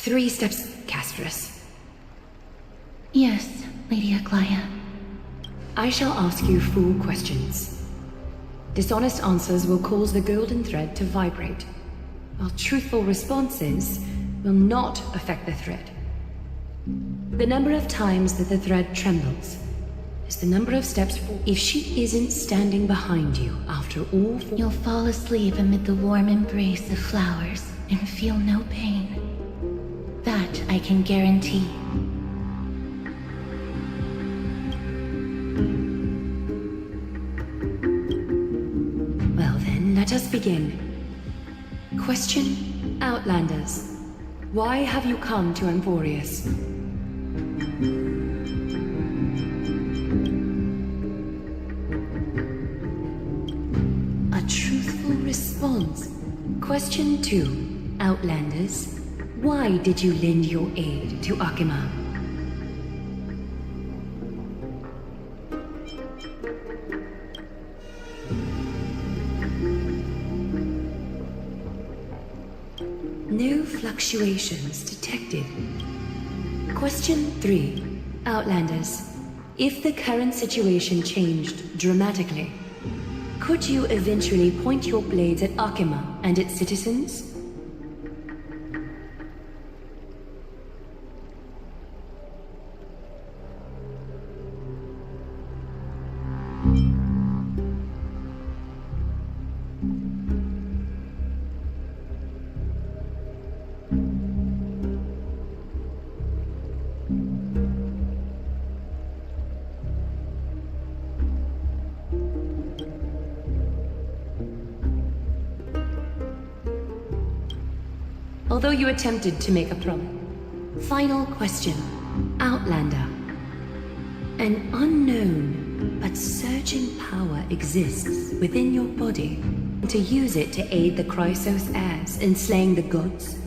3 steps, Castrus. Yes, Lady Aglaia. I shall ask you 4 questions. Dishonest answers will cause the golden thread to vibrate, while truthful responses will not affect the thread. The number of times that the thread trembles is the number of steps for. If she isn't standing behind you after all 4... You'll fall asleep amid the warm embrace of flowers and feel no pain. That I can guarantee. Well then, let us begin. Question, Outlanders. Why have you come to Emporius? A truthful response. Question 2, Outlanders. Why did you lend your aid to Akima? No fluctuations detected. Question 3, Outlanders. If the current situation changed dramatically, could you eventually point your blades at Akima and its citizens? Although you attempted to make a promise. Final question, Outlander. An unknown but surging power exists within your body. To use it to aid the Chrysos heirs in slaying the gods?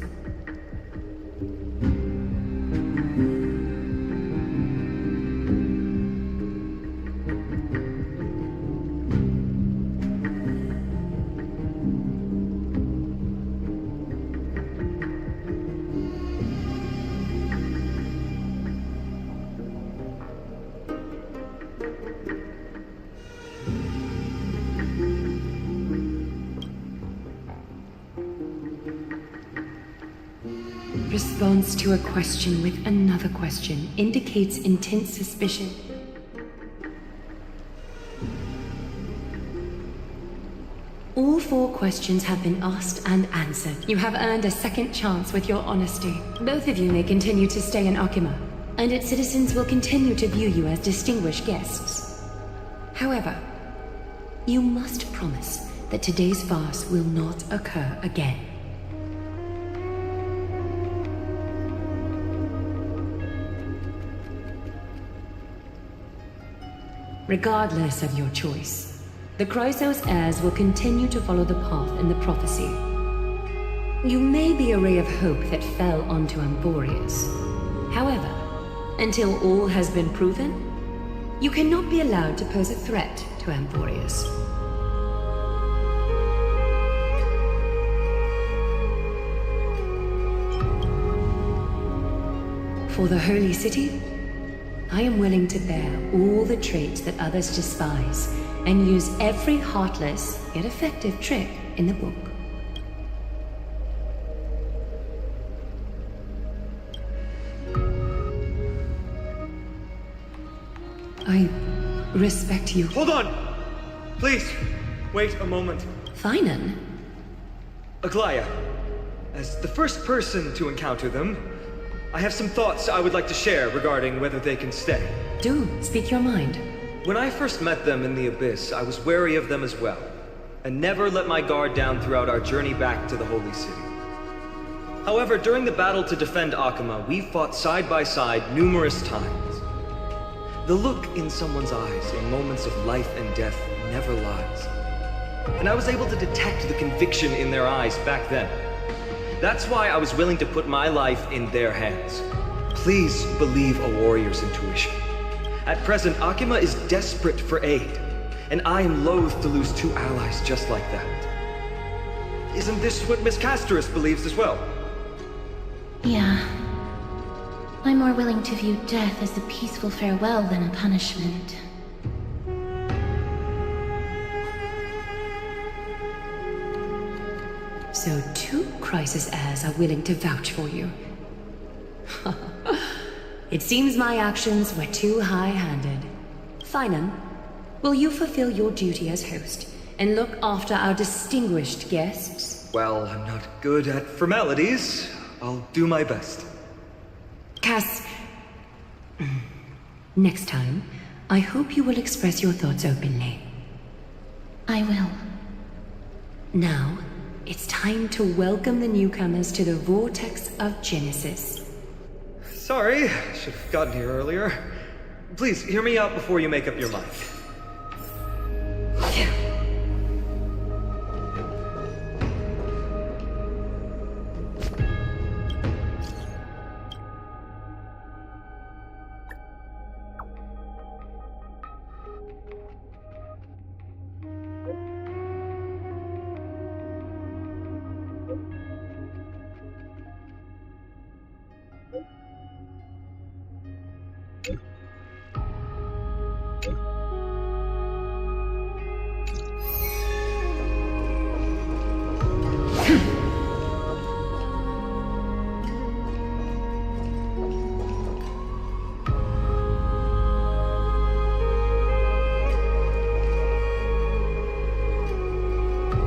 Response to a question with another question indicates intense suspicion. All 4 questions have been asked and answered. You have earned a second chance with your honesty. Both of you may continue to stay in Akima, and its citizens will continue to view you as distinguished guests. However, you must promise that today's farce will not occur again. Regardless of your choice, the Chrysos heirs will continue to follow the path in the prophecy. You may be a ray of hope that fell onto Emporius. However, until all has been proven, you cannot be allowed to pose a threat to Emporius. For the Holy City, I am willing to bear all the traits that others despise and use every heartless yet effective trick in the book. I respect you. Hold on! Please, wait a moment. Finan? Aglaia, as the first person to encounter them, I have some thoughts I would like to share regarding whether they can stay. Do, speak your mind. When I first met them in the Abyss, I was wary of them as well, and never let my guard down throughout our journey back to the Holy City. However, during the battle to defend Akima, we fought side by side numerous times. The look in someone's eyes in moments of life and death never lies. And I was able to detect the conviction in their eyes back then. That's why I was willing to put my life in their hands. Please believe a warrior's intuition. At present, Akima is desperate for aid, and I am loath to lose 2 allies just like that. Isn't this what Miss Castrus believes as well? Yeah. I'm more willing to view death as a peaceful farewell than a punishment. So 2 crisis heirs are willing to vouch for you. It seems my actions were too high-handed. Finan, will you fulfill your duty as host and look after our distinguished guests? Well, I'm not good at formalities. I'll do my best. Cass, next time, I hope you will express your thoughts openly. I will. Now, it's time to welcome the newcomers to the Vortex of Genesis. Sorry, should have gotten here earlier. Please, hear me out before you make up your mind.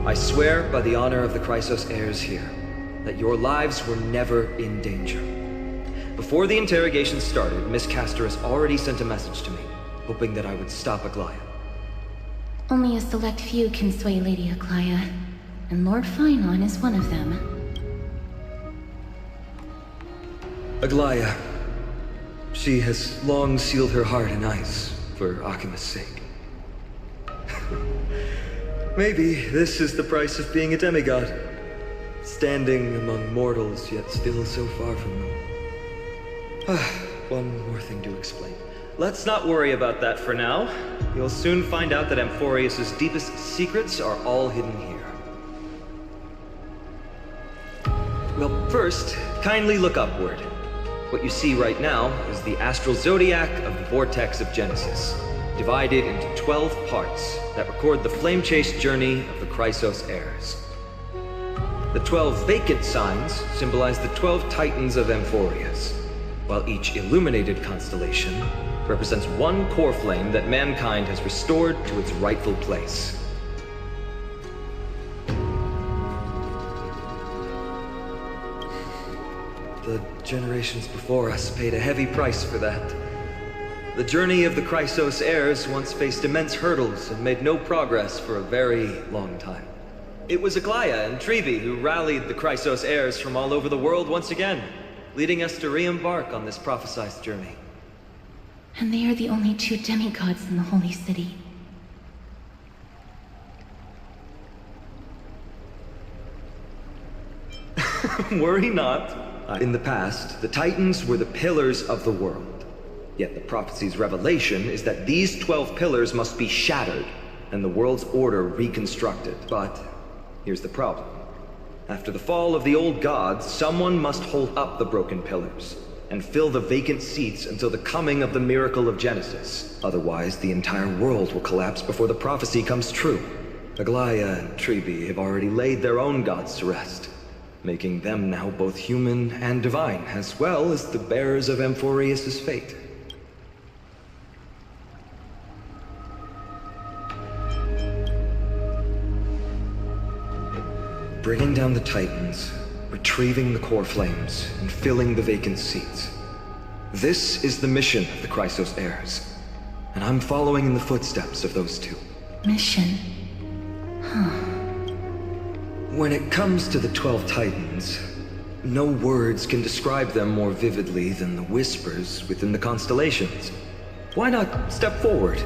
I swear by the honor of the Chrysos heirs here, that your lives were never in danger. Before the interrogation started, Miss Castor has already sent a message to me, hoping that I would stop Aglaya. Only a select few can sway Lady Aglaya, and Lord Finon is one of them. Aglaya. She has long sealed her heart in ice, for Akima's sake. Maybe this is the price of being a demigod. Standing among mortals, yet still so far from them. One more thing to explain. Let's not worry about that for now. You'll soon find out that Amphorius' deepest secrets are all hidden here. Well, first, kindly look upward. What you see right now is the astral zodiac of the Vortex of Genesis, divided into 12 parts that record the flame-chased journey of the Chrysos heirs. The 12 vacant signs symbolize the 12 titans of Amphorius, while each illuminated constellation represents one core flame that mankind has restored to its rightful place. The generations before us paid a heavy price for that. The journey of the Chrysos heirs once faced immense hurdles and made no progress for a very long time. It was Aglaya and Trevi who rallied the Chrysos heirs from all over the world once again, leading us to re-embark on this prophesized journey. And they are the only 2 demigods in the Holy City. Worry not. In the past, the Titans were the pillars of the world. Yet the prophecy's revelation is that these 12 pillars must be shattered, and the world's order reconstructed. But here's the problem. After the fall of the old gods, someone must hold up the broken pillars, and fill the vacant seats until the coming of the miracle of Genesis. Otherwise, the entire world will collapse before the prophecy comes true. Aglaya and Trevi have already laid their own gods to rest, making them now both human and divine, as well as the bearers of Amphorius' fate. Bringing down the Titans, retrieving the core flames, and filling the vacant seats. This is the mission of the Chrysos heirs, and I'm following in the footsteps of those 2. Mission? When it comes to the 12 Titans, no words can describe them more vividly than the whispers within the constellations. Why not step forward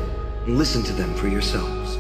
and listen to them for yourselves?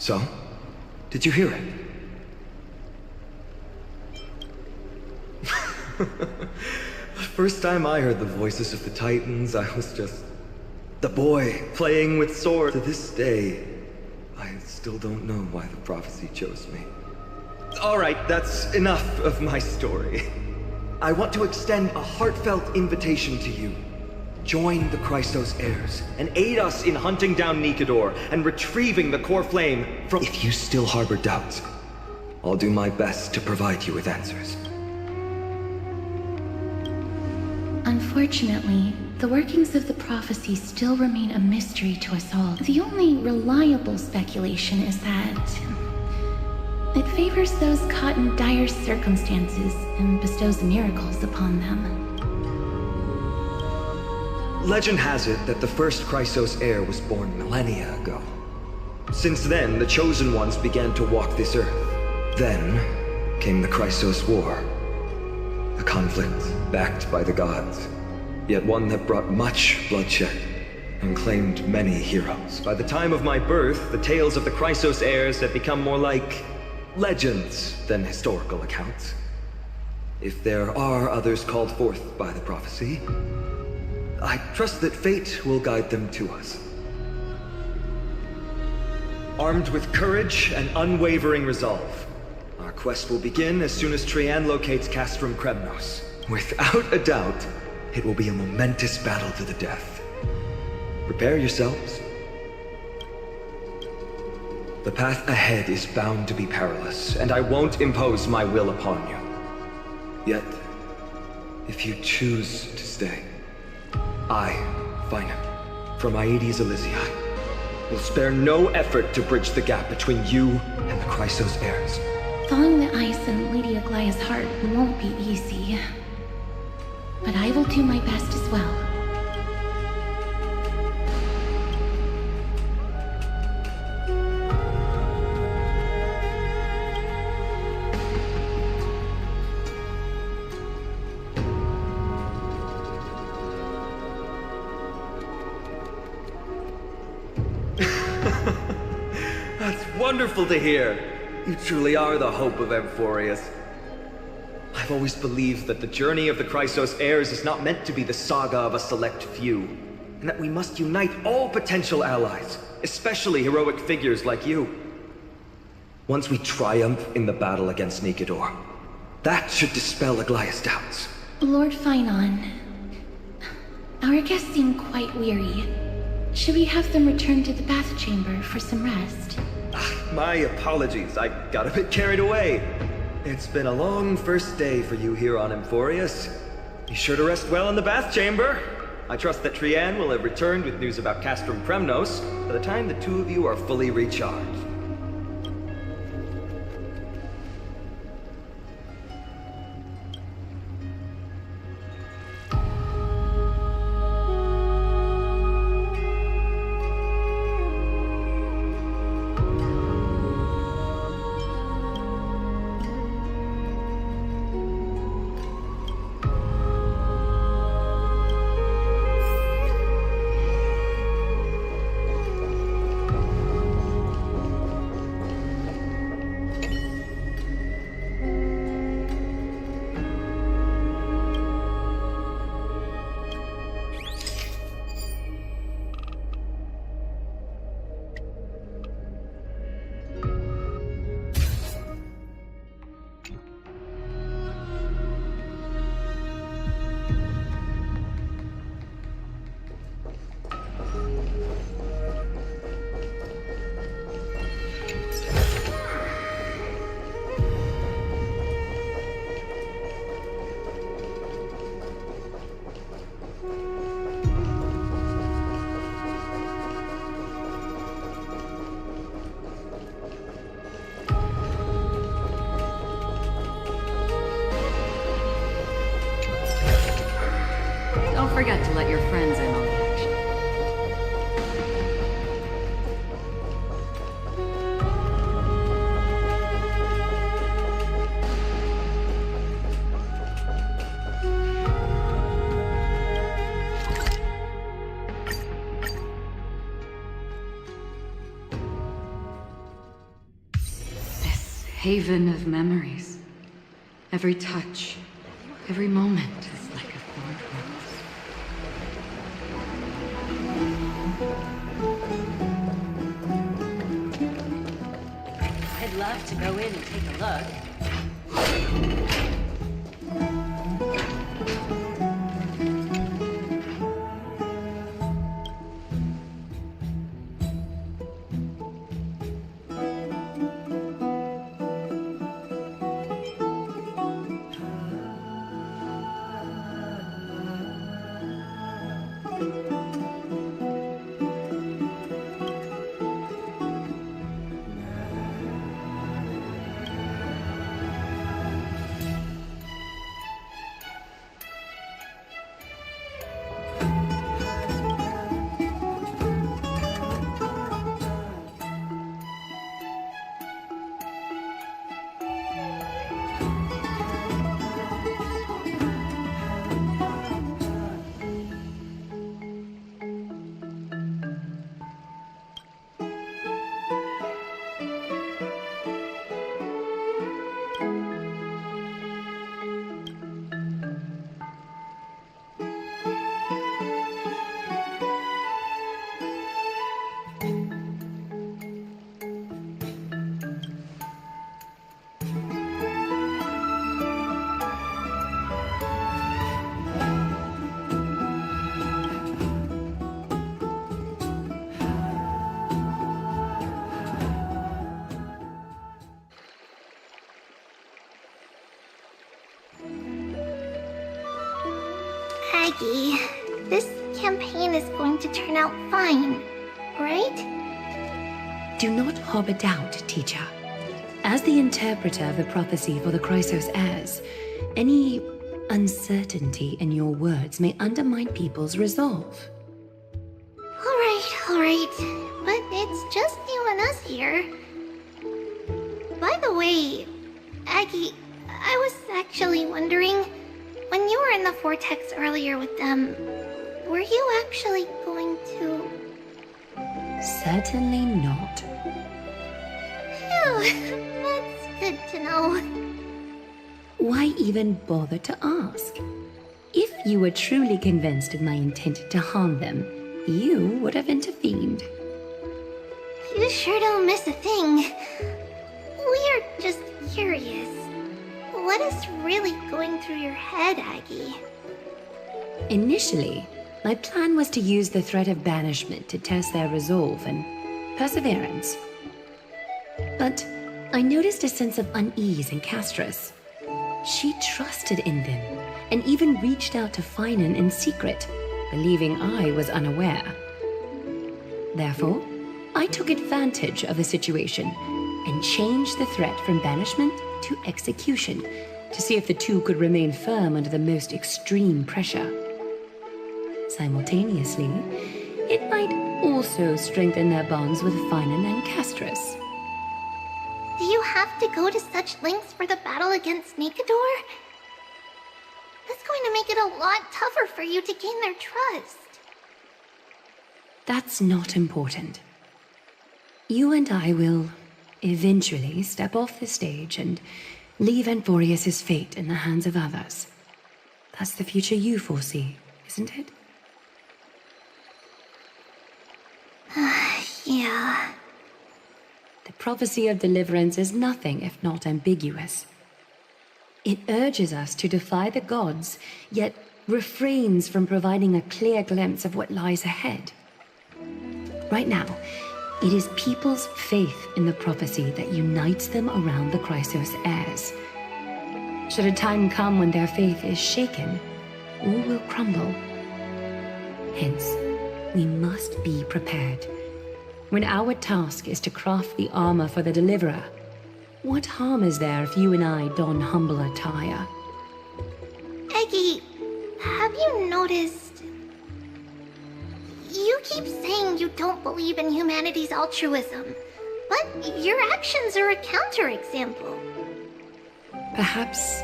So? Did you hear it? The first time I heard the voices of the Titans, I was just the boy playing with sword. To this day, I still don't know why the prophecy chose me. Alright, that's enough of my story. I want to extend a heartfelt invitation to you. Join the Christos heirs, and aid us in hunting down Nikedor and retrieving the core flame from— If you still harbor doubts, I'll do my best to provide you with answers. Unfortunately, the workings of the prophecy still remain a mystery to us all. The only reliable speculation is that it favors those caught in dire circumstances and bestows miracles upon them. Legend has it that the first Christos heir was born millennia ago. Since then, the Chosen Ones began to walk this earth. Then came the Christos War. A conflict backed by the gods, yet one that brought much bloodshed and claimed many heroes. By the time of my birth, the tales of the Christos heirs had become more like legends than historical accounts. If there are others called forth by the prophecy, I trust that fate will guide them to us. Armed with courage and unwavering resolve, our quest will begin as soon as Trian locates Castrum Kremnos. Without a doubt, it will be a momentous battle to the death. Prepare yourselves. The path ahead is bound to be perilous, and I won't impose my will upon you. Yet, if you choose to stay, I, Finan, from Aedes Elysiae, will spare no effort to bridge the gap between you and the Christos heirs. Thawing the ice in Lady Aglaya's heart won't be easy, but I will do my best as well. Wonderful to hear. You truly are the hope of Amphorius. I've always believed that the journey of the Christos heirs is not meant to be the saga of a select few, and that we must unite all potential allies, especially heroic figures like you. Once we triumph in the battle against Nikedor, that should dispel Aglaya's doubts. Lord Finan, our guests seem quite weary. Should we have them return to the bath chamber for some rest? My apologies, I got a bit carried away. It's been a long first day for you here on Amphorius. Be sure to rest well in the bath chamber. I trust that Trian will have returned with news about Castrum Kremnos by the time the two of you are fully recharged. forget to let your friends in on the action. This haven of memories. Every touch, every moment is like a fond rose. I'd love to go in and take a look. Aggie, this campaign is going to turn out fine, right? Do not harbor doubt, teacher. As the interpreter of the prophecy for the Chrysos heirs, any uncertainty in your words may undermine people's resolve. Alright. But it's just you and us here. By the way, Aggie, I was actually wondering, when you were in the vortex earlier with them, were you actually going to... Certainly not. Phew, that's good to know. Why even bother to ask? If you were truly convinced of my intent to harm them, you would have intervened. You sure don't miss a thing. We're just curious. What is really going through your head, Aggie? Initially, my plan was to use the threat of banishment to test their resolve and perseverance. But I noticed a sense of unease in Castris. She trusted in them and even reached out to Finan in secret, believing I was unaware. Therefore, I took advantage of the situation and changed the threat from banishment to execution to see if the two could remain firm under the most extreme pressure. Simultaneously, it might also strengthen their bonds with Finan and Castris. Do you have to go to such lengths for the battle against Nikador? That's going to make it a lot tougher for you to gain their trust. That's not important. You and I will eventually step off the stage and leave Anthorius' fate in the hands of others. That's the future you foresee, isn't it? Yeah. The prophecy of deliverance is nothing if not ambiguous. It urges us to defy the gods, yet refrains from providing a clear glimpse of what lies ahead. Right now, it is people's faith in the prophecy that unites them around the Chrysos heirs. Should a time come when their faith is shaken, all will crumble. Hence, we must be prepared. When our task is to craft the armor for the Deliverer, what harm is there if you and I don humble attire? Eggie, have you noticed You keep saying you don't believe in humanity's altruism, but your actions are a counterexample. Perhaps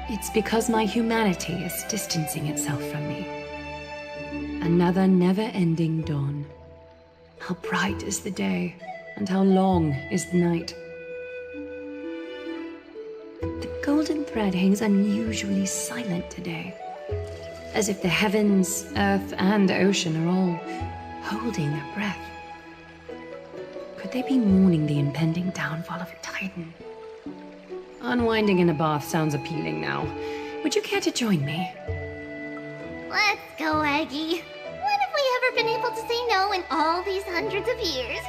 it's because my humanity is distancing itself from me. Another never-ending dawn. How bright is the day, and how long is the night. The golden thread hangs unusually silent today, as if the heavens, earth, and ocean are all holding their breath. Could they be mourning the impending downfall of a titan? Unwinding in a bath sounds appealing now. Would you care to join me? Let's go, Aggie. When have we ever been able to say no in all these hundreds of years?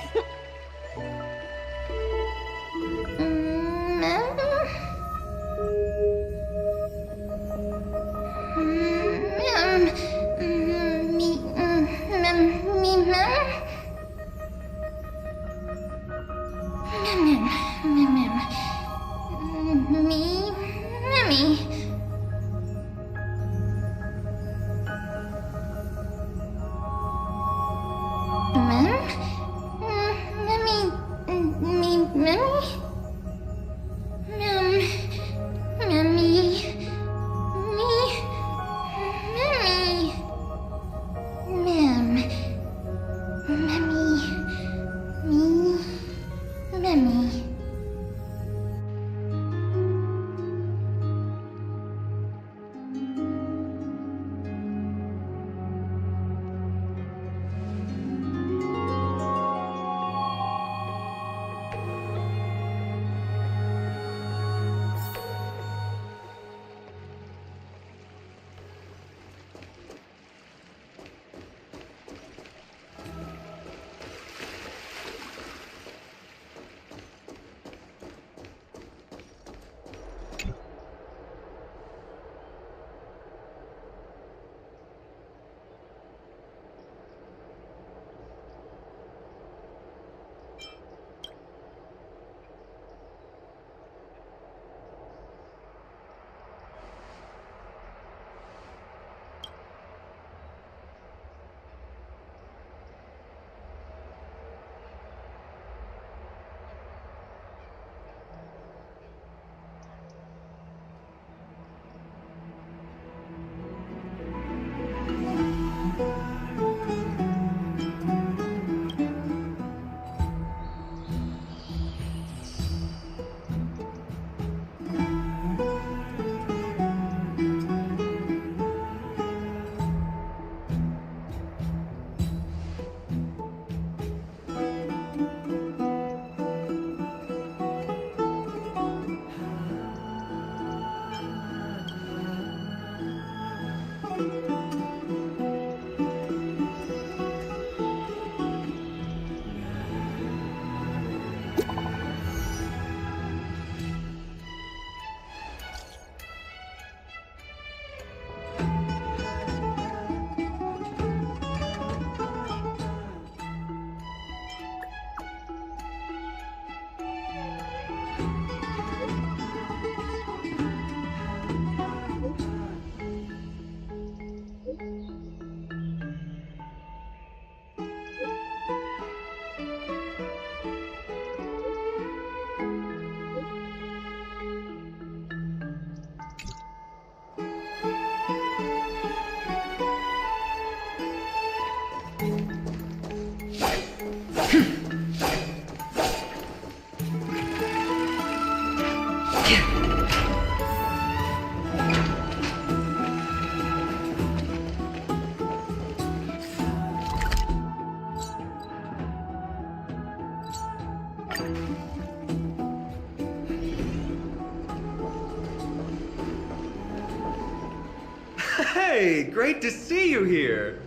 Hey, great to see you here.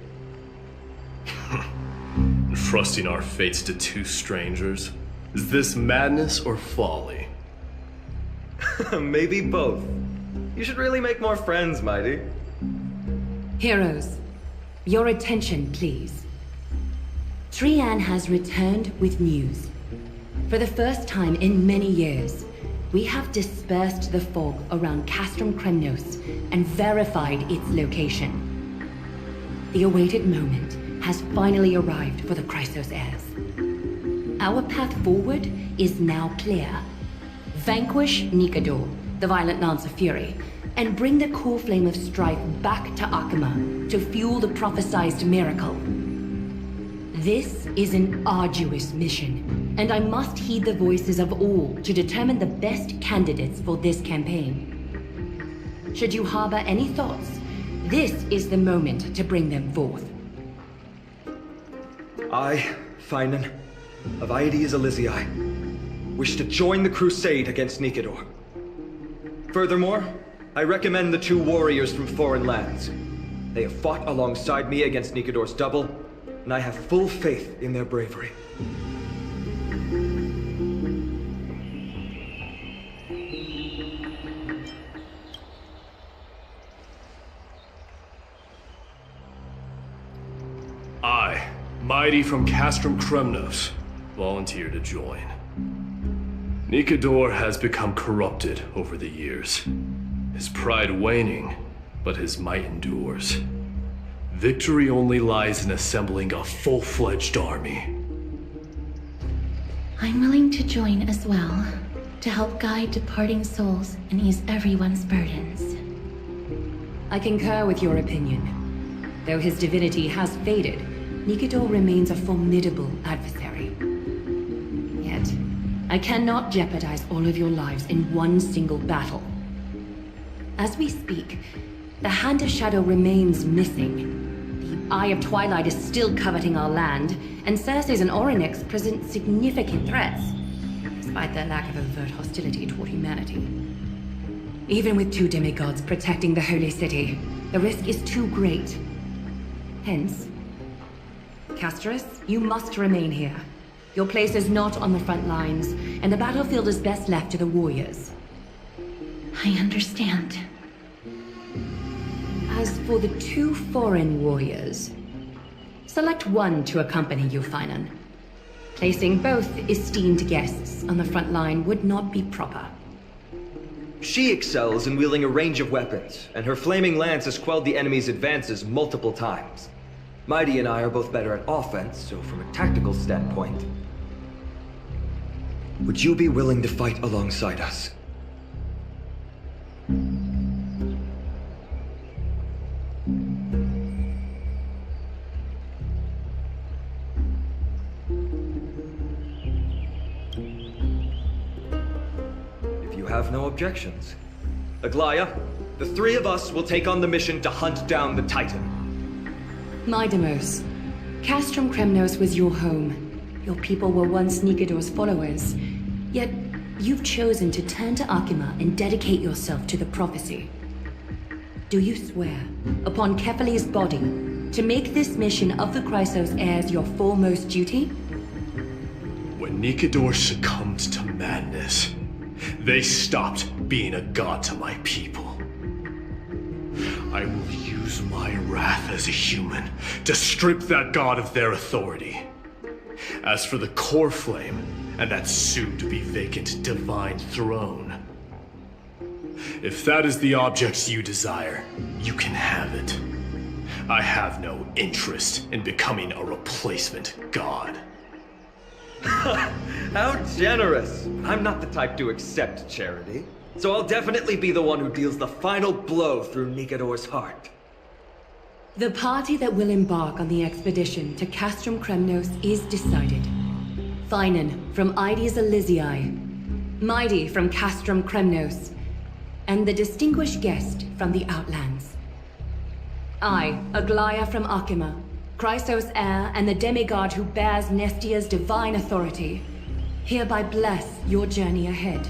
Trusting our fates to two strangers? Is this madness or folly? Maybe both. You should really make more friends, Mighty. Heroes, your attention, please. Trian has returned with news. For the first time in many years, we have dispersed the fog around Castrum Kremnos and verified its location. The awaited moment has finally arrived for the Chrysos heirs. Our path forward is now clear. Vanquish Nikador, the Violent Lance of Fury, and bring the core flame of strife back to Akama to fuel the prophesized miracle. This is an arduous mission, and I must heed the voices of all to determine the best candidates for this campaign. Should you harbor any thoughts, this is the moment to bring them forth. I, Finan, of Aedes Elysiae, wish to join the crusade against Nikador. Furthermore, I recommend the two warriors from foreign lands. They have fought alongside me against Nikador's double, and I have full faith in their bravery. I, Mighty from Castrum Kremnos, volunteer to join. Nikador has become corrupted over the years. His pride waning, but his might endures. Victory only lies in assembling a full-fledged army. I'm willing to join as well, to help guide departing souls and ease everyone's burdens. I concur with your opinion. Though his divinity has faded, Nikador remains a formidable adversary. Yet, I cannot jeopardize all of your lives in one single battle. As we speak, the Hand of Shadow remains missing. The Eye of Twilight is still coveting our land, and Circes and Orynyx present significant threats, despite their lack of overt hostility toward humanity. Even with two demigods protecting the Holy City, the risk is too great. Hence, Castris, you must remain here. Your place is not on the front lines, and the battlefield is best left to the warriors. I understand. As for the two foreign warriors, select one to accompany you, Finan. Placing both esteemed guests on the front line would not be proper. She excels in wielding a range of weapons, and her flaming lance has quelled the enemy's advances multiple times. Mighty and I are both better at offense, so from a tactical standpoint, would you be willing to fight alongside us? If you have no objections. Aglaya, the three of us will take on the mission to hunt down the Titan. Mydemos, Castrum Kremnos was your home. Your people were once Nikador's followers. Yet, you've chosen to turn to Akima and dedicate yourself to the prophecy. Do you swear, upon Kefali's body, to make this mission of the Chrysos heirs your foremost duty? When Nikador succumbed to madness, they stopped being a god to my people. I will use my wrath as a human to strip that god of their authority. As for the core flame and that soon-to-be vacant divine throne, if that is the object you desire, you can have it. I have no interest in becoming a replacement god. How generous! I'm not the type to accept charity, so I'll definitely be the one who deals the final blow through Nikador's heart. The party that will embark on the expedition to Castrum Kremnos is decided. Finan from Aedes Elysiae, Mighty from Castrum Kremnos, and the distinguished guest from the Outlands. I, Aglaya from Akima, Chrysos heir and the demigod who bears Nestia's divine authority, hereby bless your journey ahead.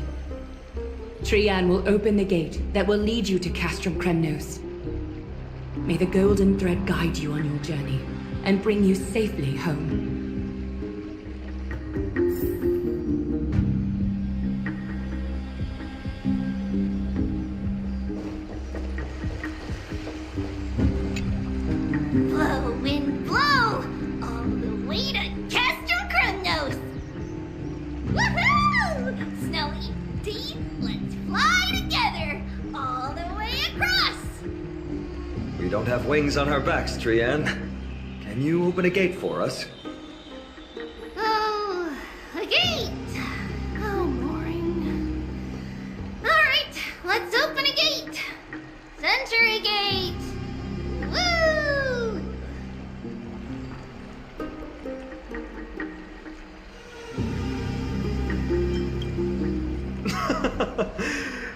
Trian will open the gate that will lead you to Castrum Kremnos. May the golden thread guide you on your journey and bring you safely home. Blow, wind, blow! All the way to Castrum Kremnos! Woohoo! Snowy Deep, let's fly together! All the way across! We don't have wings on our backs, Trian. Can you open a gate for us? Oh, a gate! Oh, boring. Alright, let's open a gate! Century Gate! Woo!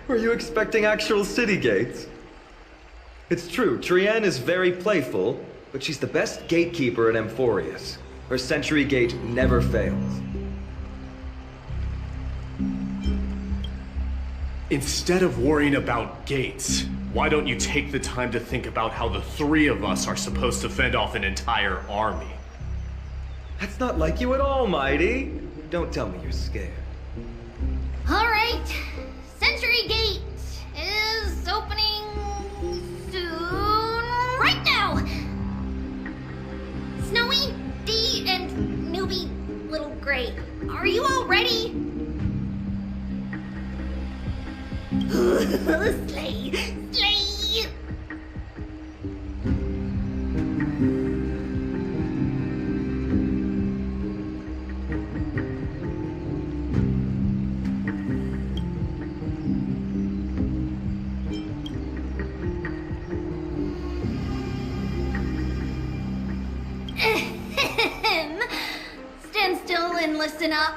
Were you expecting actual city gates? It's true, Trienne is very playful, but she's the best gatekeeper in Amphorius. Her Century Gate never fails. Instead of worrying about gates, why don't you take the time to think about how the three of us are supposed to fend off an entire army? That's not like you at all, Mighty. Don't tell me you're scared. Alright, Century Gate is opening soon. Right now! Snowy, D, and newbie Little Gray, are you all ready? Slay! Slay! Stand still and listen up.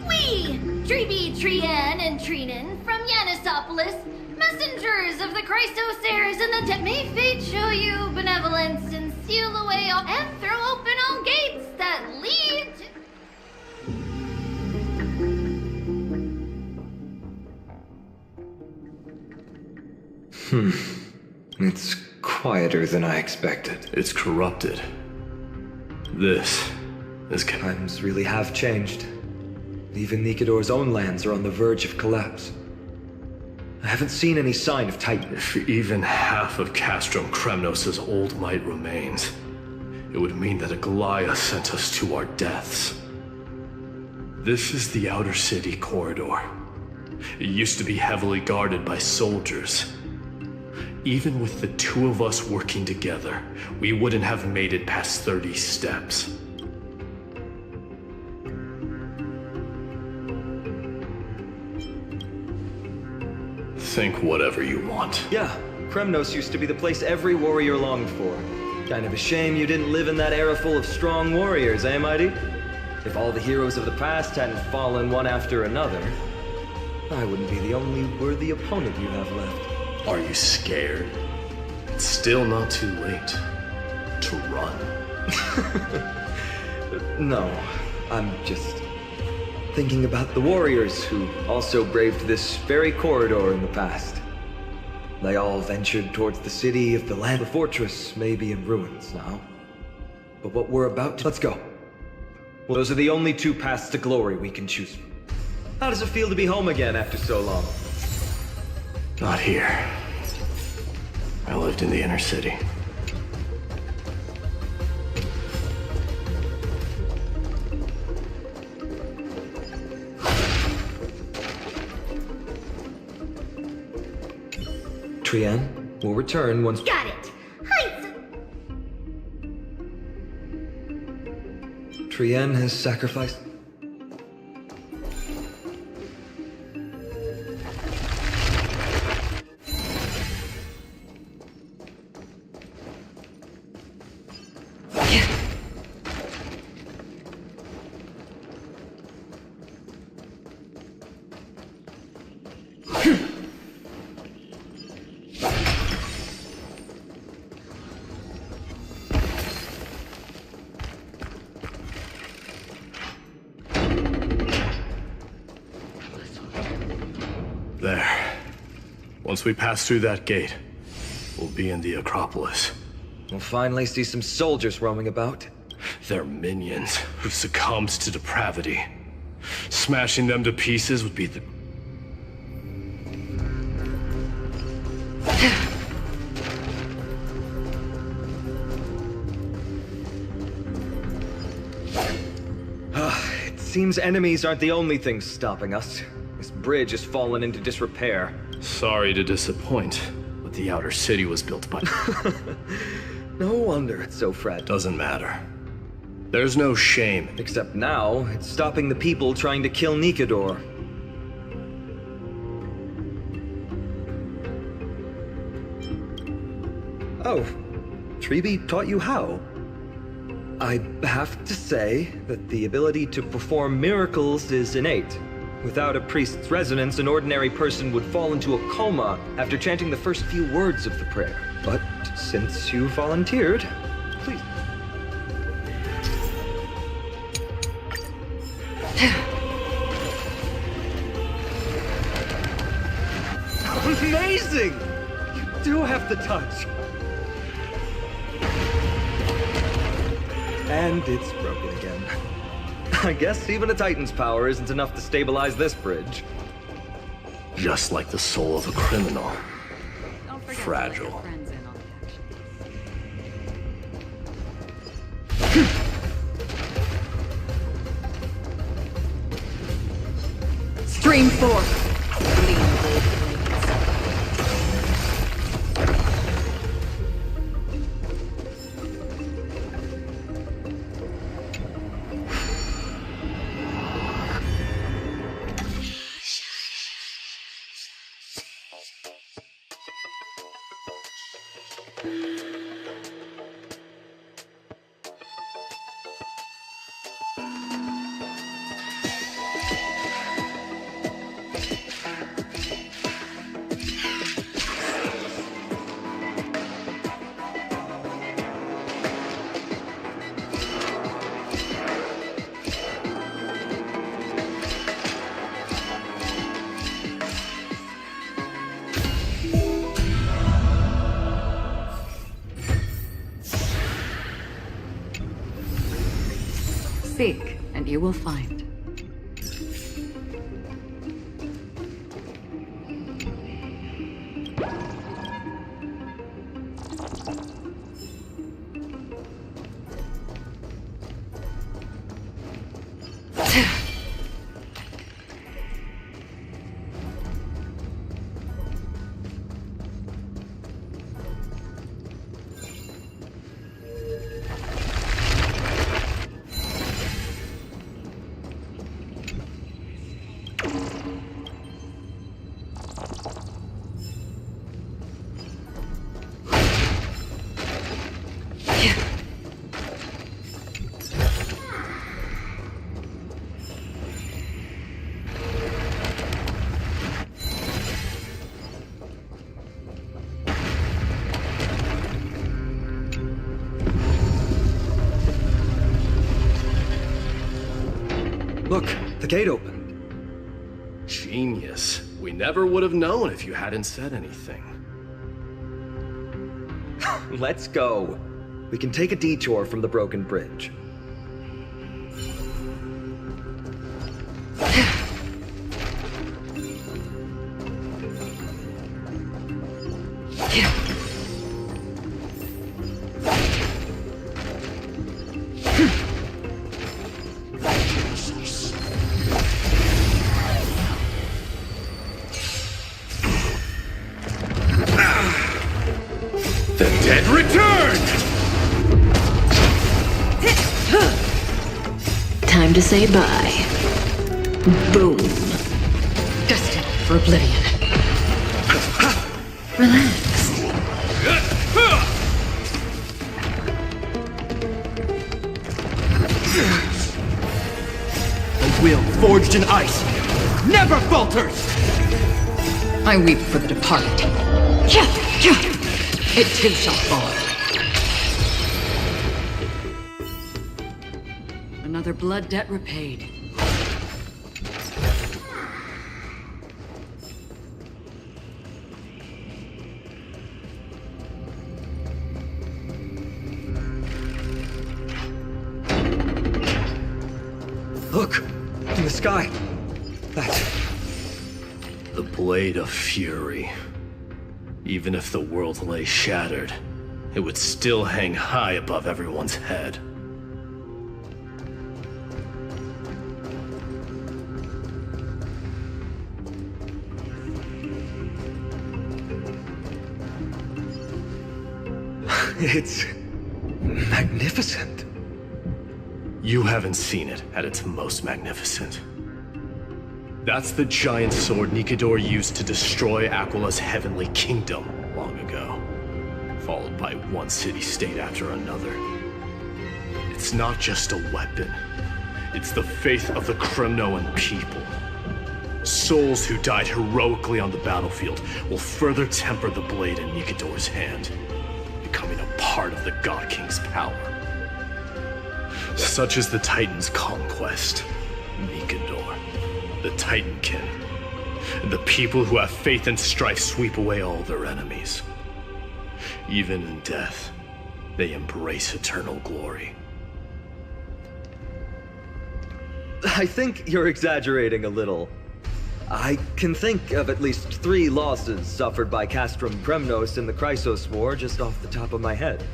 We, Treeby, Trienne, and Treenan from Yanisopolis, messengers of the Christos-heirs and the may fate show you benevolence and seal away all and throw open all gates that lead. It's quieter than I expected. It's corrupted. This is Times really have changed. Even Nikador's own lands are on the verge of collapse. I haven't seen any sign of Titan. If even half of Castrum Kremnos' old might remains, it would mean that Aglaya sent us to our deaths. This is the outer city corridor. It used to be heavily guarded by soldiers. Even with the two of us working together, we wouldn't have made it past 30 steps. Think whatever you want. Yeah, Kremnos used to be the place every warrior longed for. Kind of a shame you didn't live in that era full of strong warriors, eh, Mighty? If all the heroes of the past hadn't fallen one after another, I wouldn't be the only worthy opponent you have left. Are you scared? It's still not too late to run. No, I'm just thinking about the warriors who also braved this very corridor in the past. They all ventured towards the city of the land. The fortress may be in ruins now, but what we're about to... Let's go. Well, those are the only two paths to glory we can choose from. How does it feel to be home again after so long? Not here. I lived in the inner city. Trienne will return once... Got it. Hi. Trienne has sacrificed... There. Once we pass through that gate, we'll be in the Acropolis. We'll finally see some soldiers roaming about. They're minions who succumbed to depravity. Smashing them to pieces would be the... It seems enemies aren't the only things stopping us. This bridge has fallen into disrepair. Sorry to disappoint, but the outer city was built by... No wonder it's so fragile. Doesn't matter. There's no shame. Except now, it's stopping the people trying to kill Nikador. Oh, Treeby taught you how? I have to say that the ability to perform miracles is innate. Without a priest's resonance, an ordinary person would fall into a coma after chanting the first few words of the prayer. But since you volunteered, please. Amazing! You do have the touch. And it's broken again. I guess even a Titan's power isn't enough to stabilize this bridge. Just like the soul of a criminal. Don't forget Fragile. To let your friends in on the action. Stream forth! Seek, and you will find. Look, the gate open. Genius. We never would have known if you hadn't said anything. Let's go. We can take a detour from the broken bridge. The dead return! Time to say bye. Boom. Destined for oblivion. Relax. The will forged in ice never falters! I weep for the departed. It too shall fall. Another blood debt repaid. Look! In the sky! That's... The blade of fury. Even if the world lay shattered, it would still hang high above everyone's head. It's magnificent. You haven't seen it at its most magnificent. That's the giant sword Nikador used to destroy Aquila's heavenly kingdom long ago, followed by one city-state after another. It's not just a weapon. It's the faith of the Kremnoan people. Souls who died heroically on the battlefield will further temper the blade in Nikador's hand, becoming a part of the God King's power. Such is the Titan's conquest, Nikador, the Titankin. And the people who have faith and strife sweep away all their enemies. Even in death, they embrace eternal glory. I think you're exaggerating a little. I can think of at least 3 losses suffered by Castrum Kremnos in the Chrysos War just off the top of my head.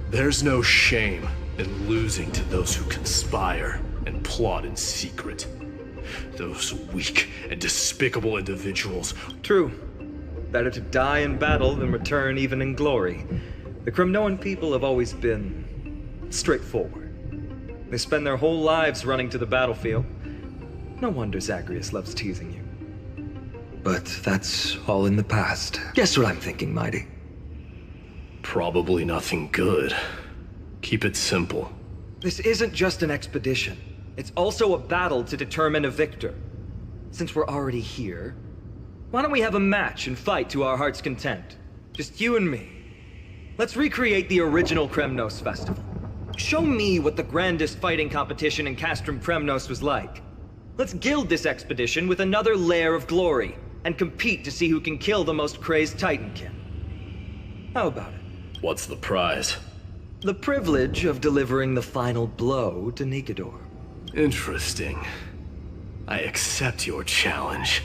There's no shame in losing to those who conspire and plot in secret. Those weak and despicable individuals. True. Better to die in battle than return even in glory. The Kremnoan people have always been straightforward. They spend their whole lives running to the battlefield. No wonder Zagreus loves teasing you. But that's all in the past. Guess what I'm thinking, Mighty? Probably nothing good. Keep it simple. This isn't just an expedition. It's also a battle to determine a victor. Since we're already here, why don't we have a match and fight to our heart's content? Just you and me. Let's recreate the original Kremnos festival. Show me what the grandest fighting competition in Castrum Kremnos was like. Let's gild this expedition with another layer of glory, and compete to see who can kill the most crazed Titankin. How about it? What's the prize? The privilege of delivering the final blow to Nikador. Interesting. I accept your challenge.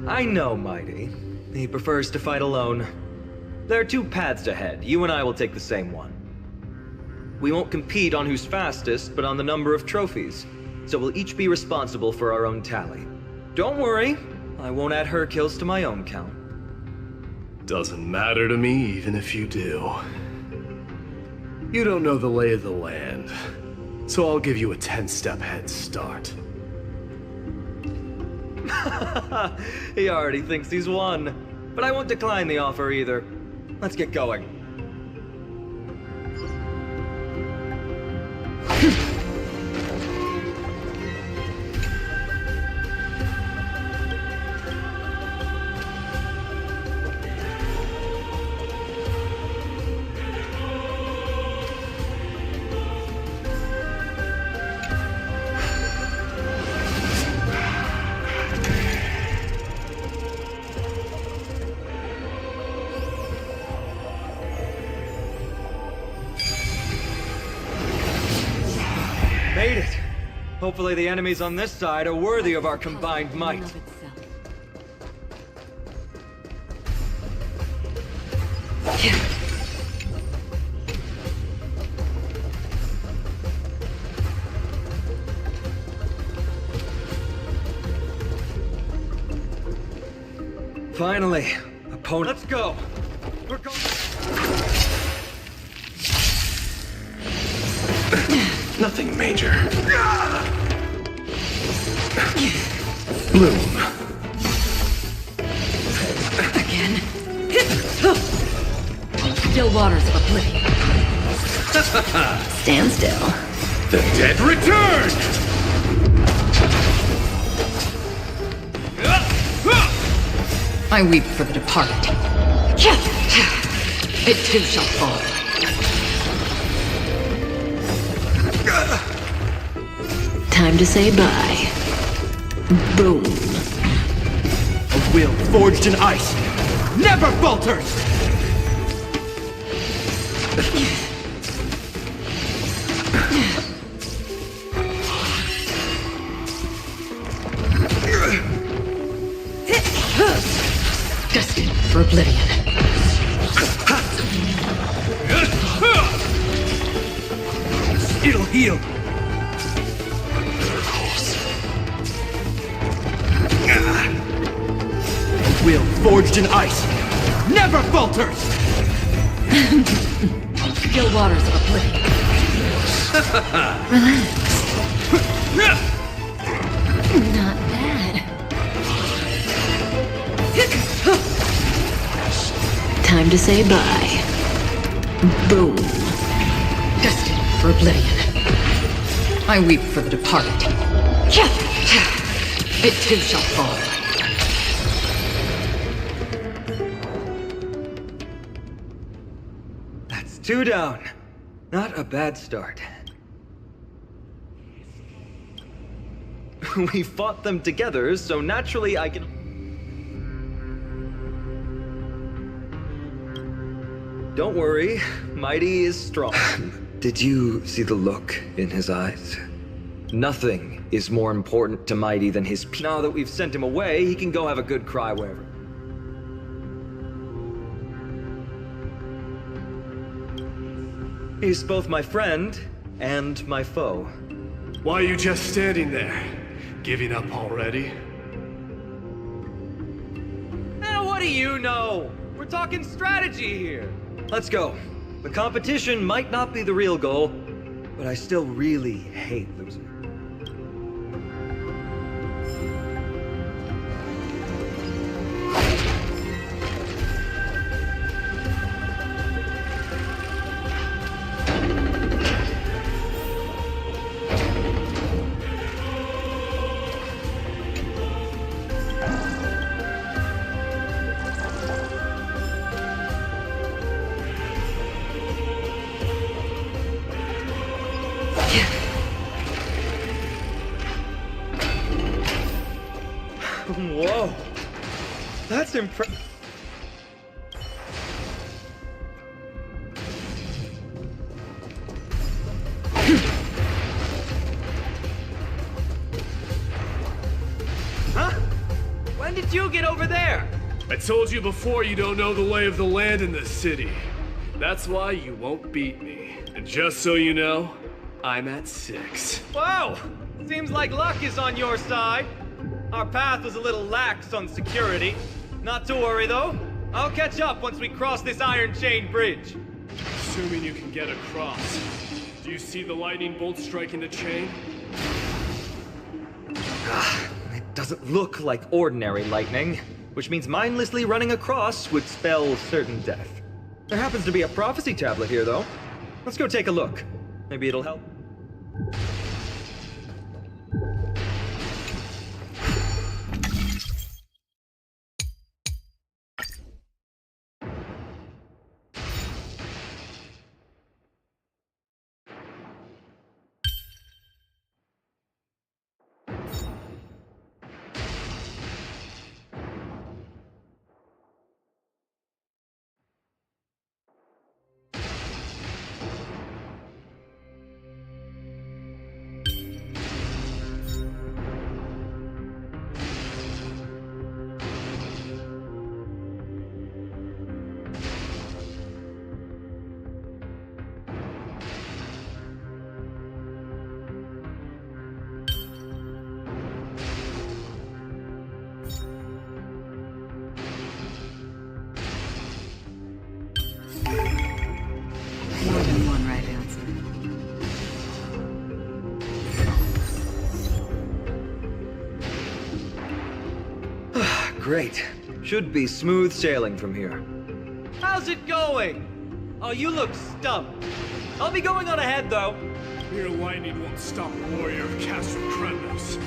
I know, Mighty. He prefers to fight alone. There are 2 paths ahead. You and I will take the same one. We won't compete on who's fastest, but on the number of trophies. So we'll each be responsible for our own tally. Don't worry, I won't add her kills to my own count. Doesn't matter to me, even if you do. You don't know the lay of the land, so I'll give you a 10-step head start. He already thinks he's won. But I won't decline the offer either. Let's get going. Made it! Hopefully the enemies on this side are worthy of our combined might. Finally, opponent. Let's go! We're going. Nothing major. Bloom. Again? Still waters of oblivion. Stand still. The dead return! I weep for the departed. It too shall fall. Time to say bye. Boom. A will forged in ice never falters! Destined for oblivion. It'll heal. forged in ice never falters! Still waters of oblivion. Not bad. Time to say bye. Boom. Destined for oblivion. I weep for the departed. It too shall fall. That's 2 down. Not a bad start. We fought them together, so naturally I can... Don't worry, Mighty is strong. Did you see the look in his eyes? Nothing is more important to Mighty than his peace. Now that we've sent him away, he can go have a good cry wherever. He's both my friend and my foe. Why are you just standing there? Giving up already? Now what do you know? We're talking strategy here. Let's go. The competition might not be the real goal, but I still really hate losing. Whoa, that's impressive. Huh? When did you get over there? I told you before you don't know the lay of the land in this city. That's why you won't beat me. And just so you know, I'm at 6. Whoa! Seems like luck is on your side. Our path was a little lax on security. Not to worry, though. I'll catch up once we cross this iron chain bridge. Assuming you can get across. Do you see the lightning bolt striking the chain? It doesn't look like ordinary lightning, which means mindlessly running across would spell certain death. There happens to be a prophecy tablet here, though. Let's go take a look. Maybe it'll help. More than one right answer. Great. Should be smooth sailing from here. How's it going? Oh, you look stumped. I'll be going on ahead, though. Your lightning won't stop a warrior of Castle Krenos.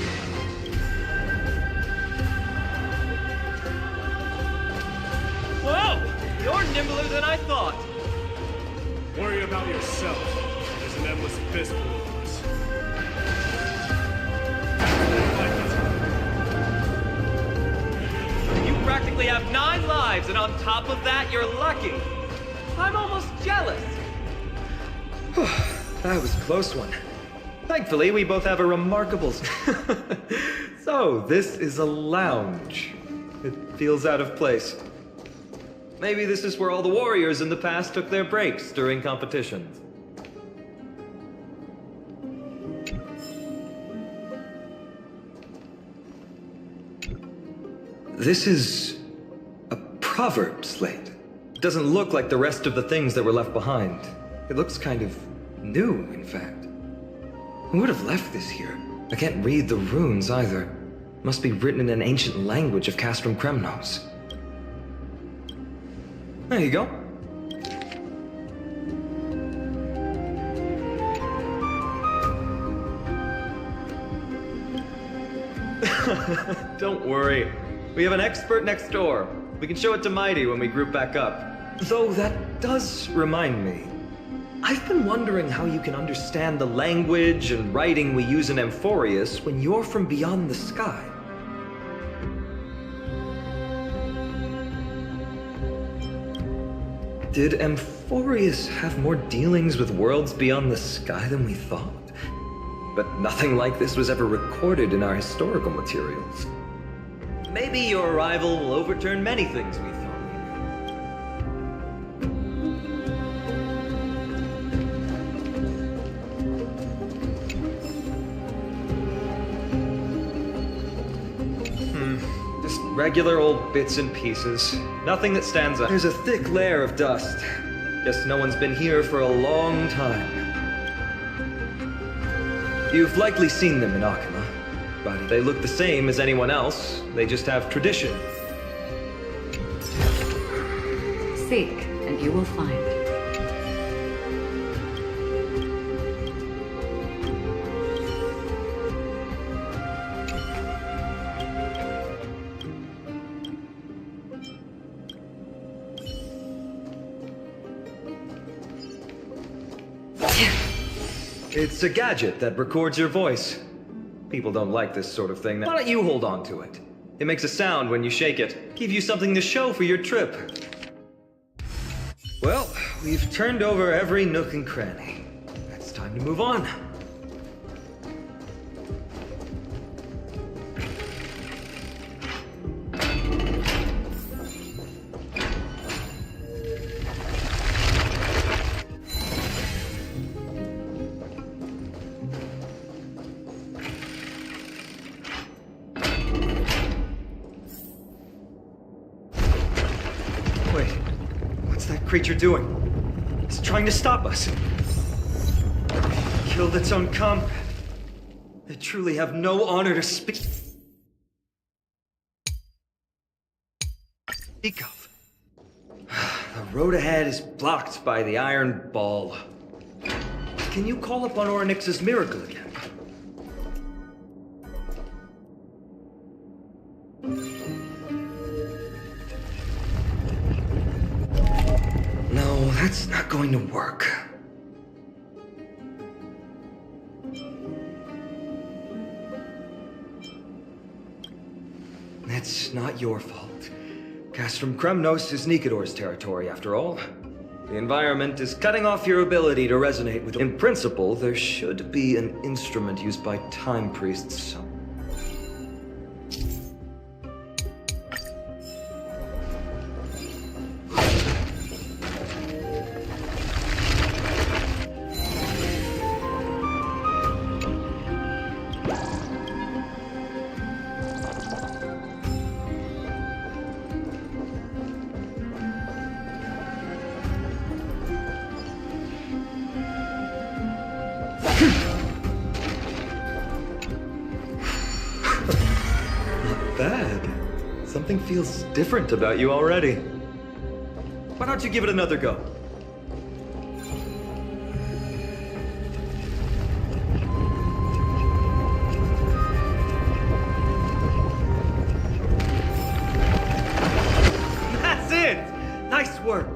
Whoa! You're nimbler than I thought. Worry about yourself. There's an endless abyss below us. You practically have 9 lives, and on top of that, you're lucky. I'm almost jealous. That was a close one. Thankfully, we both have a remarkable... So, this is a lounge. It feels out of place. Maybe this is where all the warriors in the past took their breaks during competitions. This is a proverb slate. It doesn't look like the rest of the things that were left behind. It looks kind of new, in fact. Who would have left this here? I can't read the runes either. Must be written in an ancient language of Castrum Kremnos. There you go. Don't worry. We have an expert next door. We can show it to Mighty when we group back up. Though that does remind me. I've been wondering how you can understand the language and writing we use in Amphorius when you're from beyond the sky. Did Amphorius have more dealings with worlds beyond the sky than we thought? But nothing like this was ever recorded in our historical materials. Maybe your arrival will overturn many things we thought we knew. Just regular old bits and pieces. Nothing that stands out. There's a thick layer of dust. Guess no one's been here for a long time. You've likely seen them in Akima, but they look the same as anyone else. They just have tradition. Seek, and you will find. It's a gadget that records your voice. People don't like this sort of thing. Why don't you hold on to it? It makes a sound when you shake it. Give you something to show for your trip. Well, we've turned over every nook and cranny. It's time to move on. Creature doing? It's trying to stop us. Killed its own comrade. They truly have no honor to speak of. The road ahead is blocked by the iron ball. Can you call upon Orynyx's miracle again? No, that's not going to work. It's not your fault. Castrum Kremnos is Nikador's territory, after all. The environment is cutting off your ability to resonate with... In principle, there should be an instrument used by time priests. Something feels different about you already. Why don't you give it another go? That's it! Nice work!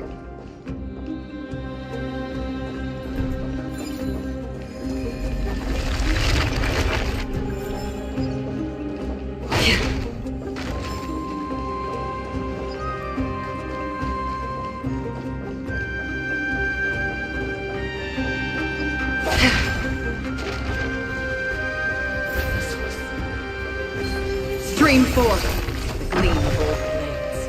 Stream forth, the gleam of all blades.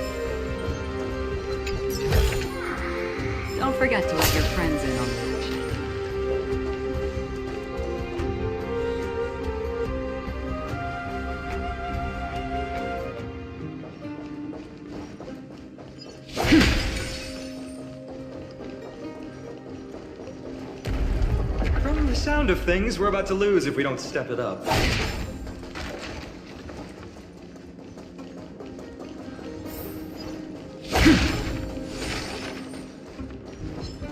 Don't forget to let your friends in on the action. sound of things we're about to lose if we don't step it up.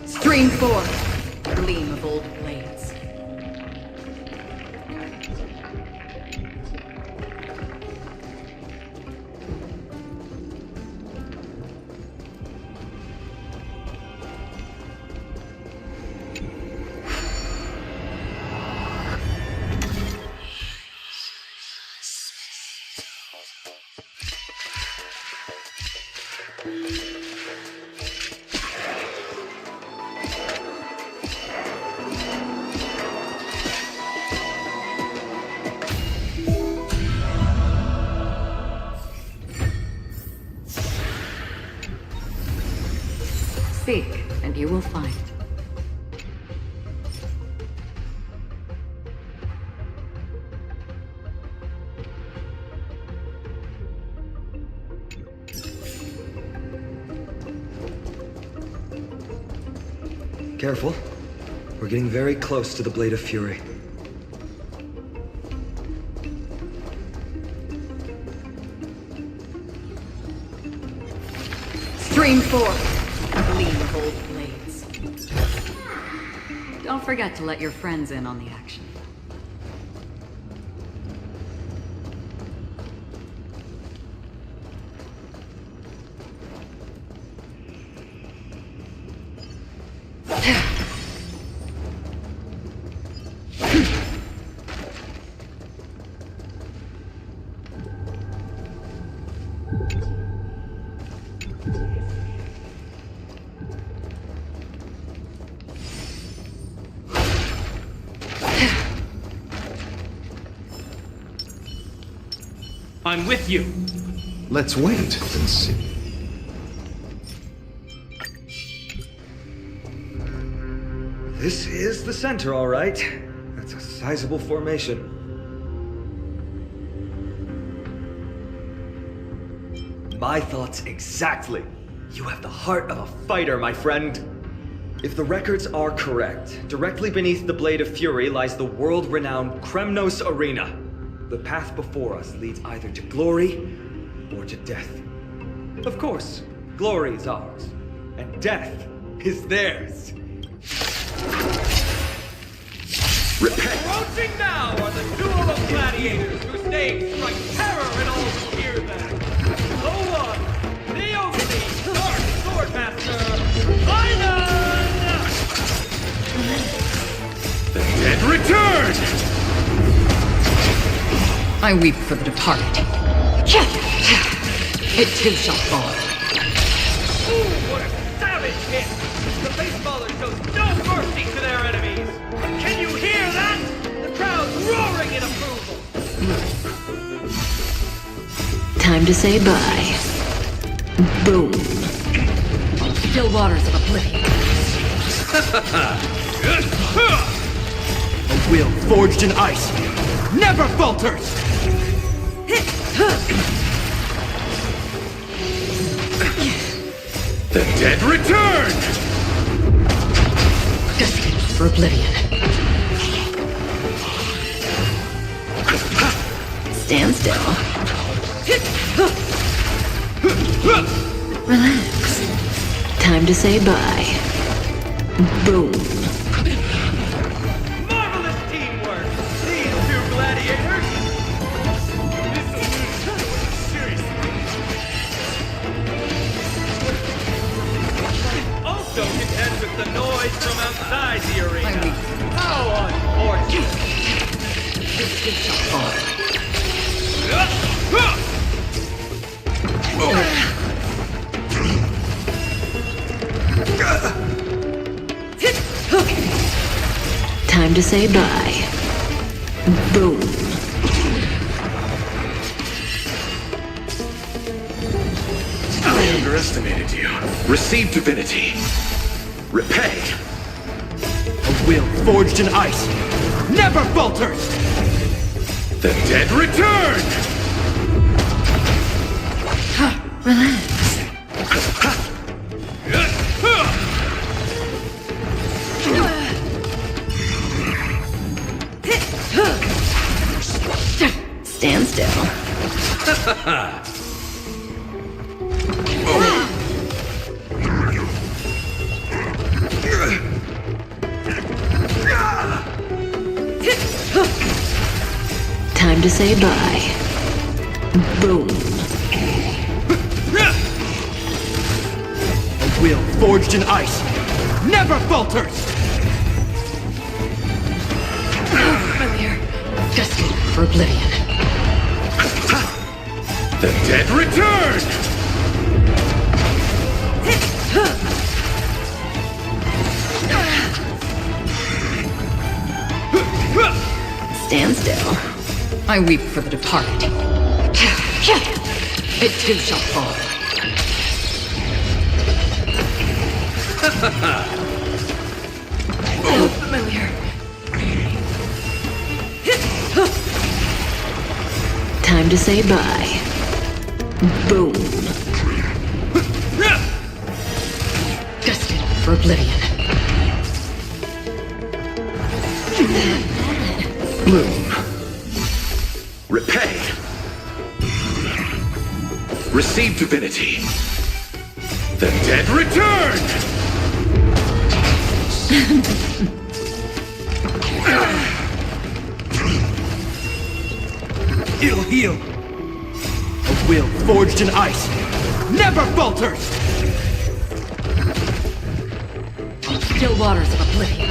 Stream 4. Gleam of old blades. Seek, and you will find. Careful. We're getting very close to the Blade of Fury. Stream 4. Gleam of old blades. Don't forget to let your friends in on the action. I'm with you. Let's wait and see. This is the center, all right. That's a sizable formation. My thoughts exactly. You have the heart of a fighter, my friend. If the records are correct, directly beneath the Blade of Fury lies the world-renowned Kremnos Arena. The path before us leads either to glory or to death. Of course, glory is ours, and death is theirs. Approaching now are the duel of gladiators whose names strike terror in all who hear them. The one, the only, Dark Swordmaster, Inon! The dead return! I weep for the departed. It too shall fall. Ooh, what a savage hit! The baseballer shows no mercy to their enemies! Can you hear that? The crowd's roaring in approval! Time to say bye. Boom. On the still waters of oblivion. A will forged in ice never falters! The dead return! Destined for oblivion. Stand still. Relax. Time to say bye. Boom. Marvelous teamwork! These two gladiators! Also contend with the noise from outside the arena. How unfortunate! It too shall fall. Time to say bye. Boom. I underestimated you. Receive divinity. Repay. A will forged in ice never falters! The dead return! Relax. Stand still. Time to say bye. Boom. A will forged in ice never falters! Familiar. Destined for oblivion. The dead return! Stand still. I weep for the departed. It too shall fall. Familiar. Time to say bye. Boom. Destined for oblivion. Bloom. Repay. Receive divinity. The dead return! It'll heal. A will forged in ice never falters! Still waters of oblivion.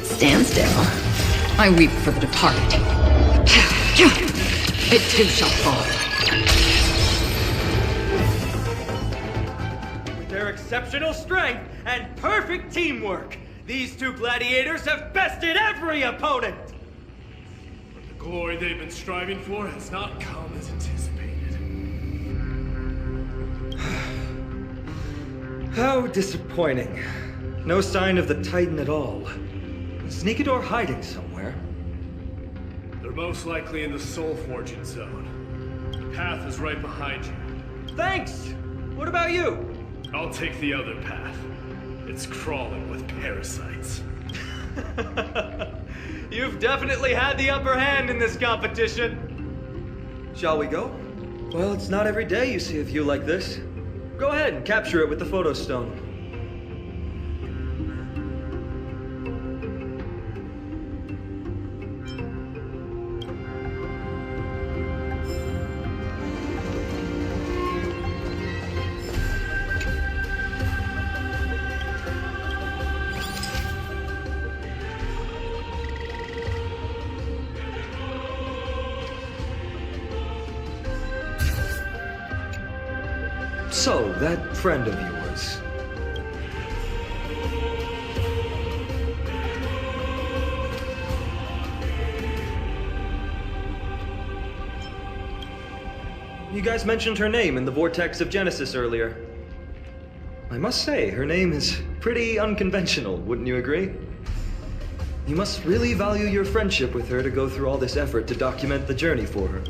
Stand still. I weep for the departed. It too shall fall. With their exceptional strength and perfect teamwork, these two gladiators have bested every opponent! But the glory they've been striving for has not come as anticipated. How disappointing. No sign of the Titan at all. Is Nikador hiding somewhere? They're most likely in the soul forging zone. The path is right behind you. Thanks! What about you? I'll take the other path. It's crawling with parasites. You've definitely had the upper hand in this competition. Shall we go? Well, it's not every day you see a view like this. Go ahead and capture it with the photo stone. So, that friend of yours. You guys mentioned her name in the Vortex of Genesis earlier. I must say, her name is pretty unconventional, wouldn't you agree? You must really value your friendship with her to go through all this effort to document the journey for her.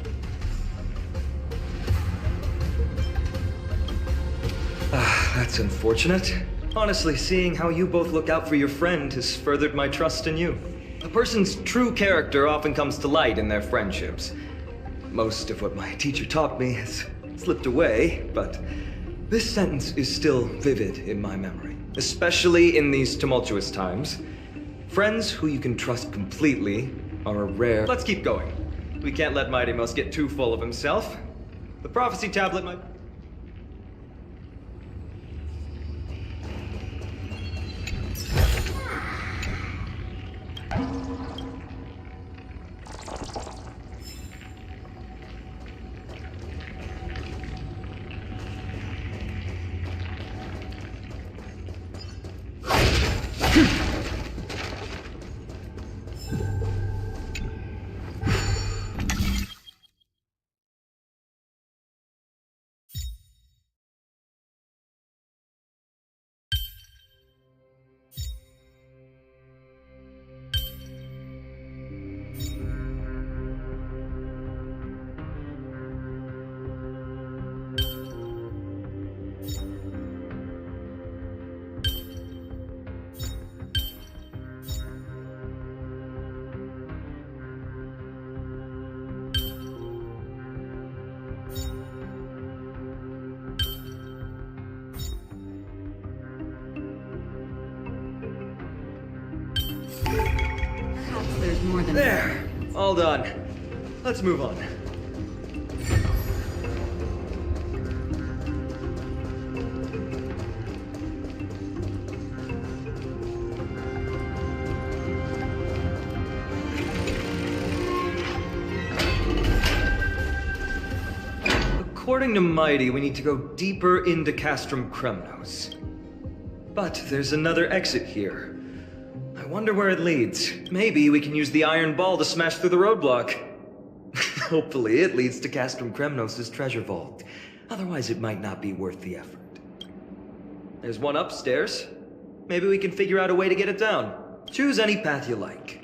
That's unfortunate. Honestly, seeing how you both look out for your friend has furthered my trust in you. A person's true character often comes to light in their friendships. Most of what my teacher taught me has slipped away, but this sentence is still vivid in my memory. Especially in these tumultuous times. Friends who you can trust completely are rare. Let's keep going. We can't let Mighty Mouse get too full of himself. The prophecy tablet might... All done. Let's move on. According to Mighty, we need to go deeper into Castrum Kremnos. But there's another exit here. I wonder where it leads. Maybe we can use the iron ball to smash through the roadblock. Hopefully it leads to Castrum Kremnos' treasure vault. Otherwise it might not be worth the effort. There's one upstairs. Maybe we can figure out a way to get it down. Choose any path you like.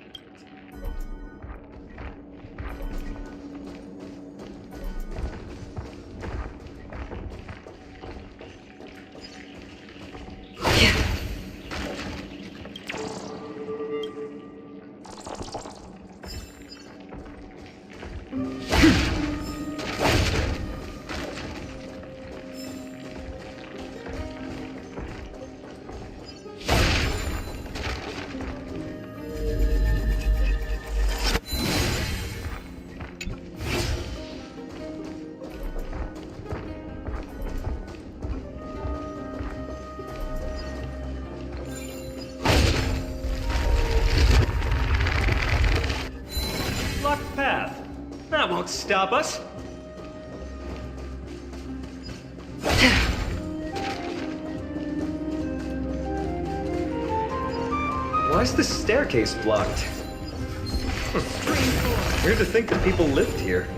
Locked path. That won't stop us. Why is the staircase blocked? Weird to think that people lived here.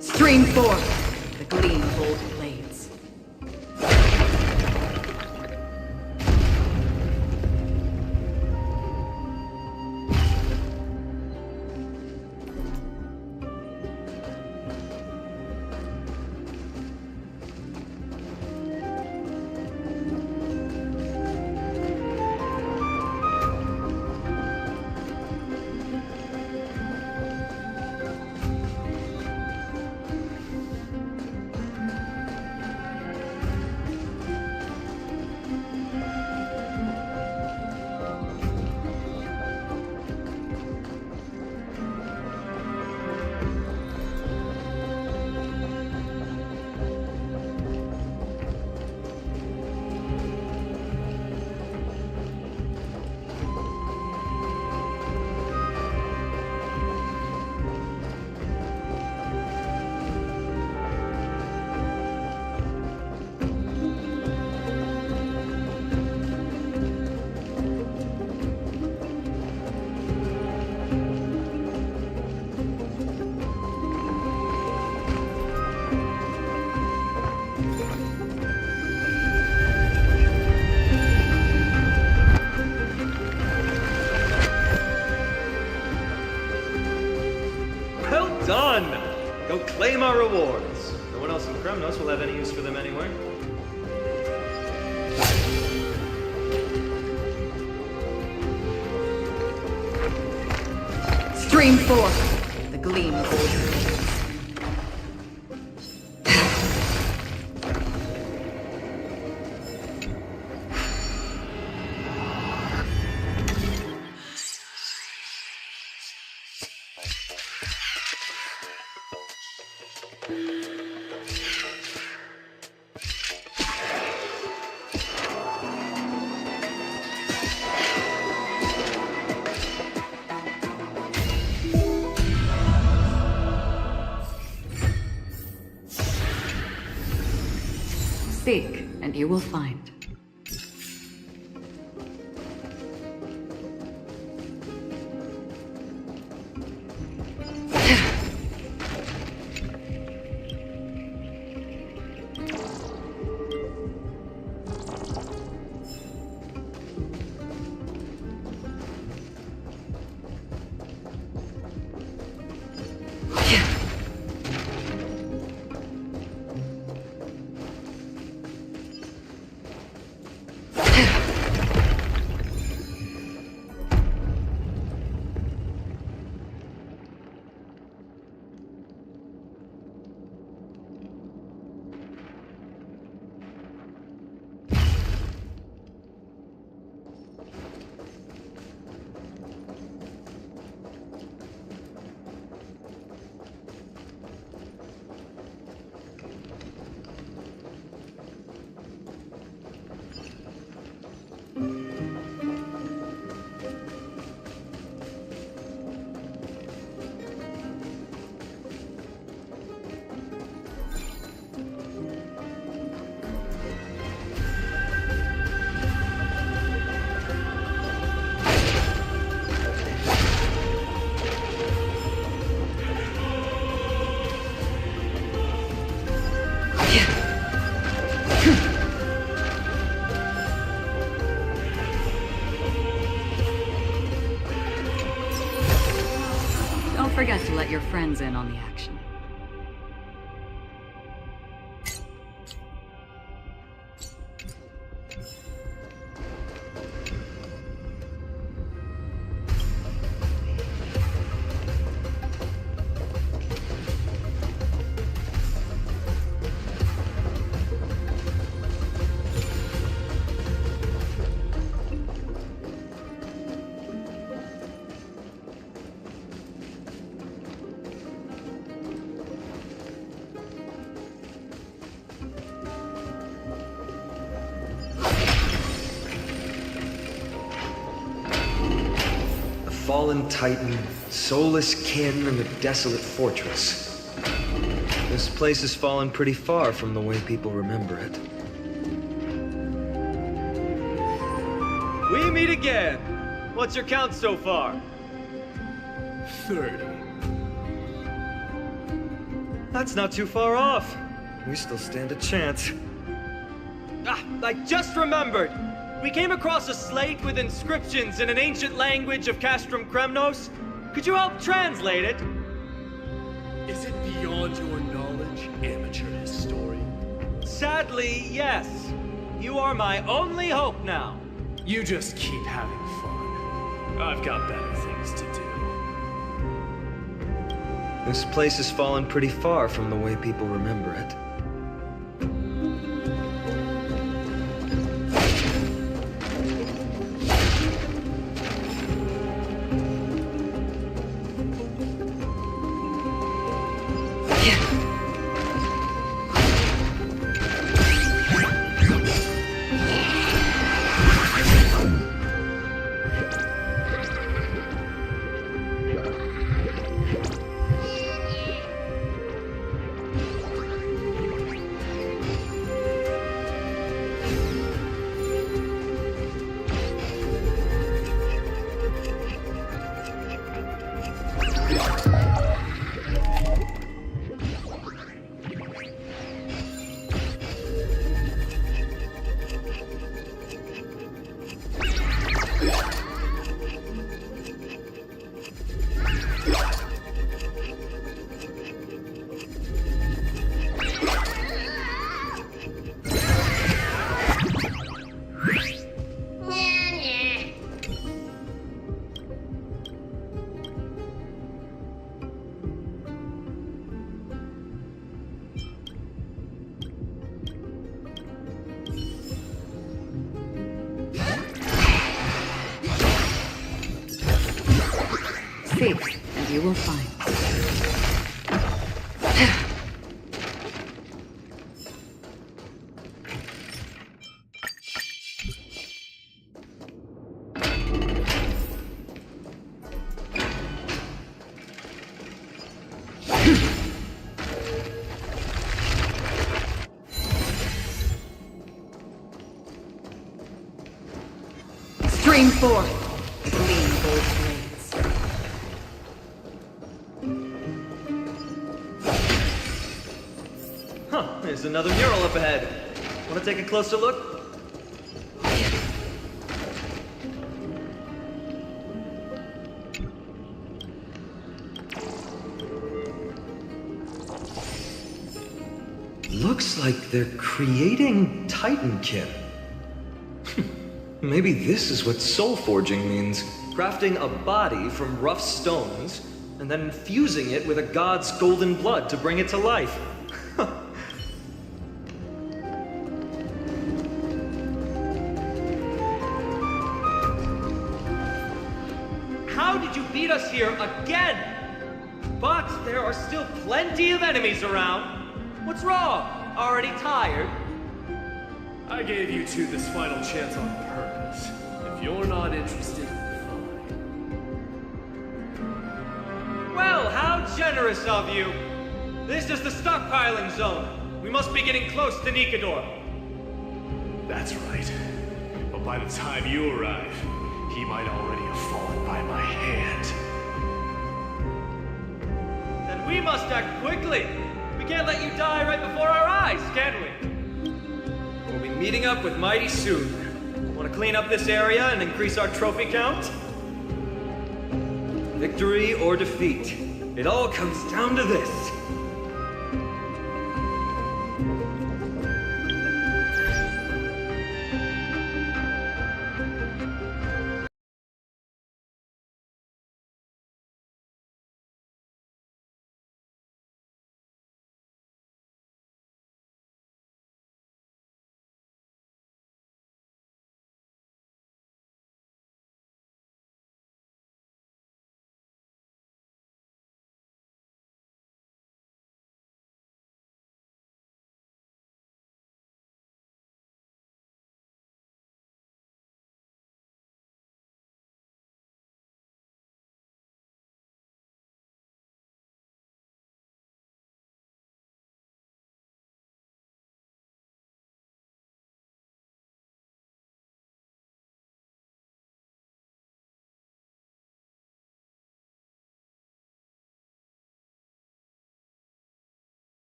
Stream forth the gleam of old blades. So claim our rewards. No one else in Kremnos will have any use for them anyway. Stream forth the gleam of old blades. Seek, and you will find. Don't forget to let your friends in on the action. Fallen titan, soulless kin, and a desolate fortress. This place has fallen pretty far from the way people remember it. We meet again. What's your count so far? 30. That's not too far off. We still stand a chance. Ah, I just remembered! We came across a slate with inscriptions in an ancient language of Castrum Kremnos. Could you help translate it? Is it beyond your knowledge, amateur historian? Sadly, yes. You are my only hope now. You just keep having fun. I've got better things to do. This place has fallen pretty far from the way people remember it. Seek, and you will find. Stream forth! Gleam both blades. Huh, there's another mural up ahead. Want to take a closer look? Looks like they're creating Titankin. Maybe this is what soul forging means. Crafting a body from rough stones, and then infusing it with a god's golden blood to bring it to life. How did you beat us here again? But there are still plenty of enemies around. What's wrong? Already tired? I gave you two this final chance on purpose. If you're not interested, fine. Well, how generous of you. This is the stockpiling zone. We must be getting close to Nikador. That's right. But by the time you arrive, he might already have fallen by my hand. Then we must act quickly. We can't let you die right before our eyes, can we? We'll be meeting up with Mighty soon. Want to clean up this area and increase our trophy count? Victory or defeat, it all comes down to this.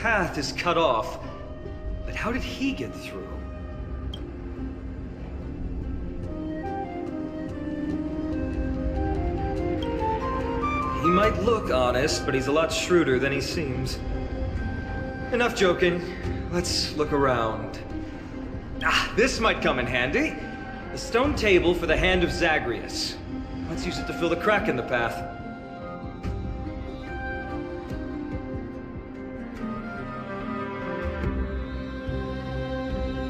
path is cut off. But how did he get through? He might look honest, but he's a lot shrewder than he seems. Enough joking. Let's look around. Ah, this might come in handy. A stone table for the hand of Zagreus. Let's use it to fill the crack in the path.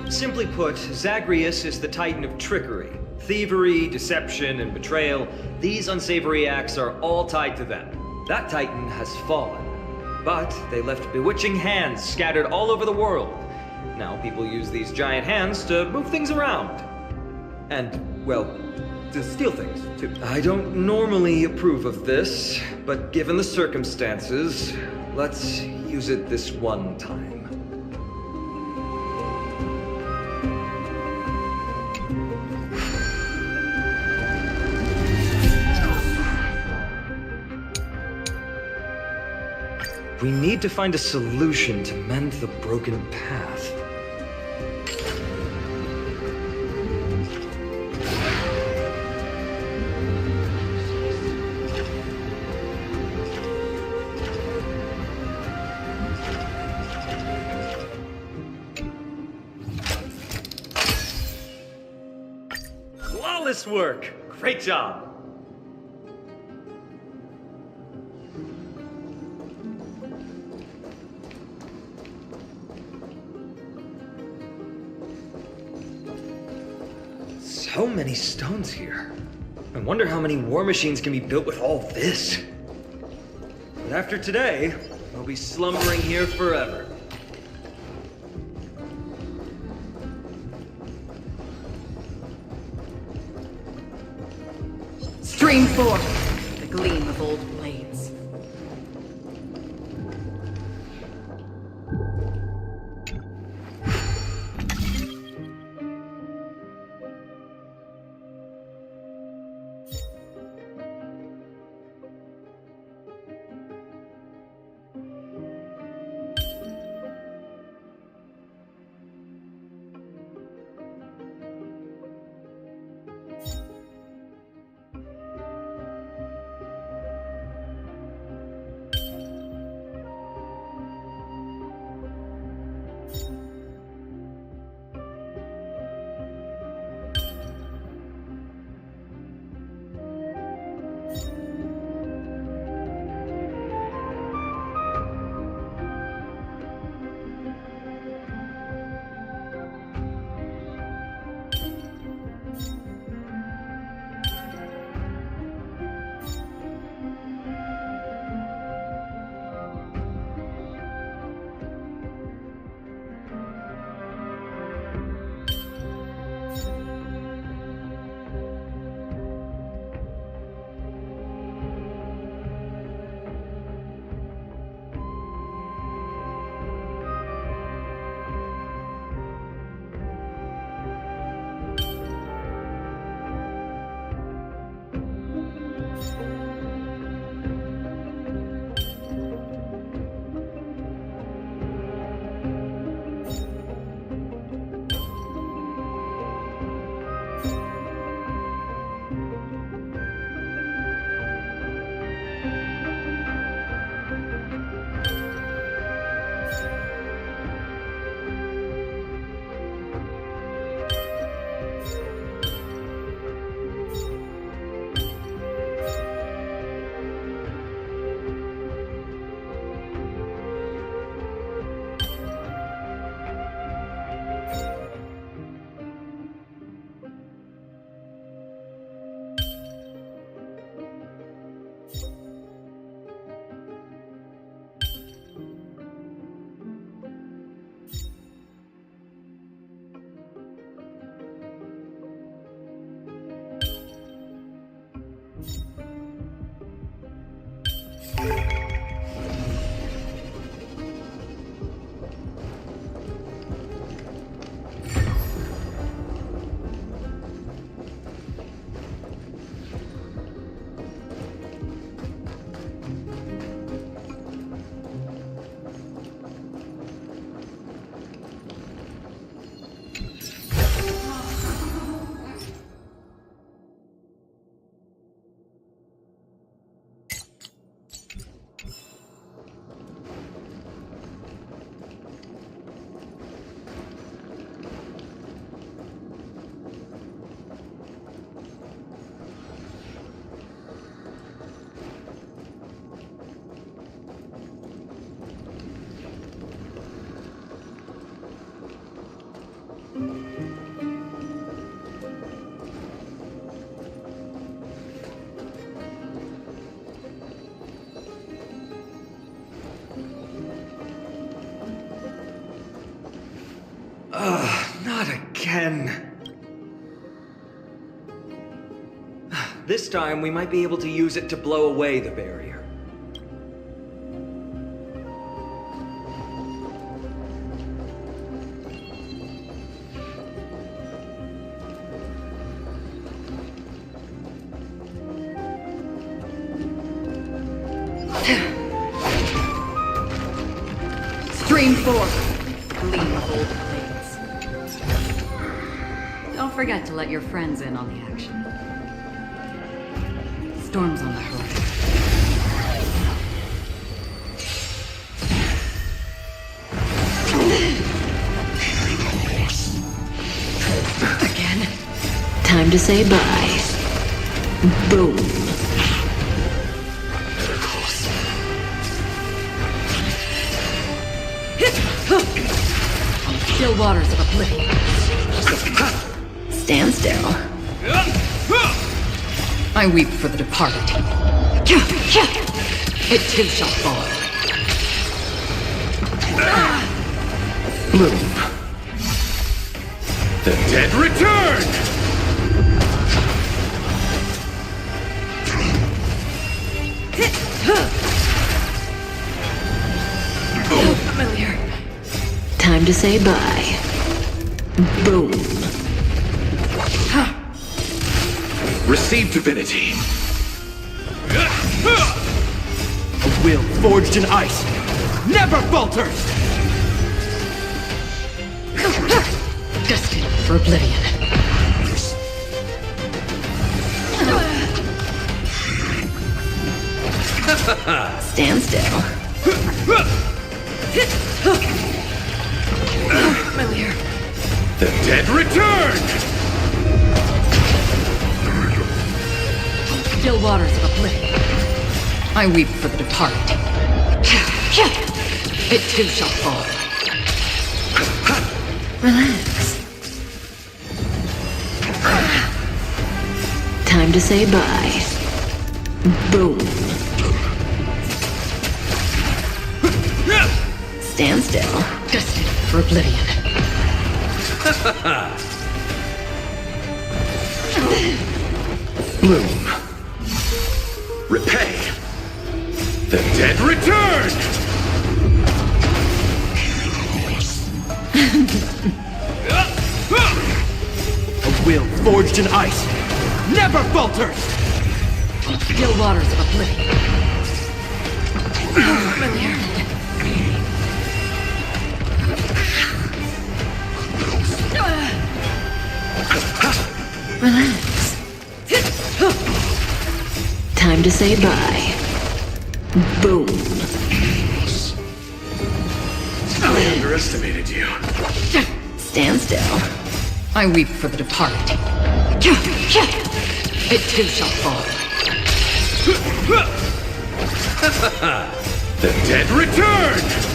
Simply put, Zagreus is the titan of trickery. Thievery, deception, and betrayal. These unsavory acts are all tied to them. That titan has fallen. But they left bewitching hands scattered all over the world. Now people use these giant hands to move things around. And, well, to steal things, too. I don't normally approve of this, but given the circumstances, let's use it this one time. We need to find a solution to mend the broken path. Flawless work! Great job! So many stones here. I wonder how many war machines can be built with all this. But after today, I'll be slumbering here forever. Stream forth the gleam of old blades. again. This time, we might be able to use it to blow away the barrier. Stream forth. Clean old blades. Don't forget to let your friends in on the action. Storm's on the horizon. Again. Time to say bye. Boom. On the still waters of oblivion. Stand still. I weep for the departed. It too shall fall. Bloom. The dead return! Familiar. Time to say bye. Boom. Receive divinity. A will forged in ice never falters! Destined for oblivion. Stand still. Familiar. The dead return! Still waters of oblivion. I weep for the departed. It too shall fall. Relax. Time to say bye. Boom. Stand still. Destined for oblivion. Bloom. Repay. The dead return! A will forged in ice never falters! On the still waters of oblivion. Familiar. Relax. Time to say bye. Boom. I underestimated you. Stand still. I weep for the departed. It too shall fall. The dead return!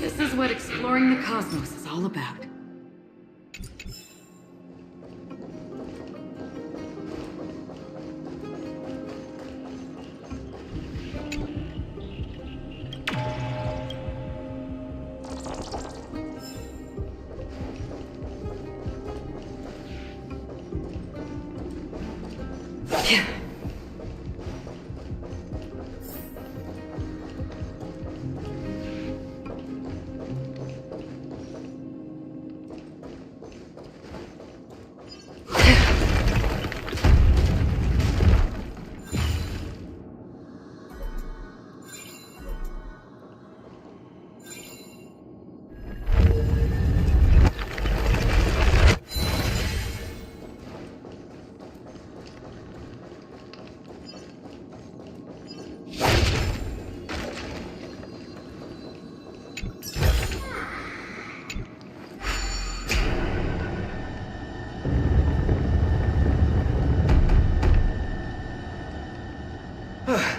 This is what exploring the cosmos is all about.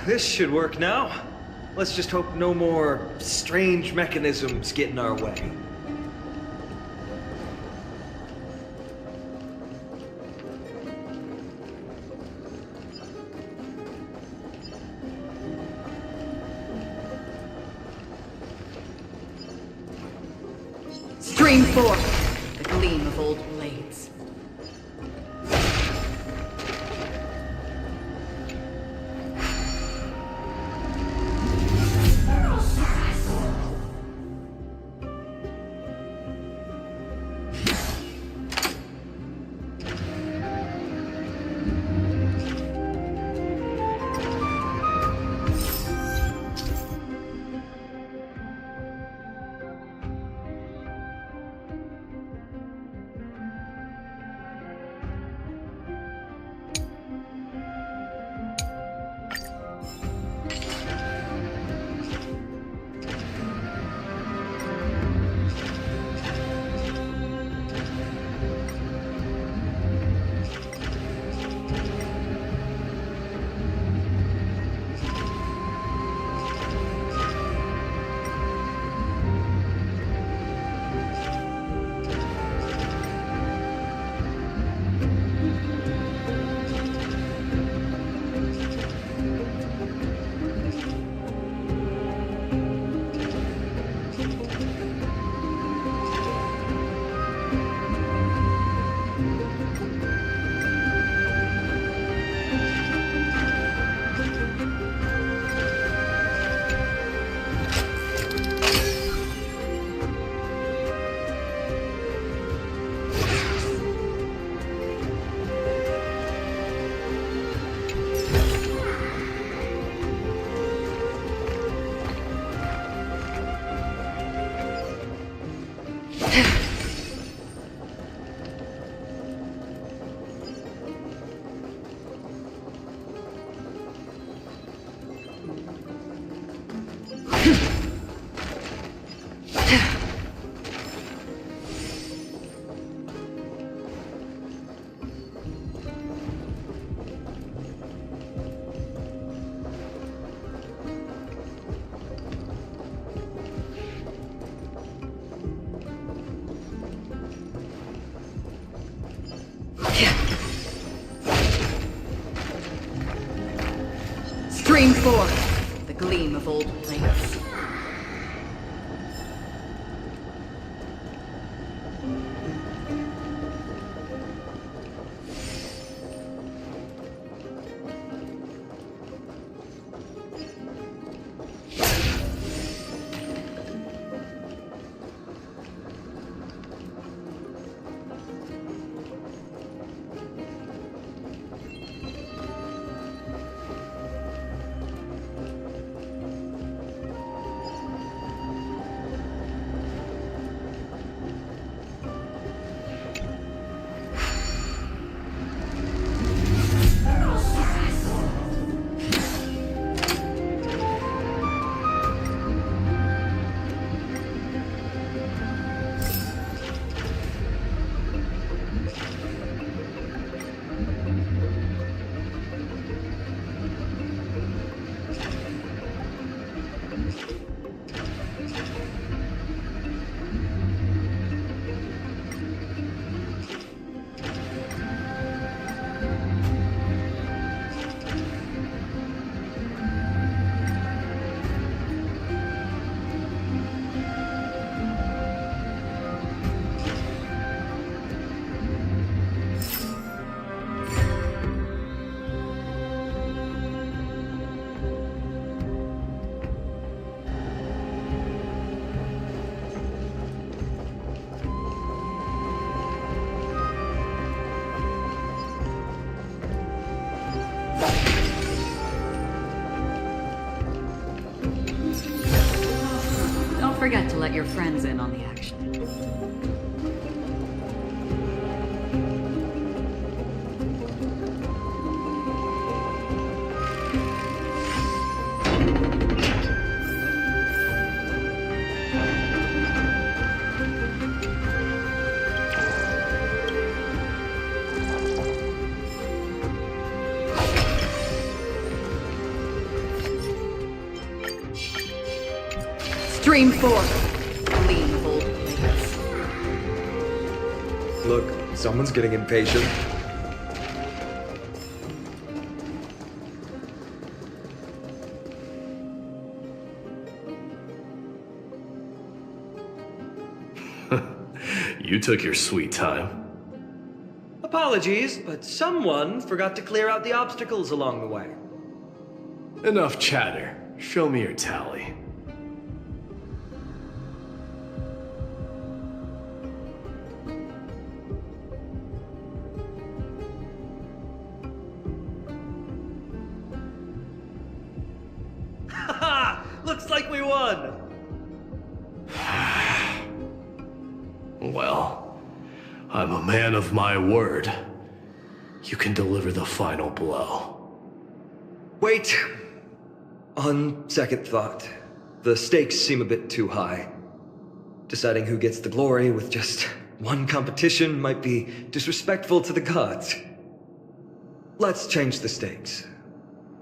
This should work now. Let's just hope no more strange mechanisms get in our way. Stream forth the gleam of old blades. Stream forth the gleam of old blades. forget to let your friends in on the action. Stream 4. Clean hold blades. Look, someone's getting impatient. You took your sweet time. Apologies, but someone forgot to clear out the obstacles along the way. Enough chatter. Show me your tally. Haha! Looks like we won! Well, I'm a man of my word. You can deliver the final blow. Wait. On second thought, the stakes seem a bit too high. Deciding who gets the glory with just one competition might be disrespectful to the gods. Let's change the stakes.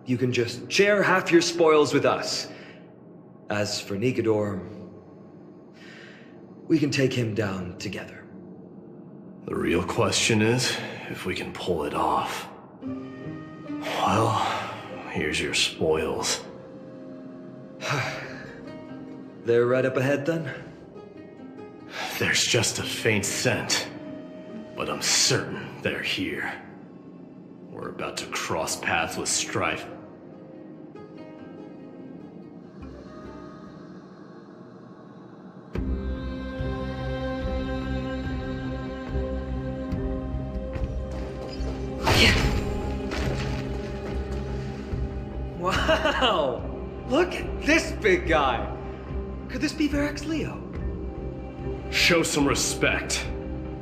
You can just share half your spoils with us. As for Nikador, we can take him down together. The real question is if we can pull it off. Well, here's your spoils. They're right up ahead then? There's just a faint scent, but I'm certain they're here. We're about to cross paths with strife. Wow! Look at this big guy! Could this be Varric's Leo? Show some respect.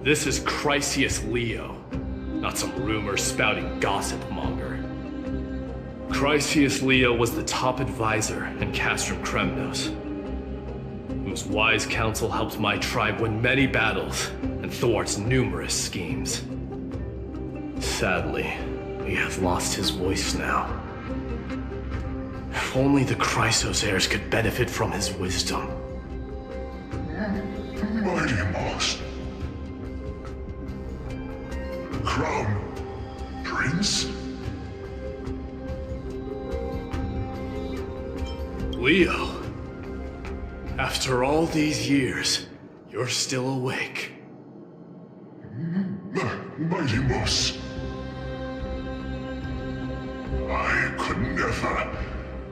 This is Chrysius Leo, not some rumor-spouting gossip monger. Chrysius Leo was the top advisor in Castrum Kremnos, whose wise counsel helped my tribe win many battles and thwart numerous schemes. Sadly, he has lost his voice now. If only the Chrysos heirs could benefit from his wisdom. Mighty Moss. Crown Prince? Leo, after all these years, you're still awake. Mighty Moss. I could never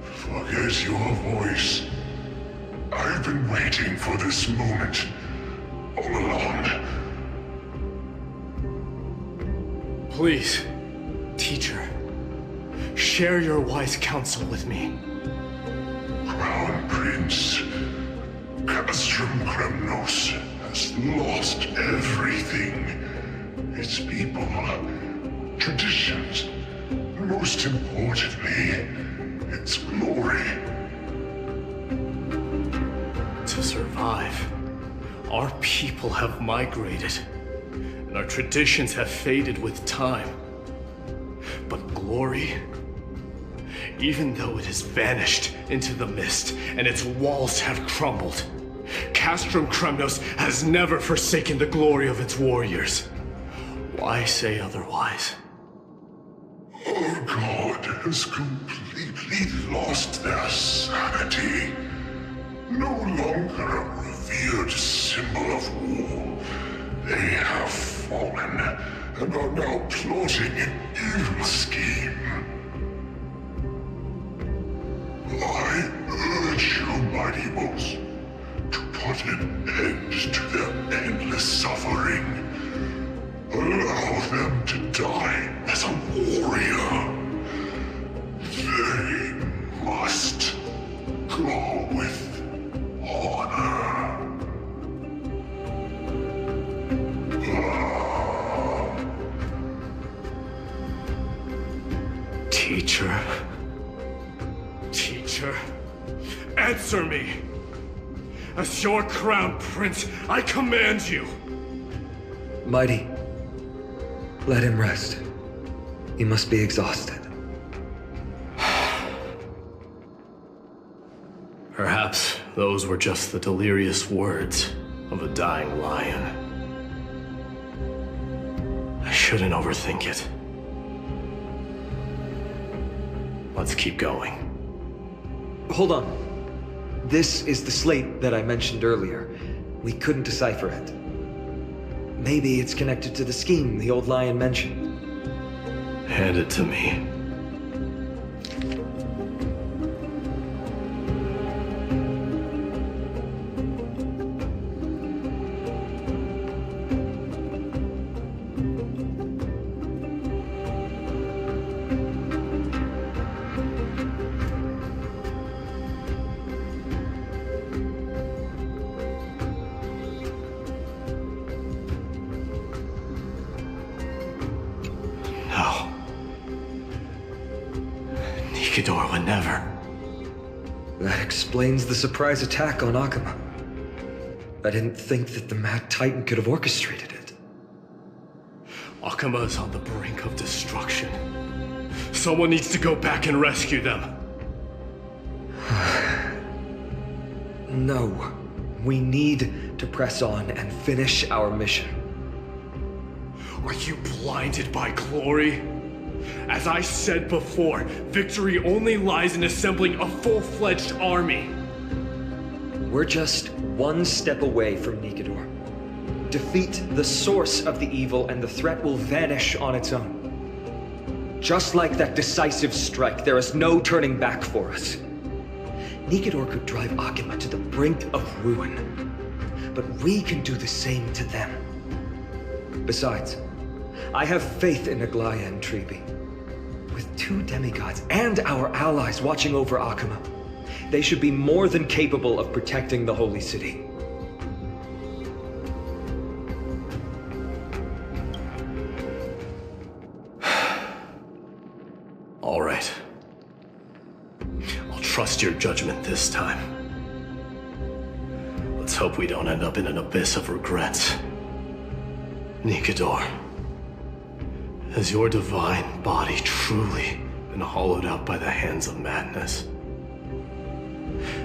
forget your voice. I've been waiting for this moment all along. Please, teacher, share your wise counsel with me. Crown Prince, Castrum Kremnos has lost everything. Its people, traditions, and most importantly, its glory. To survive, our people have migrated, and our traditions have faded with time. But glory, even though it has vanished into the mist and its walls have crumbled, Castrum Kremnos has never forsaken the glory of its warriors. Why say otherwise? Our god has completely lost their sanity. No longer a revered symbol of war, they have fallen and are now plotting an evil scheme. I urge you, mighty Mos, to put an end to their endless suffering. Allow them to die as a warrior. They must go with honor. Answer me! As your crown prince, I command you! Mighty, let him rest. He must be exhausted. Perhaps those were just the delirious words of a dying lion. I shouldn't overthink it. Let's keep going. Hold on. This is the slate that I mentioned earlier. We couldn't decipher it. Maybe it's connected to the scheme the old lion mentioned. Hand it to me. No. Nikador would never. That explains the surprise attack on Akama. I didn't think that the Mad Titan could have orchestrated it. Akama is on the brink of destruction. Someone needs to go back and rescue them. No. We need to press on and finish our mission. Are you blinded by glory? As I said before, victory only lies in assembling a full-fledged army. We're just one step away from Nikador. Defeat the source of the evil and the threat will vanish on its own. Just like that decisive strike, there is no turning back for us. Nikador could drive Akama to the brink of ruin, but we can do the same to them. Besides, I have faith in Aglaya and Tribi. With two demigods and our allies watching over Akama, they should be more than capable of protecting the Holy City. All right. I'll trust your judgment this time. Let's hope we don't end up in an abyss of regrets. Nikador, has your divine body truly been hollowed out by the hands of madness?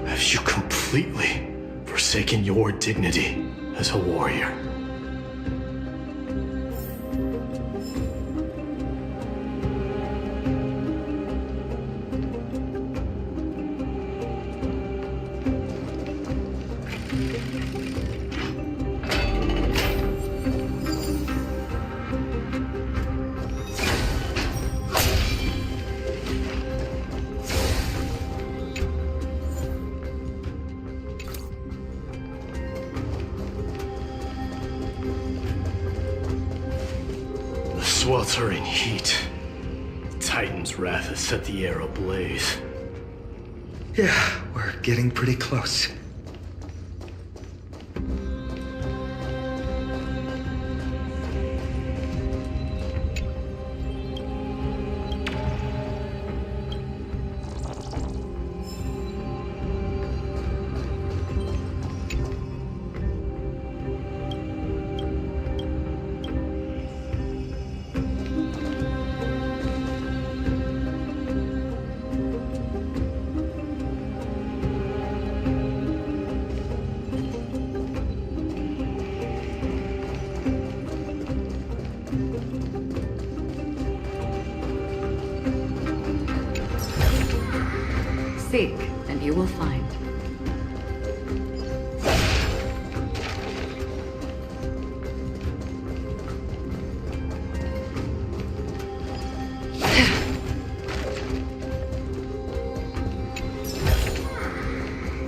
Have you completely forsaken your dignity as a warrior? Sweltering heat. The Titan's wrath has set the air ablaze. Yeah, we're getting pretty close. Seek, and you will find.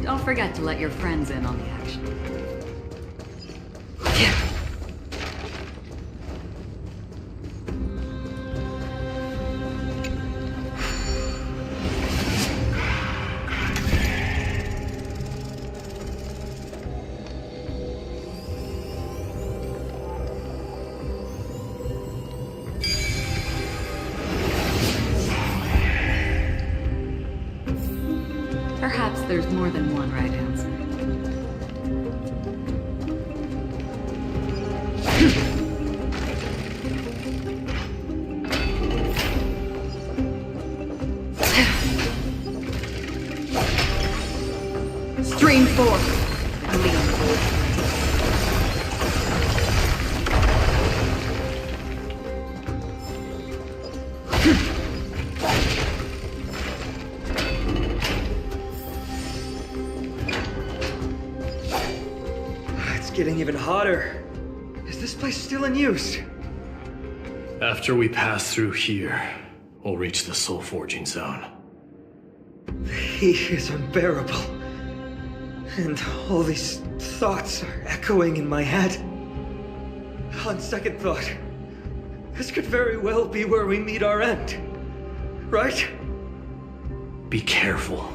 Don't forget to let your friends in on the action. Perhaps the there's more than one right answer. Stream 4. It's getting even hotter. Is this place still in use? After we pass through here, we'll reach the soul forging zone. The heat is unbearable. And all these thoughts are echoing in my head. On second thought, this could very well be where we meet our end. Right? Be careful.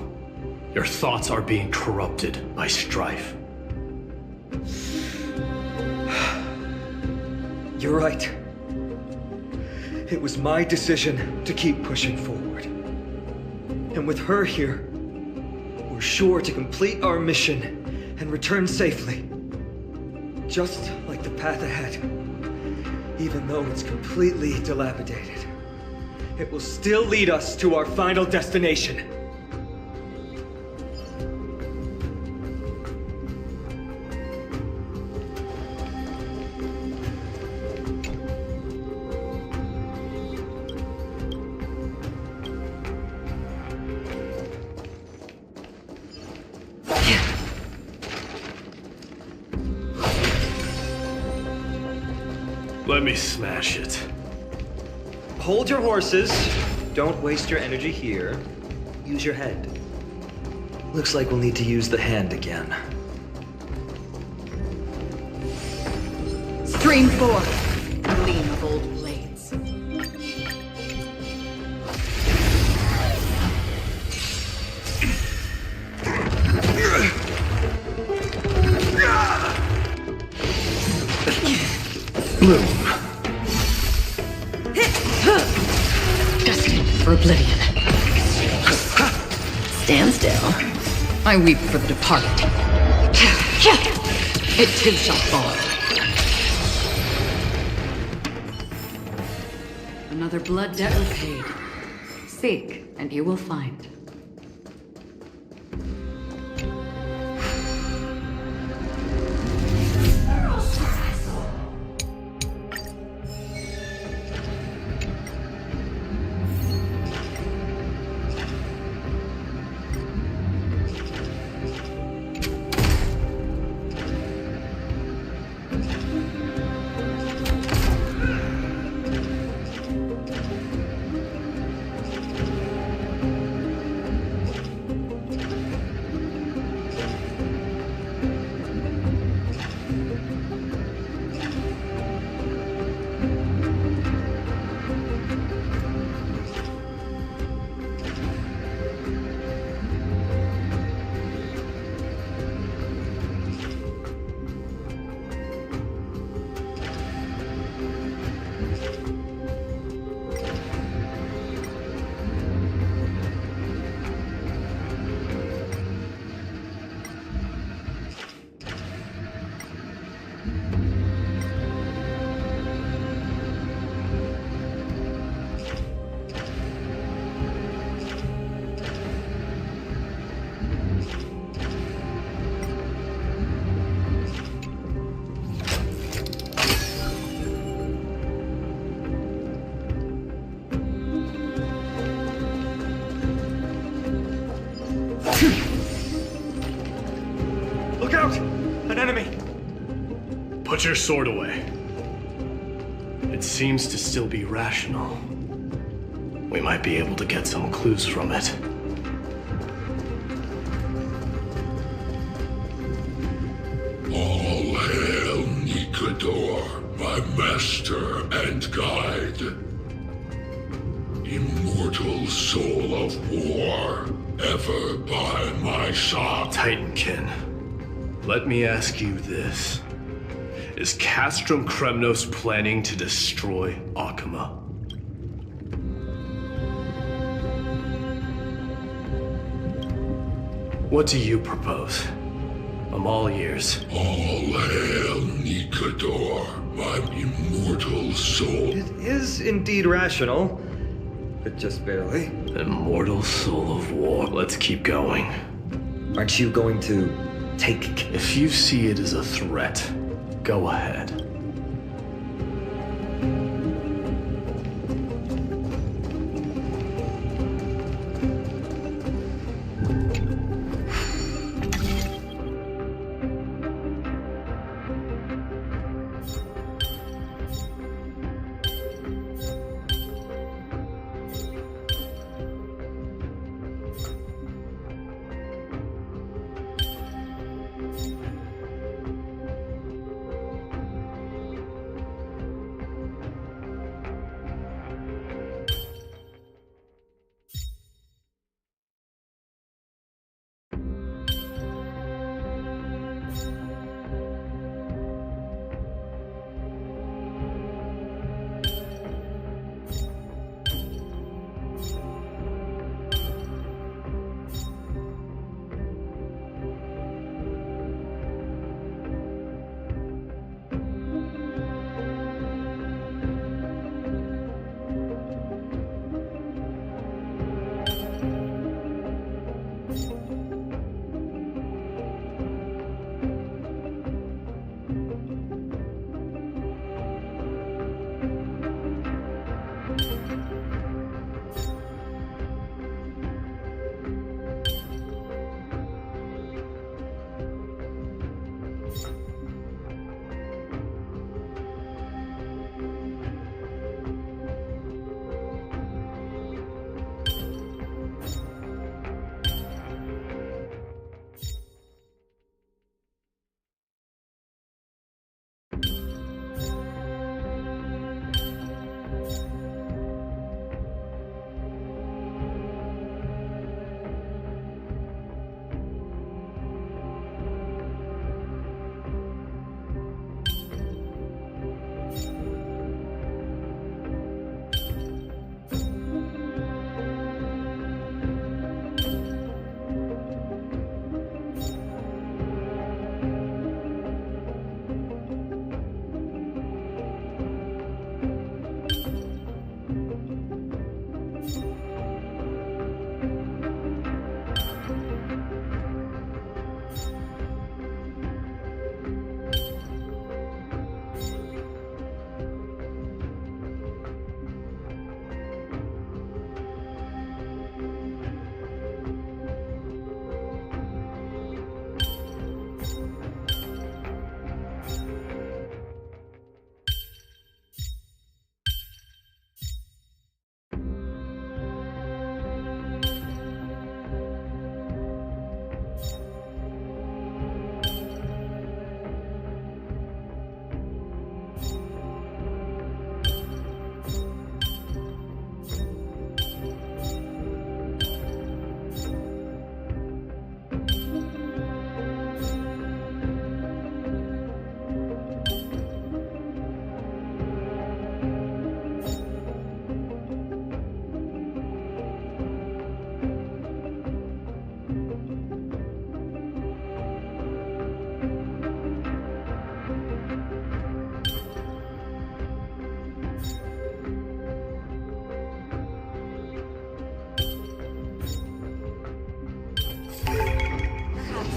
Your thoughts are being corrupted by strife. You're right. It was my decision to keep pushing forward. And with her here, we're sure to complete our mission and return safely. Just like the path ahead. Even though it's completely dilapidated, it will still lead us to our final destination. Let me smash it. Hold your horses. Don't waste your energy here. Use your head. Looks like we'll need to use the hand again. Stream 4. Gleam of old blades. Bloom. Destined for oblivion. Stand still. I weep for the departed. It too shall fall. Another blood debt repaid. Seek, and you will find. Look out! An enemy! Put your sword away. It seems to still be rational. We might be able to get some clues from it. All hail Nikador, my master and guide. Immortal soul of war, ever by my side. Titankin, let me ask you this. Is Castrum Kremnos planning to destroy Akama? What do you propose? I'm all ears. All hail Nikador, my immortal soul. It is indeed rational, but just barely. Immortal soul of war. Let's keep going. Aren't you going to take... If you see it as a threat, go ahead.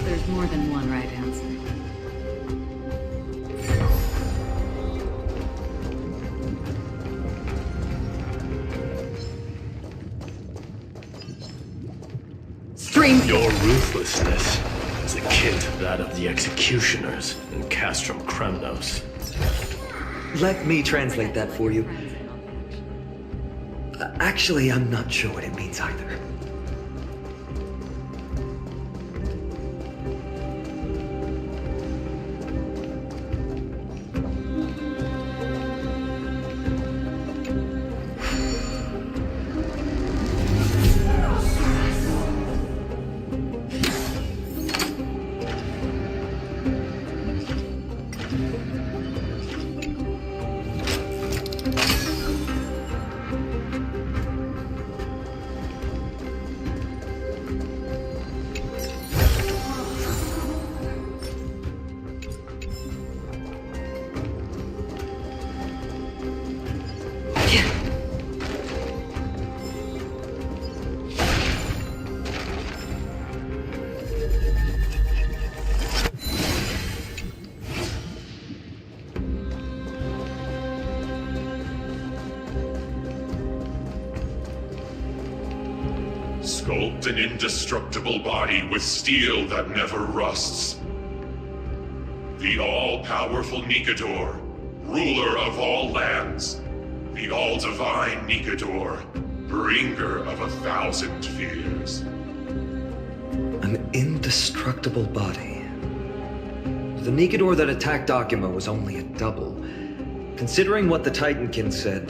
There's more than one right answer. Your ruthlessness is akin to that of the executioners in Castrum Kremnos. Let me translate that for you. Actually, I'm not sure what it means either. Sculpt an indestructible body with steel that never rusts. The all-powerful Nikador, ruler of all lands. The all-divine Nikador, bringer of 1,000 fears. An indestructible body. The Nikador that attacked Akuma was only a double. Considering what the Titankin said,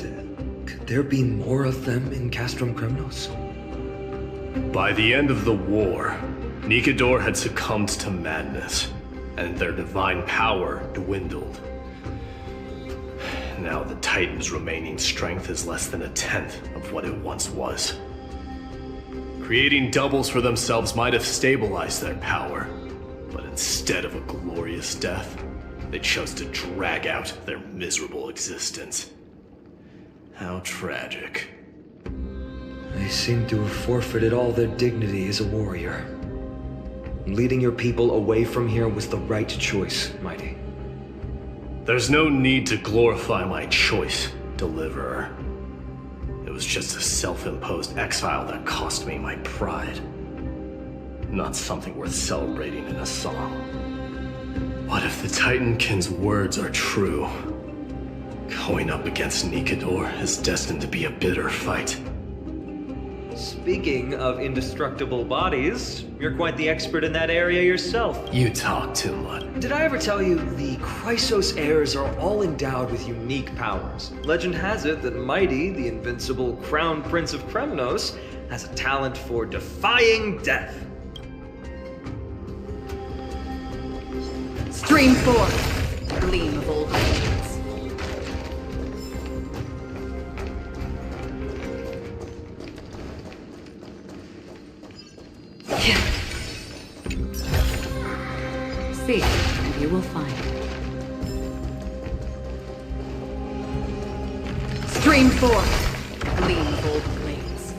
could there be more of them in Castrum Kremnos? By the end of the war, Nikador had succumbed to madness, and their divine power dwindled. Now the Titan's remaining strength is less than 1/10 of what it once was. Creating doubles for themselves might have stabilized their power, but instead of a glorious death, they chose to drag out their miserable existence. How tragic. They seem to have forfeited all their dignity as a warrior. Leading your people away from here was the right choice, Mighty. There's no need to glorify my choice, Deliverer. It was just a self-imposed exile that cost me my pride. Not something worth celebrating in a song. What if the Titankin's words are true? Going up against Nikador is destined to be a bitter fight. Speaking of indestructible bodies, you're quite the expert in that area yourself. You talk too much. Did I ever tell you the Chrysos heirs are all endowed with unique powers? Legend has it that Mighty, the invincible crown prince of Kremnos, has a talent for defying death. Stream 4. Gleam of old blades. Seek, and you will find. Stream 4. Gleam of old blades.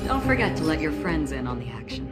Don't forget to let your friends in on the action.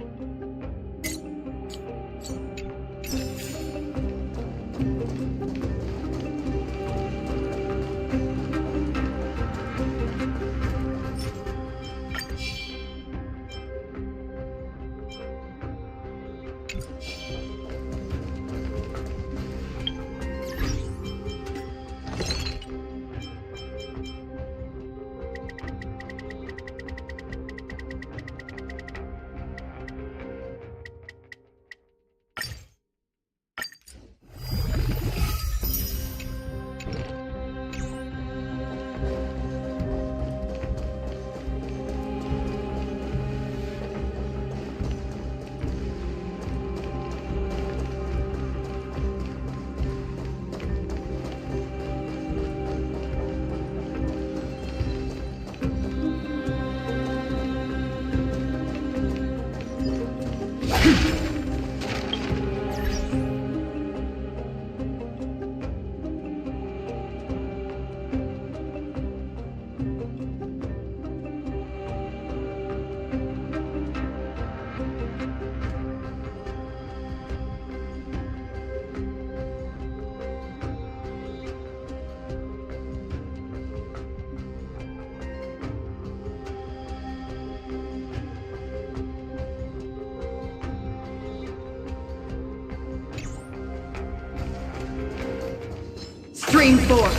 Stream 4.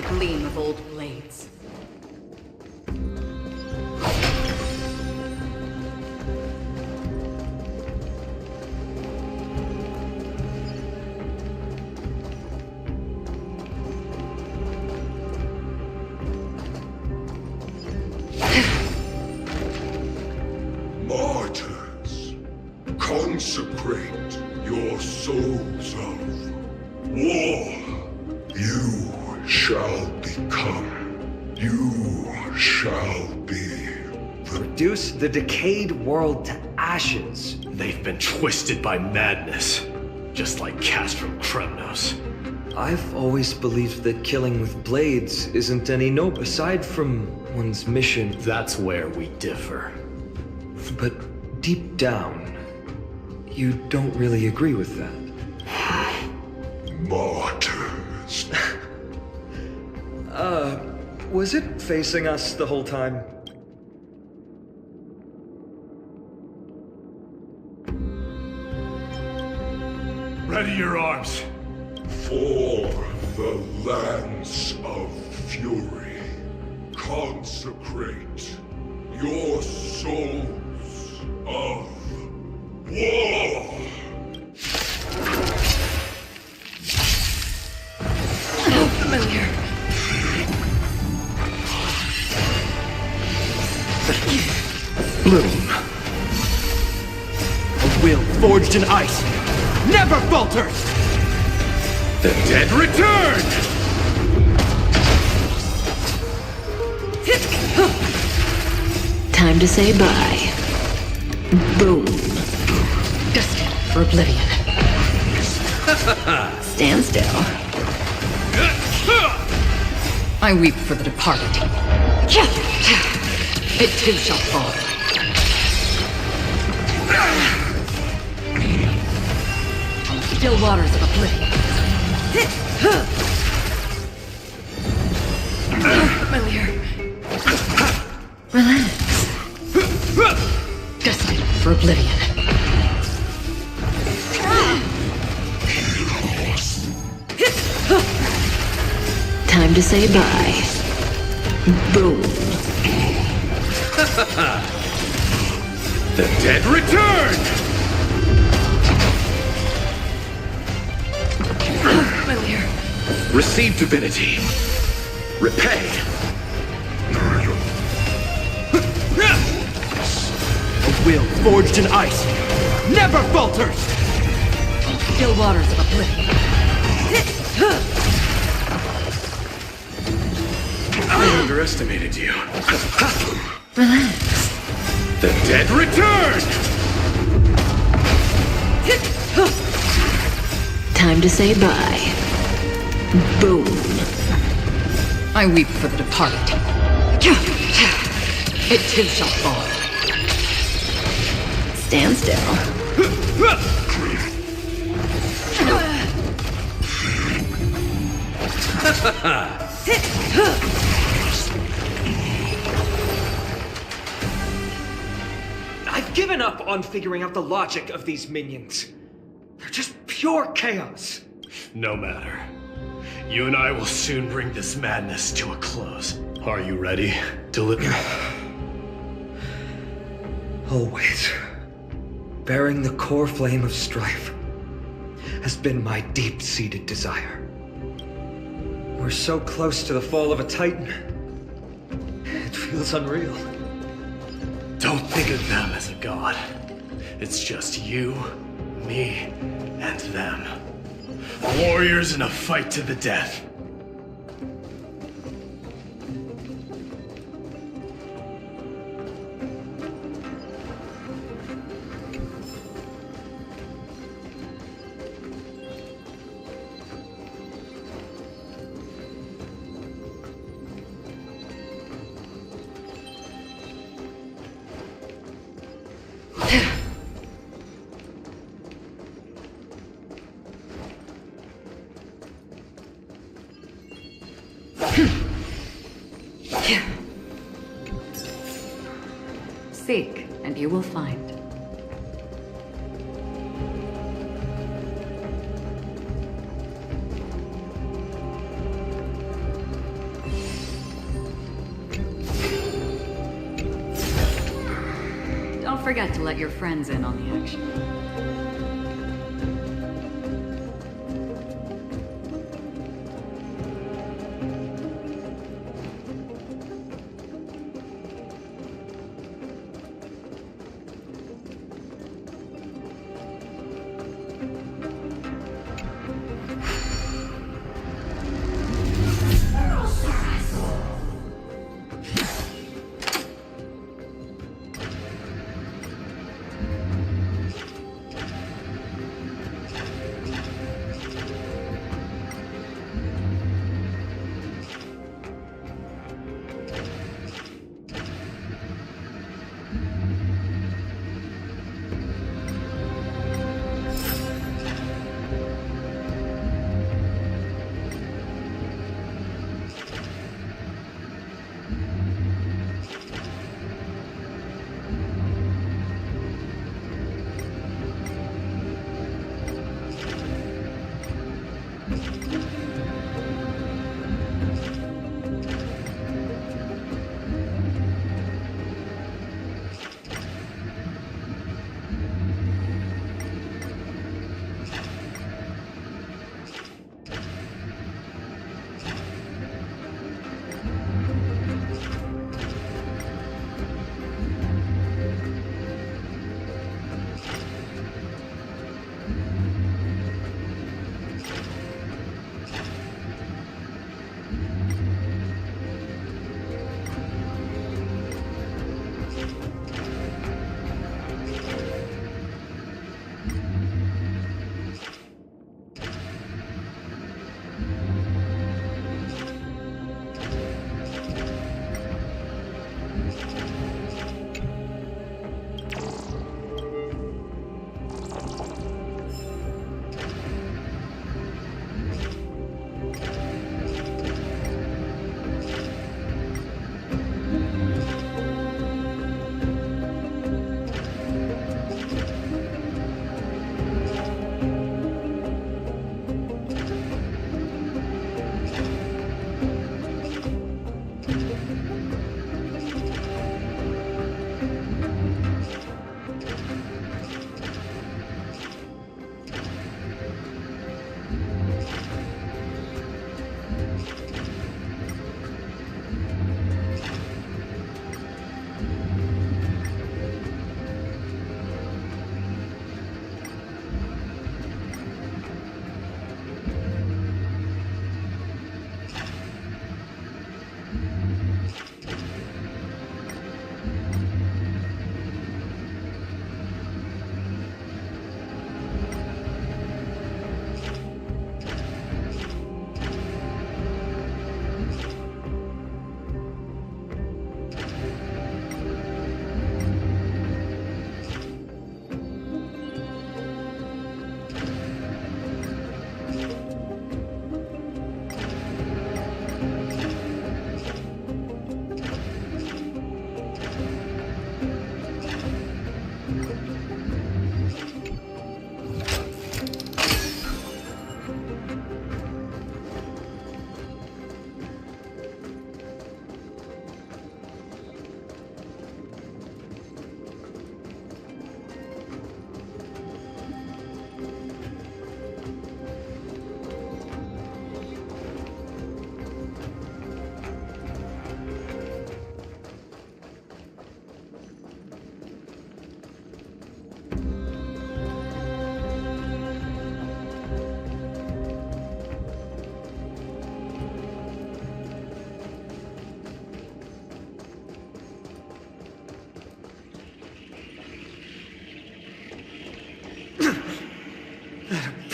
Gleam of old blades. your souls of war. You shall become. You shall be. Reduce the decayed world to ashes. They've been twisted by madness, just like Castro Kremnos. I've always believed that killing with blades isn't any noble aside from one's mission. That's where we differ. But deep down, you don't really agree with that. Martyrs. Was it facing us the whole time? Ready your arms. For the lance of fury, consecrate your souls of war. So familiar. Bloom. A will forged in ice never falters! The dead return! Time to say bye. Boom. Destined for oblivion. Stand still. I weep for the departed. It too shall fall. On the still waters of oblivion. Familiar. Relax. Destined for oblivion. Time to say bye. Boom. The dead return! Familiar. Receive divinity. Repay. A will forged in ice never falters! On the still waters of oblivion. I underestimated you. Relax. The dead return! Time to say bye. Boom. I weep for the departed. It too shall fall. Stand still. I've given up on figuring out the logic of these minions. They're just pure chaos. No matter. You and I will soon bring this madness to a close. Are you ready? Always. Bearing the core flame of strife has been my deep-seated desire. We're so close to the fall of a Titan. It feels unreal. Don't think of them as a god. It's just you, me, and them. Warriors in a fight to the death. Seek, and you will find. Don't forget to let your friends in on the action.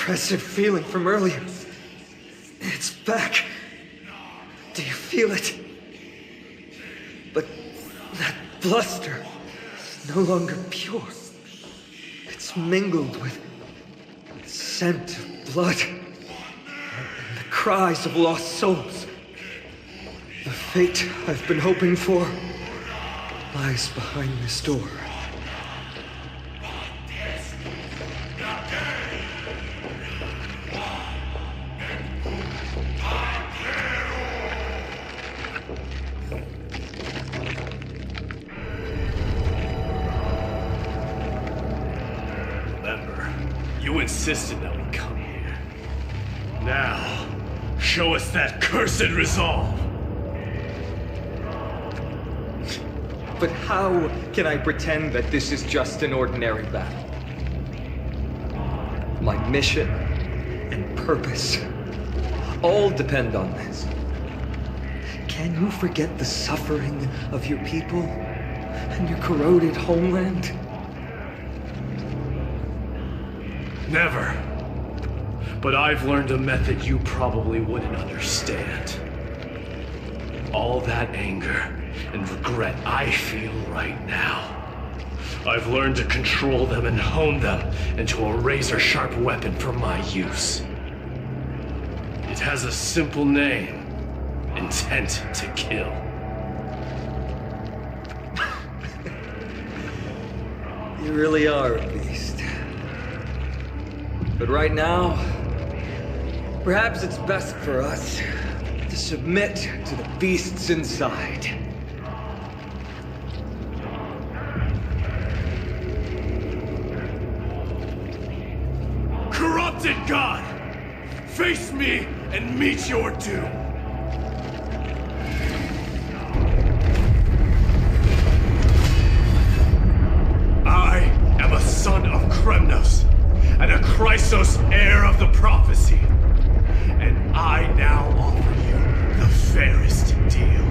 oppressive feeling from earlier. It's back. Do you feel it? But that bluster is no longer pure. It's mingled with the scent of blood and the cries of lost souls. The fate I've been hoping for lies behind this door. You insisted that we come here. Now, show us that cursed resolve! But how can I pretend that this is just an ordinary battle? My mission and purpose all depend on this. Can you forget the suffering of your people and your corroded homeland? Never. But I've learned a method you probably wouldn't understand. All that anger and regret I feel right now, I've learned to control them and hone them into a razor-sharp weapon for my use. It has a simple name: intent to kill. You really are a beast. But right now, perhaps it's best for us to submit to the beasts inside. Corrupted God! Face me and meet your doom! I am a son of Kremnos, and a Chrysos heir of the prophecy. And I now offer you the fairest deal.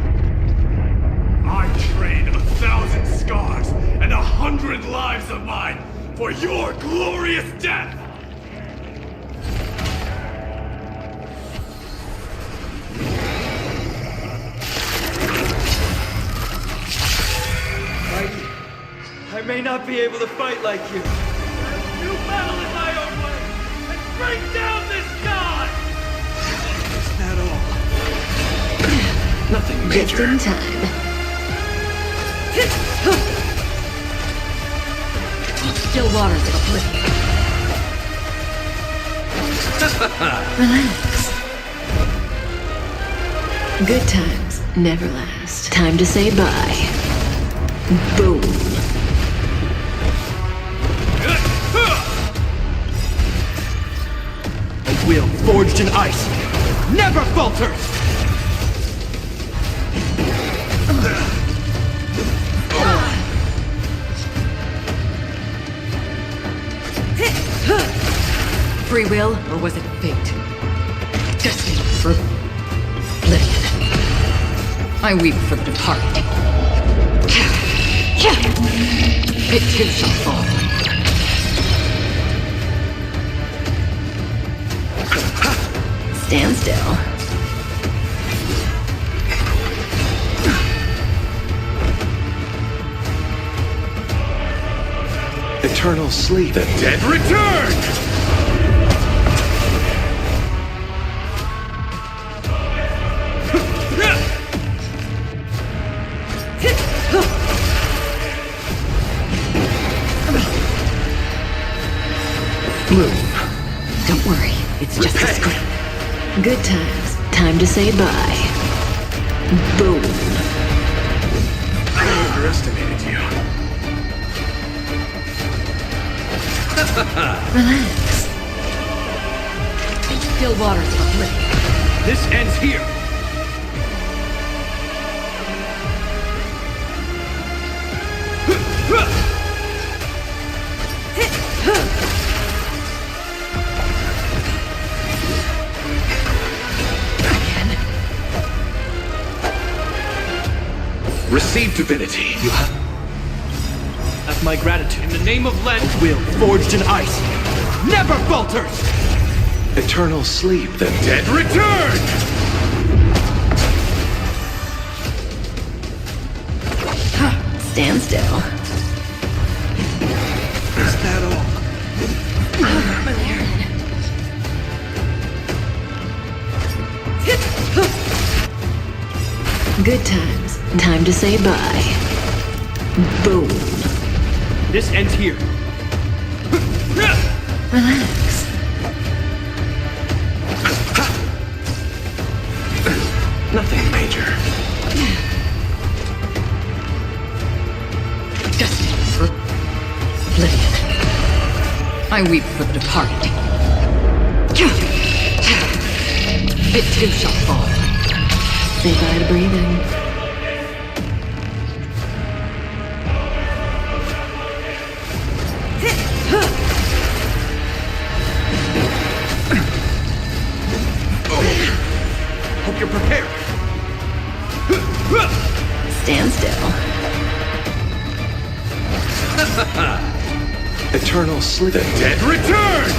I trade 1,000 scars and 100 lives of mine for your glorious death! I may not be able to fight like you. Do battle in my own way and bring down this god! Is that all? Nothing Just major. in time. Still waters of oblivion. Relax. Good times never last. Time to say bye. Boom. A will forged in ice never falters! Free will, or was it fate? Destiny for oblivion. I weep for the departed. It too shall fall. Stand still. Eternal sleep. The dead return! Bloom. Don't worry, it's just a scream. Good times. Time to say bye. Boom. I underestimated you. Relax. Still waters of oblivion. This ends here. Receive divinity. You have my gratitude. In the name of Len, a will forged in ice never falters! Eternal sleep. The dead return! Stand still. Is that all? Good times. Time to say bye. Boom. This ends here. Relax. Nothing major. Destined for oblivion. I weep for the departed. It too shall fall. Say bye to breathing. Hope you're prepared. Stand still. Eternal sleep. The dead return!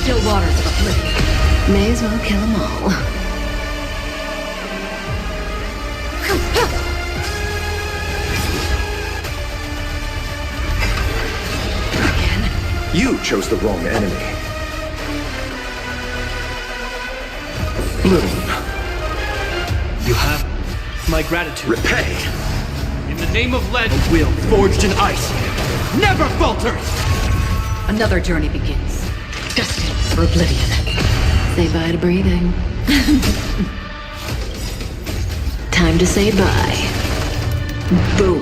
Still waters of oblivion. May as well kill them all. You chose the wrong enemy. Bloom. You have my gratitude. Repay. In the name of Len, a will forged in ice never falters! Another journey begins. Destined for oblivion. Say bye to breathing. Time to say bye. Boom.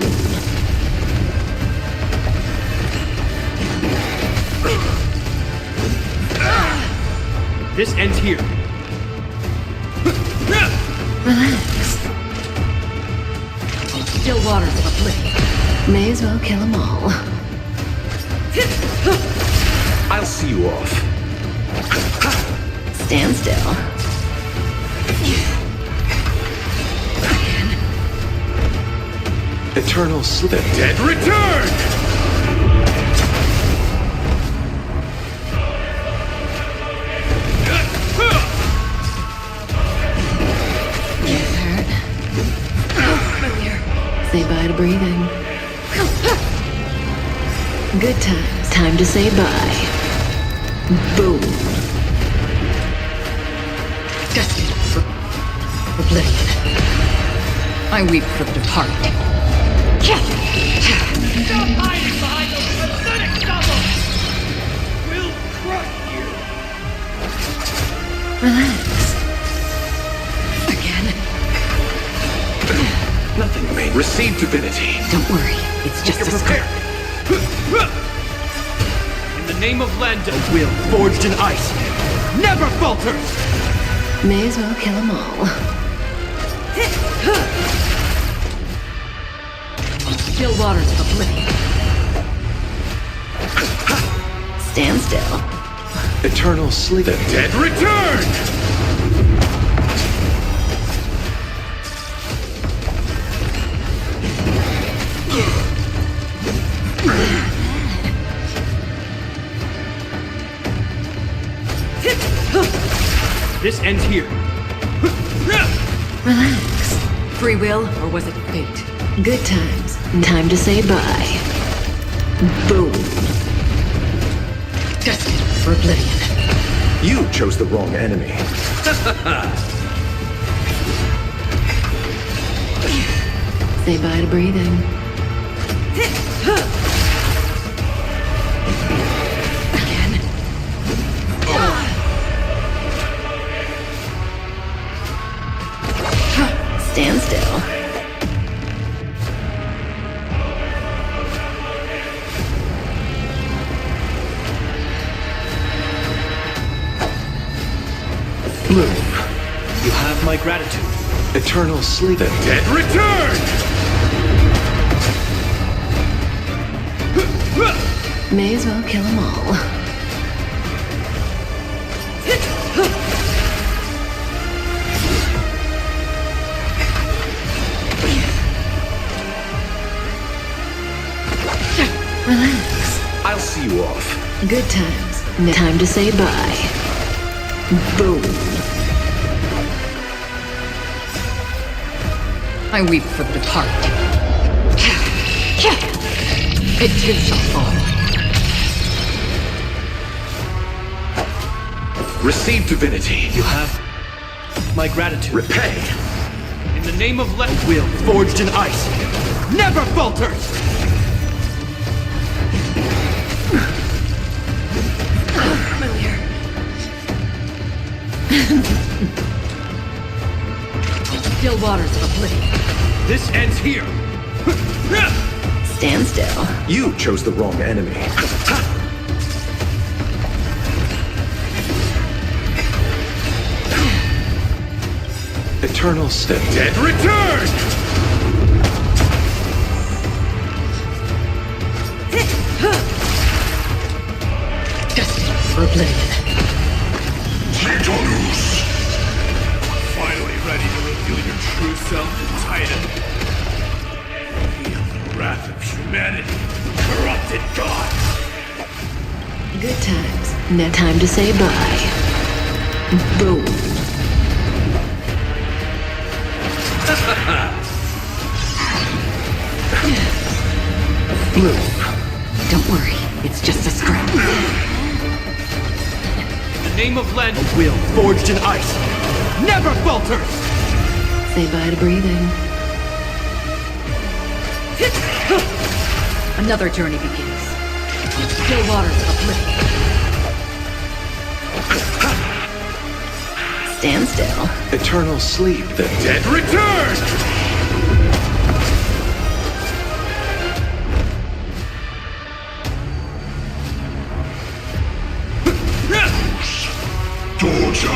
This ends here. Relax. Still waters of oblivion. May as well kill them all. I'll see you off. Stand still. Eternal sleep. The dead return! Get hurt. Say bye to breathing. Good times. Time to say bye. Boom. Destined for oblivion. I weep for the departed. Stop hiding behind those pathetic doubles! We'll crush you! Relax. Again. Nothing may receive divinity. Don't worry. It's just You're a prepared. In the name of Len, a will forged in ice never falters! May as well kill them all. Still waters of oblivion. Stand still. Eternal sleep. The dead return! This ends here. Relax. Free will, or was it fate? Good times. Time to say bye. Boom. Destined for oblivion. You chose the wrong enemy. Say bye to breathing. Again. Stand still. Bloom. You have my gratitude. Eternal sleep. The dead return! May as well kill them all. Relax. I'll see you off. Good times. Time to say bye. Boom. I weep for the departed. It too shall fall. Receive divinity. You have my gratitude. Repay. In the name of will forged in ice never falters! Still waters of oblivion. This ends here! Stand still. You chose the wrong enemy. Eternal step. Dead return! Destined for oblivion. Titanus! Finally ready to reveal your true self to Titan. Feel the wrath of humanity. Corrupted gods! Good times. Now time to say bye. Boom. Blue. Don't worry, it's just a scrap. In the name of Len, a will forged in ice never falters! Say bye to breathing. Another journey begins. Still waters of oblivion. Stand still. Eternal sleep. The dead Return! Doja!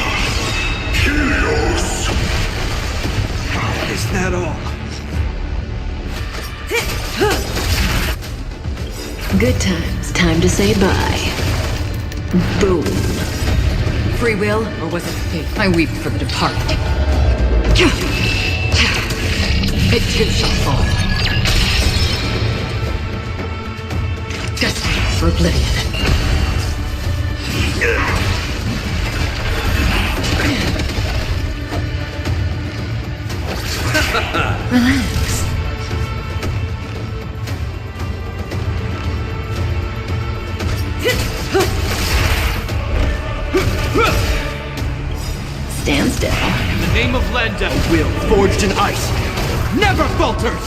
Helios! Is that all? Good times. Time to say bye. Boom. Free will, or was it fate? I weep for the departed. It too shall fall. Destined for oblivion. Relax. Stand still. In the name of Landa, will forged in ice never falters!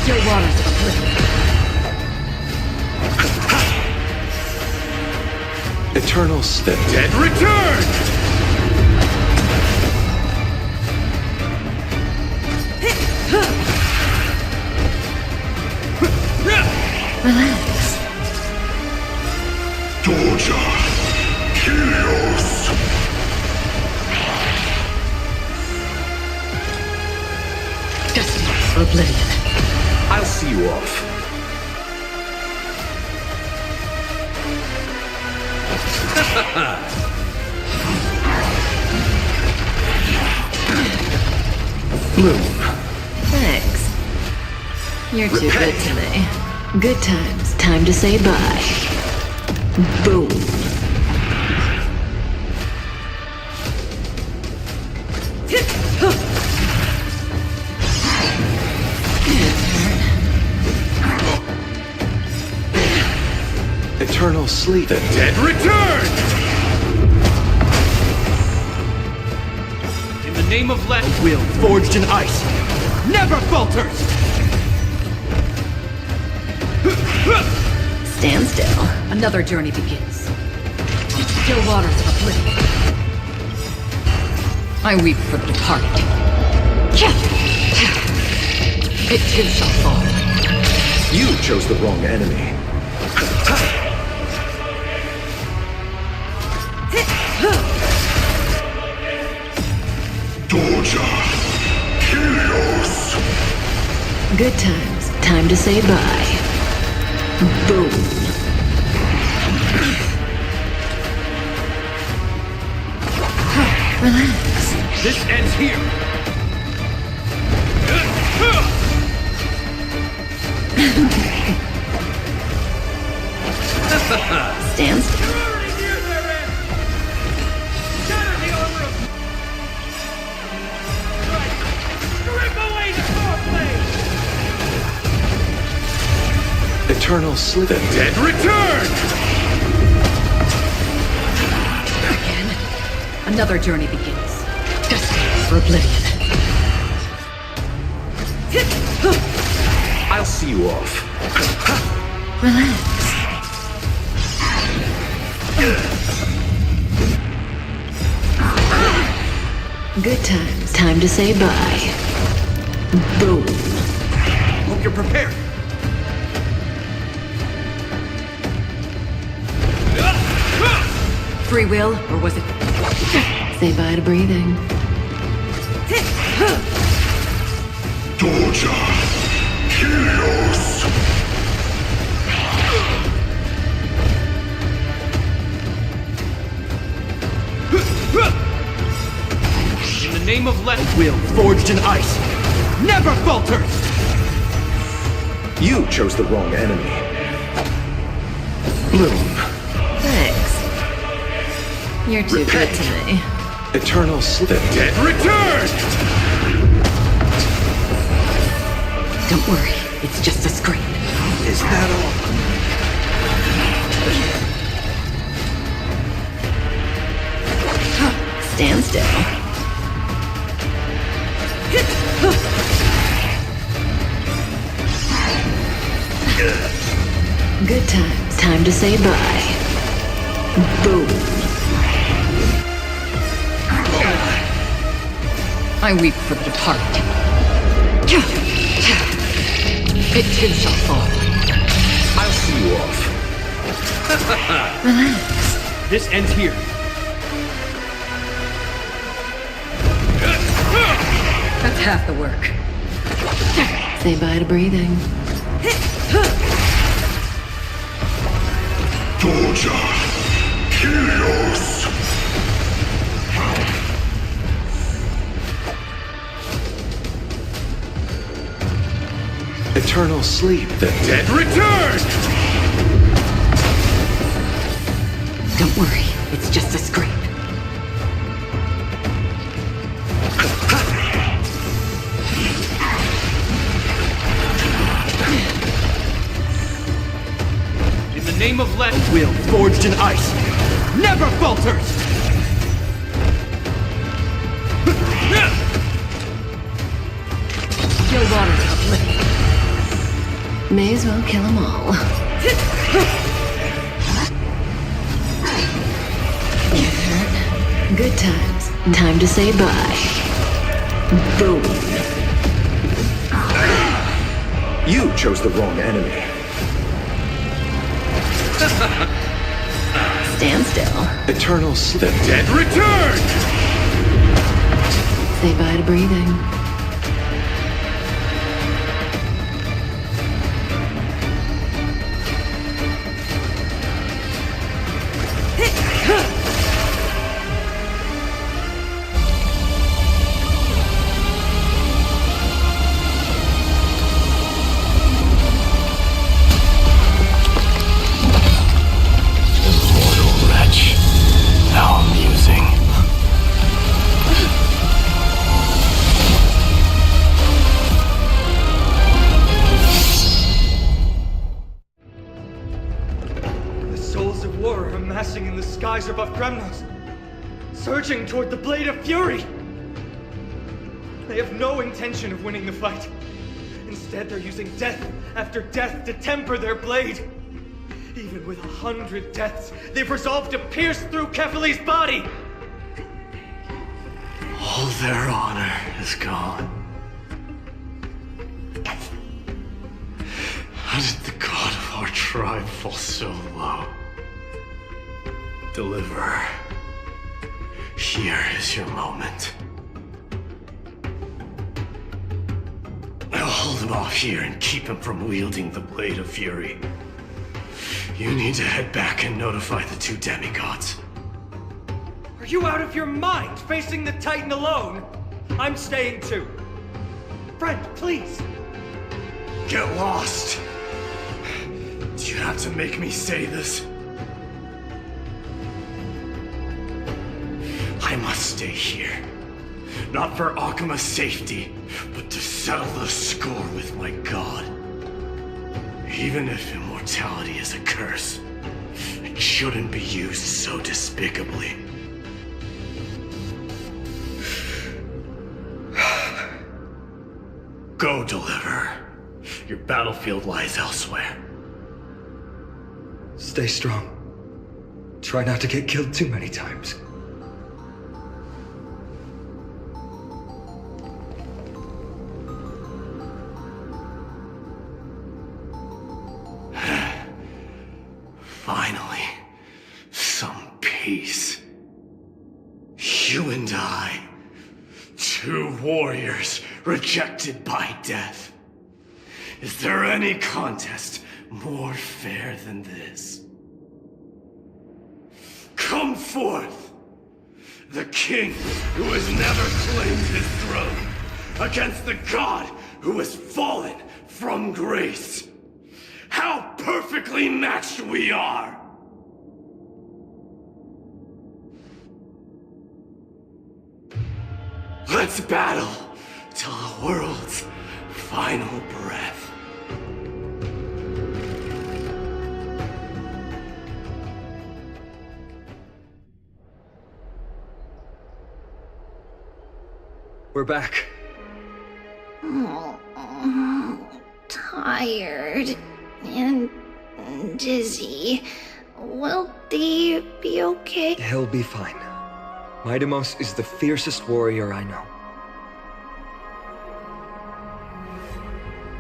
Still waters of oblivion. Eternal step. Dead return! Relax. Doja! Helios! Destined for oblivion. I'll see you off. Blue. Thanks. You're too Repay. good to me. Good times. Time to say bye. Boom. Eternal sleep. The Dead return! In the name of Let, a will forged in ice never falters! Stand still. Another journey begins. Still waters of oblivion. I weep for the departed. It too shall fall. You chose the wrong enemy. Doja! Helios! Good times. Time to say bye. Boom. Relax. This ends here! Stand still. You're already near their end! Shatter the armor of... Right! Strip away the core blade! Eternal Sleep. The dead return! Again, another journey begins. Destined for oblivion. I'll see you off. Relax. Good times. Time to say bye. Boom. Hope you're prepared! Free will, or was it... Say bye to breathing. Doja! Helios! In the name of will forged in ice never falters! You chose the wrong enemy. Bloom. Thanks. You're too good to me. Eternal Sleep. The dead return! Don't worry, it's just a screen. Is that all? Stand still. Good times. Time to say bye. Boom. I weep for the departed. It too shall fall. I'll see you off. Relax. This ends here. That's half the work. Say bye to breathing. Doja! Helios! Eternal Sleep. The dead return! Don't worry, it's just a scrape. In the name of will forged in ice never falters! Still water's uplifted. May as well kill them all. Get hurt? Good times. Time to say bye. Boom. You chose the wrong enemy. Stand still. Eternal Sleep. The dead return! Say bye to breathing. Above Kremnos, surging toward the Blade of Fury. They have no intention of winning the fight. Instead, they're using death after death to temper their blade. Even with 100 deaths, they've resolved to pierce through Kefali's body. All their honor is gone. How did the god of our tribe fall so low? Deliverer, here is your moment. I'll hold him off here and keep him from wielding the Blade of Fury. You need to head back and notify the two demigods. Are you out of your mind, facing the Titan alone? I'm staying too. Friend, please. Get lost. Do you have to make me say this? I must stay here. Not for Akima's safety, but to settle the score with my god. Even if immortality is a curse, it shouldn't be used so despicably. Go, Deliverer. Your battlefield lies elsewhere. Stay strong. Try not to get killed too many times. Finally, some peace. You and I, two warriors rejected by death. Is there any contest more fair than this? Come forth, the king who has never claimed his throne, against the god who has fallen from grace. How perfectly matched we are! Let's battle till the world's final breath. We're back. Tired and dizzy. Will they be okay? He'll be fine. Mightimos is the fiercest warrior I know.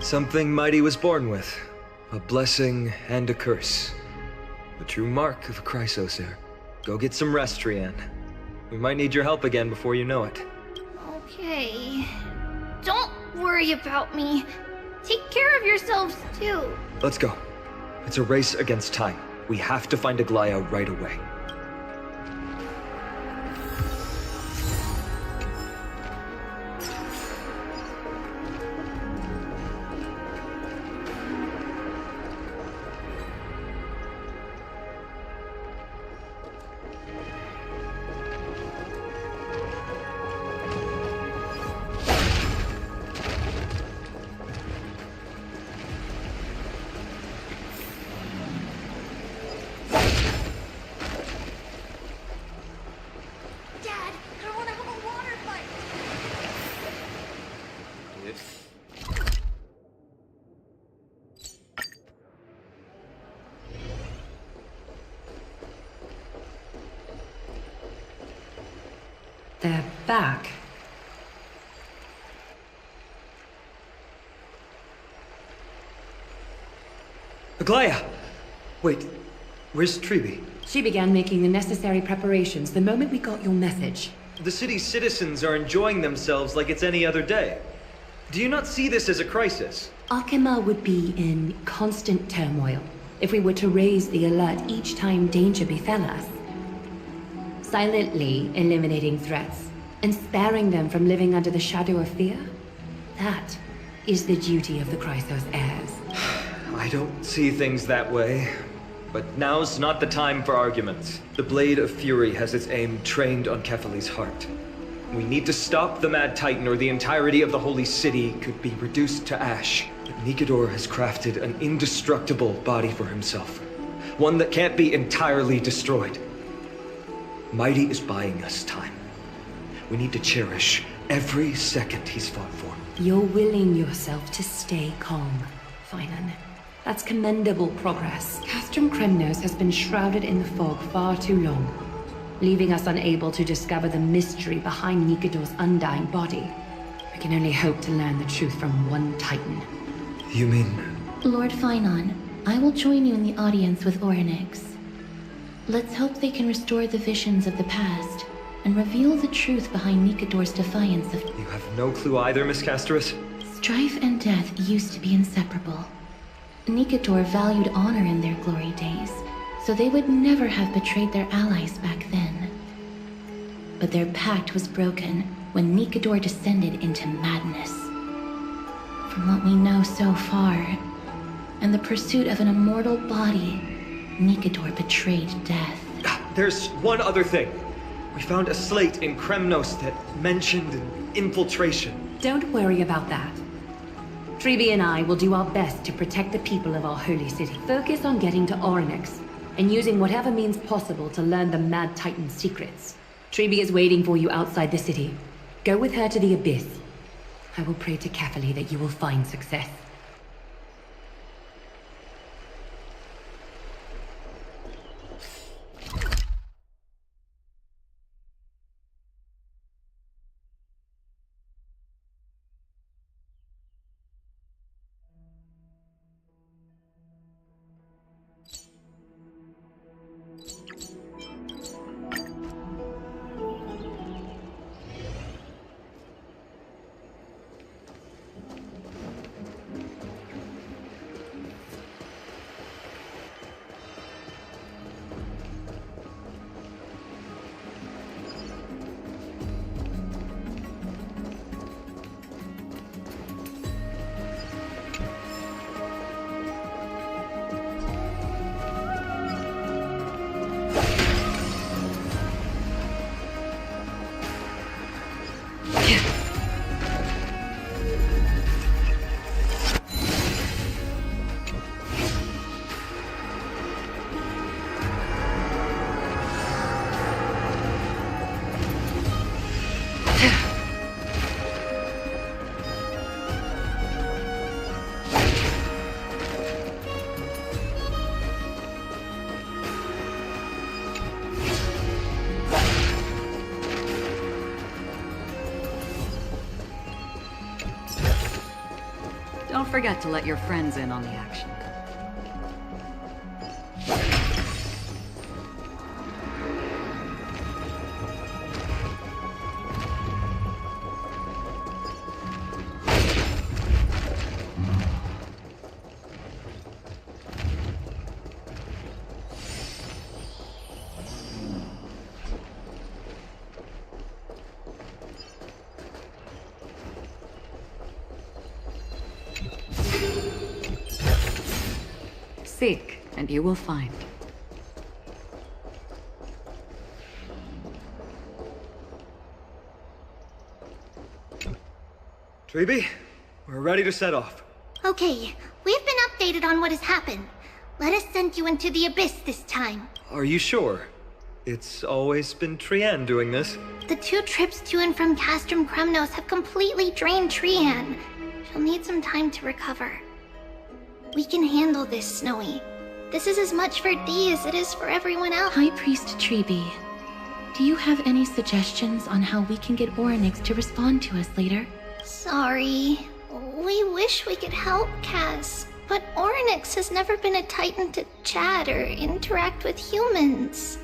Something Mighty was born with. A blessing and a curse. The true mark of a Chrysosaur. Go get some rest, Trianne. We might need your help again before you know it. Okay. Don't worry about me. Take care of yourselves, too. Let's go. It's a race against time. We have to find Aglaya right away. They're back. Aglaya! Wait, where's Tribi? She began making the necessary preparations the moment we got your message. The city's citizens are enjoying themselves like it's any other day. Do you not see this as a crisis? Akima would be in constant turmoil if we were to raise the alert each time danger befell us. Silently eliminating threats and sparing them from living under the shadow of fear, that is the duty of the Chrysos heirs. I don't see things that way. But now's not the time for arguments. The Blade of Fury has its aim trained on Kefali's heart. We need to stop the Mad Titan or the entirety of the Holy City could be reduced to ash. But Nikador has crafted an indestructible body for himself. One that can't be entirely destroyed. Mighty is buying us time. We need to cherish every second he's fought for. You're willing yourself to stay calm, Finan. That's commendable progress. Castrum Kremnos has been shrouded in the fog far too long, leaving us unable to discover the mystery behind Nikador's undying body. We can only hope to learn the truth from one Titan. You mean... Lord Finan, I will join you in the audience with Orynyx. Let's hope they can restore the visions of the past and reveal the truth behind Nikador's defiance of... You have no clue either, Miss Casterus? Strife and death used to be inseparable. Nikador valued honor in their glory days, so they would never have betrayed their allies back then. but their pact was broken when Nikador descended into madness. From what we know so far, in the pursuit of an immortal body, Nikador betrayed death. There's one other thing. We found a slate in Kremnos that mentioned infiltration. Don't worry about that. Treeby and I will do our best to protect the people of our holy city. Focus on getting to Orynyx, and using whatever means possible to learn the Mad Titan's secrets. Treeby is waiting for you outside the city. Go with her to the Abyss. I will pray to Kefali that you will find success. Don't forget to let your friends in on the action. Seek, and you will find. Treeby, we're ready to set off. Okay, we've been updated on what has happened. Let us send you into the Abyss this time. Are you sure? It's always been Trian doing this. The 2 trips to and from Castrum Kremnos have completely drained Trian. She'll need some time to recover. We can handle this, Snowy. This is as much for Dee as it is for everyone else. High Priest Treeby, do you have any suggestions on how we can get Orynyx to respond to us later? Sorry. We wish we could help, Cass. But Orynyx has never been a Titan to chat or interact with humans.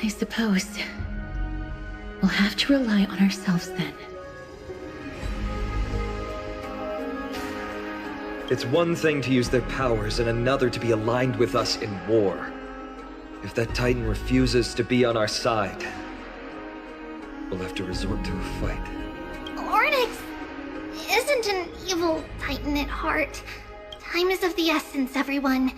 I suppose we'll have to rely on ourselves then. It's one thing to use their powers and another to be aligned with us in war. If that Titan refuses to be on our side, we'll have to resort to a fight. Orynyx isn't an evil Titan at heart. Time is of the essence, everyone.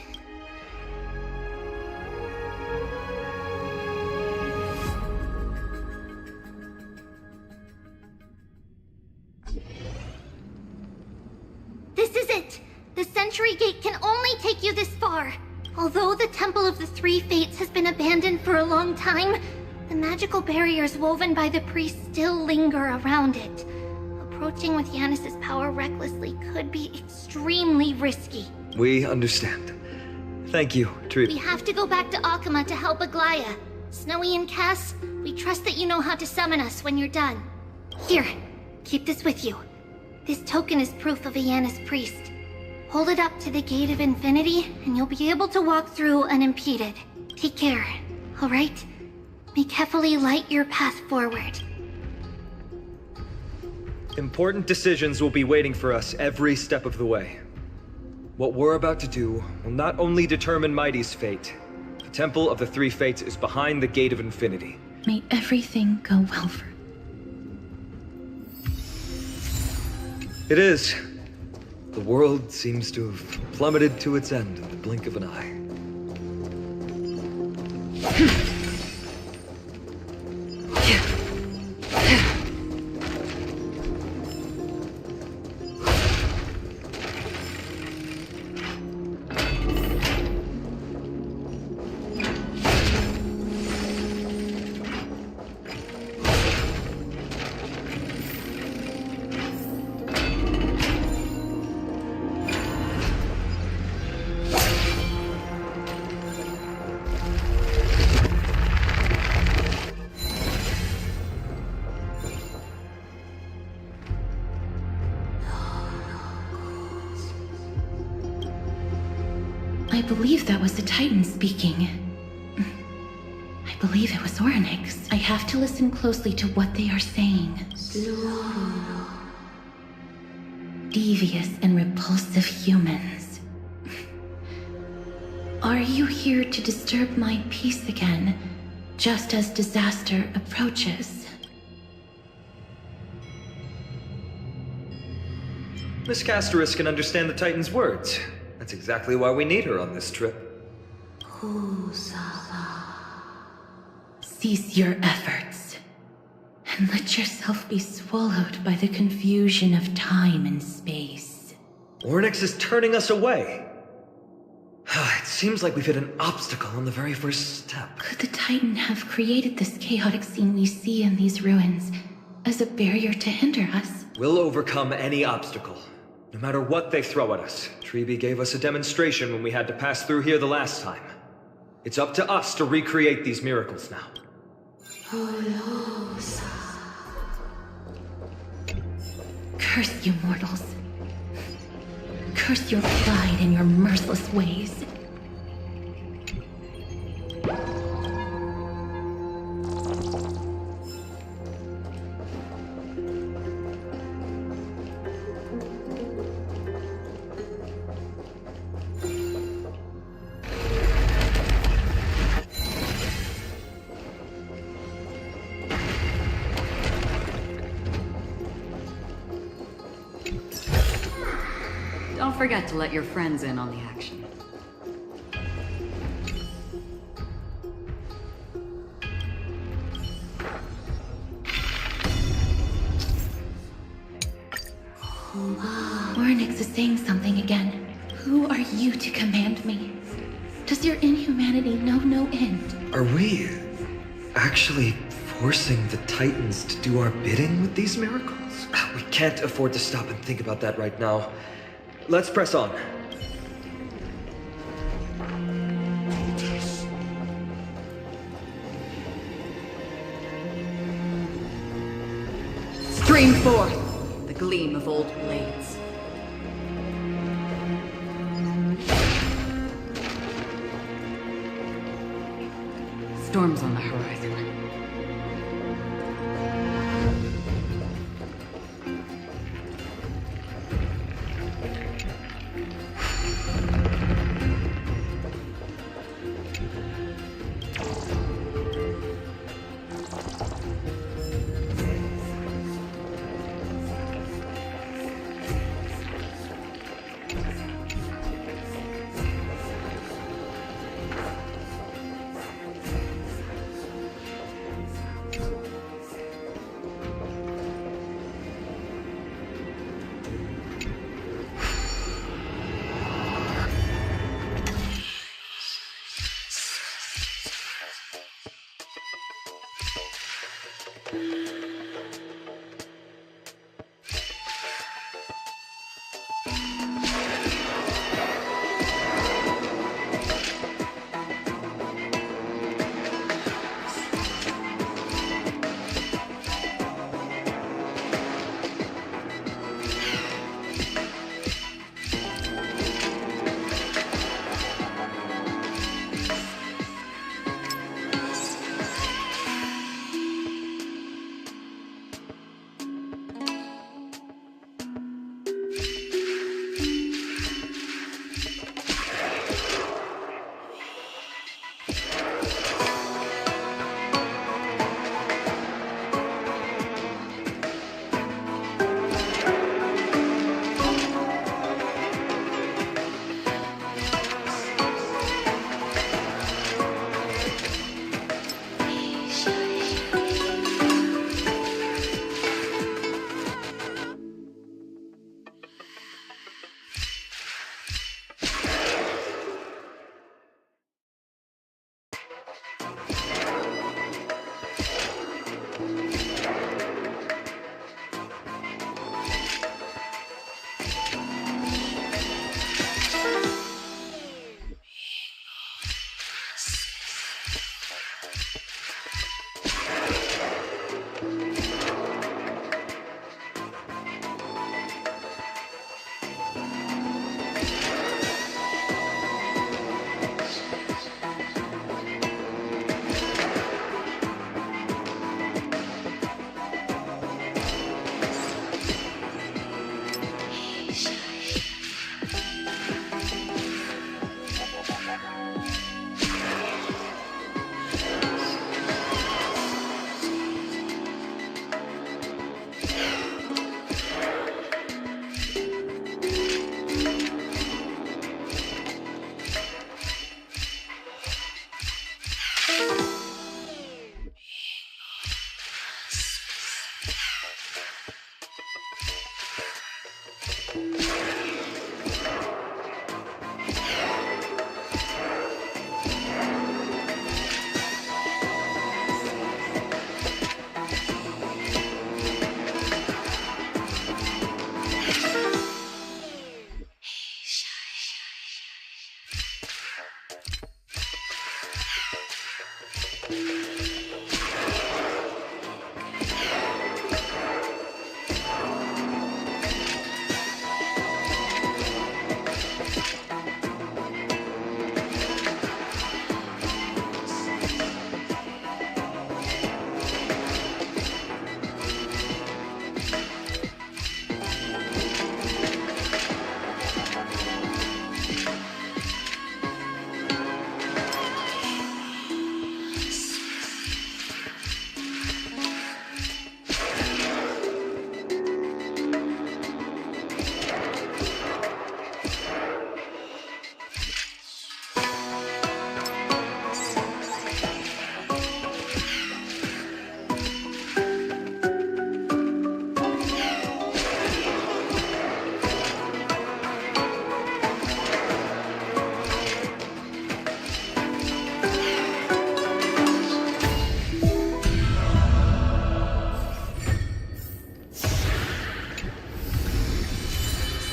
This is it! The Century Gate can only take you this far. Although the Temple of the Three Fates has been abandoned for a long time, the magical barriers woven by the priests still linger around it. Approaching with Yanis's power recklessly could be extremely risky. We understand. Thank you, Treeby. We have to go back to Akama to help Aglaya. Snowy and Cass, we trust that you know how to summon us when you're done. Here, keep this with you. This token is proof of a Yanis priest. Hold it up to the Gate of Infinity, and you'll be able to walk through unimpeded. Take care, alright? May Kefali light your path forward. Important decisions will be waiting for us every step of the way. What we're about to do will not only determine Mighty's fate. The Temple of the Three Fates is behind the Gate of Infinity. May everything go well for It is. The world seems to have plummeted to its end in the blink of an eye. I believe that was the Titan speaking. I believe it was Orynyx. I have to listen closely to what they are saying. Devious and repulsive humans. Are you here to disturb my peace again, just as disaster approaches? Miss Casterus can understand the Titan's words. That's exactly why we need her on this trip. Cease your efforts, and let yourself be swallowed by the confusion of time and space. Orynyx is turning us away. It seems like we've hit an obstacle on the very first step. Could the Titan have created this chaotic scene we see in these ruins as a barrier to hinder us? We'll overcome any obstacle, no matter what they throw at us. Treeby gave us a demonstration when we had to pass through here the last time. It's up to us to recreate these miracles now. Curse you mortals. Curse your pride and your merciless ways. Don't forget to let your friends in on the action. Orynyx is saying something again. Who are you to command me? Does your inhumanity know no end? Are we actually forcing the Titans to do our bidding with these miracles? We can't afford to stop and think about that right now. Let's press on. Stream forth the gleam of old blades. Storms on the horizon.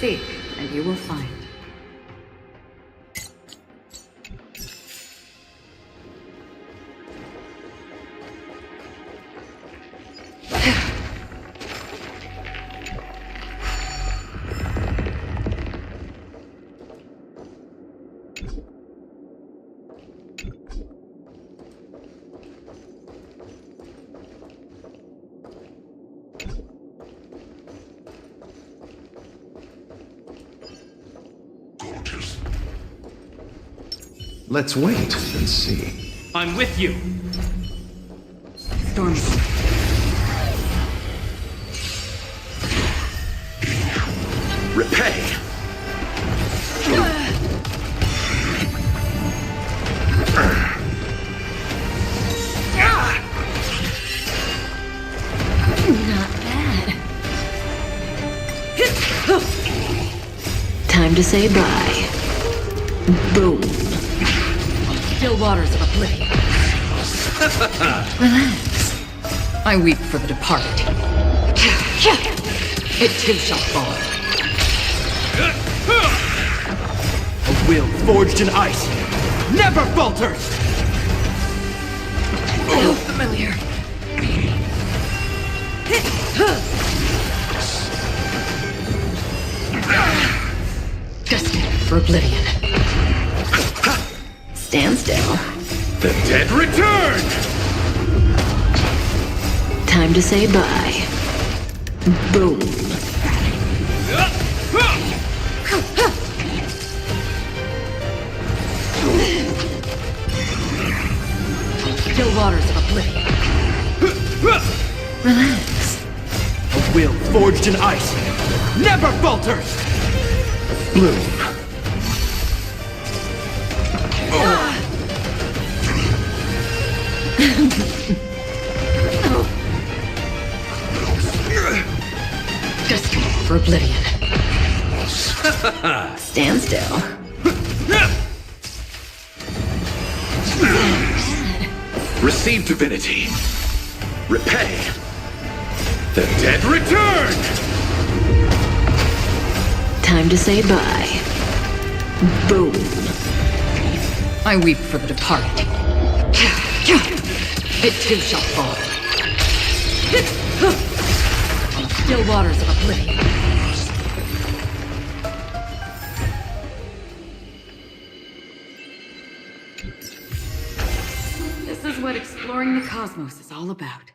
Seek, and you will find. Let's wait and see. I'm with you. Storm. Repay! Not bad. Time to say bye. Boom. Still waters of oblivion. Relax. I weep for the departed. It too shall fall. A will forged in ice never falters! Oh, familiar. Destined for oblivion. Stand still. The dead return! Time to say bye. Boom. Still waters of oblivion. Relax. A will forged in ice never falters! Bloom. Destined for oblivion. Stand still. Receive divinity. Repay. The dead return! Time to say bye. Boom. I weep for the departed. It too shall fall. Still waters of oblivion. This is what exploring the cosmos is all about.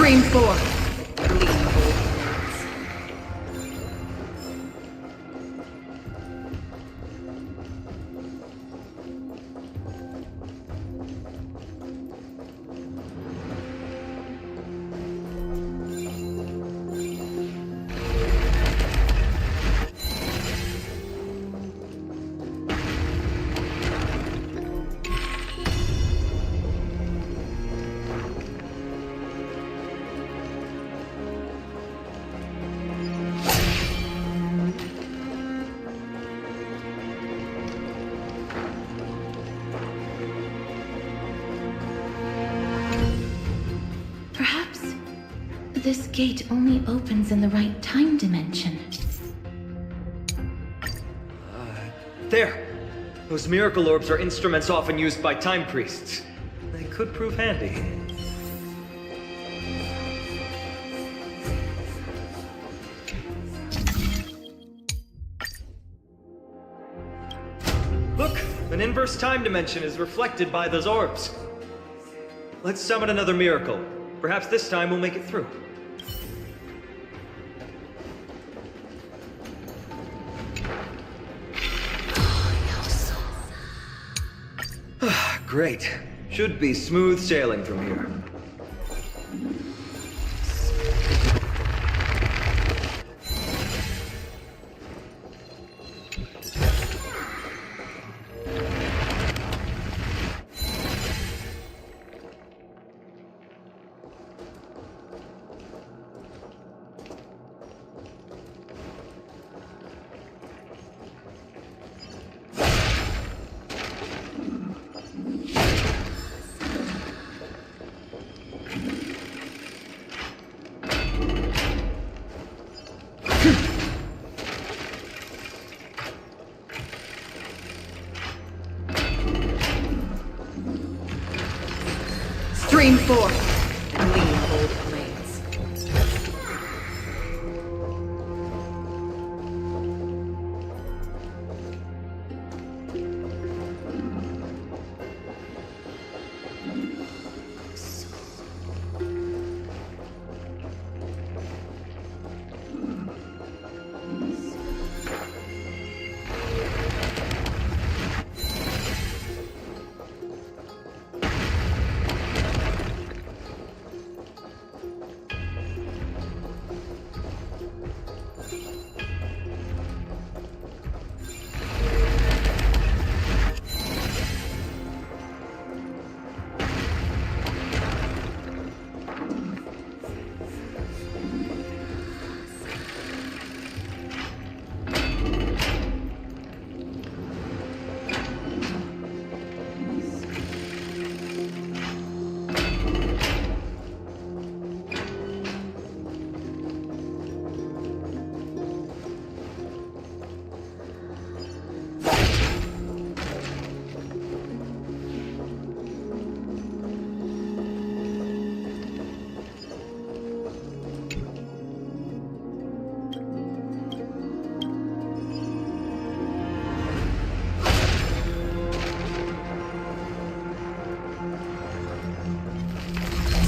Stream 4. Gleam of old blades. Perhaps this gate only opens in the right time dimension. There! Those miracle orbs are instruments often used by time priests. They could prove handy. Look! An inverse time dimension is reflected by those orbs. Let's summon another miracle. Perhaps this time we'll make it through. Great. Should be smooth sailing from here. Stream 4. Gleam of old blades.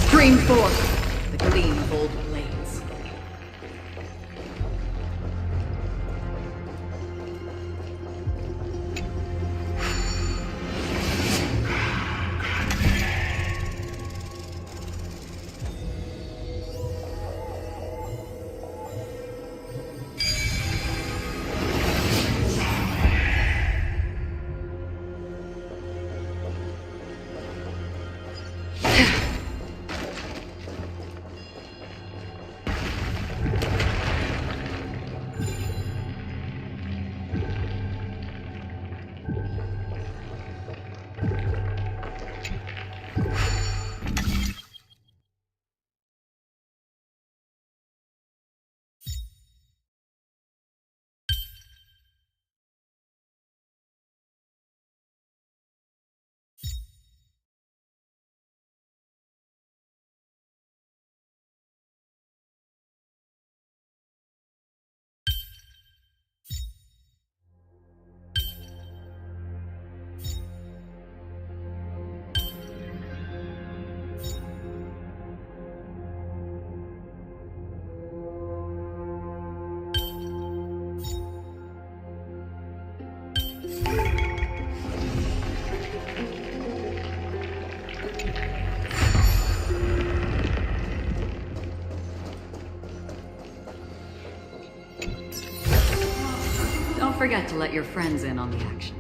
Stream 4. The gleam of old blades. forget to let your friends in on the action.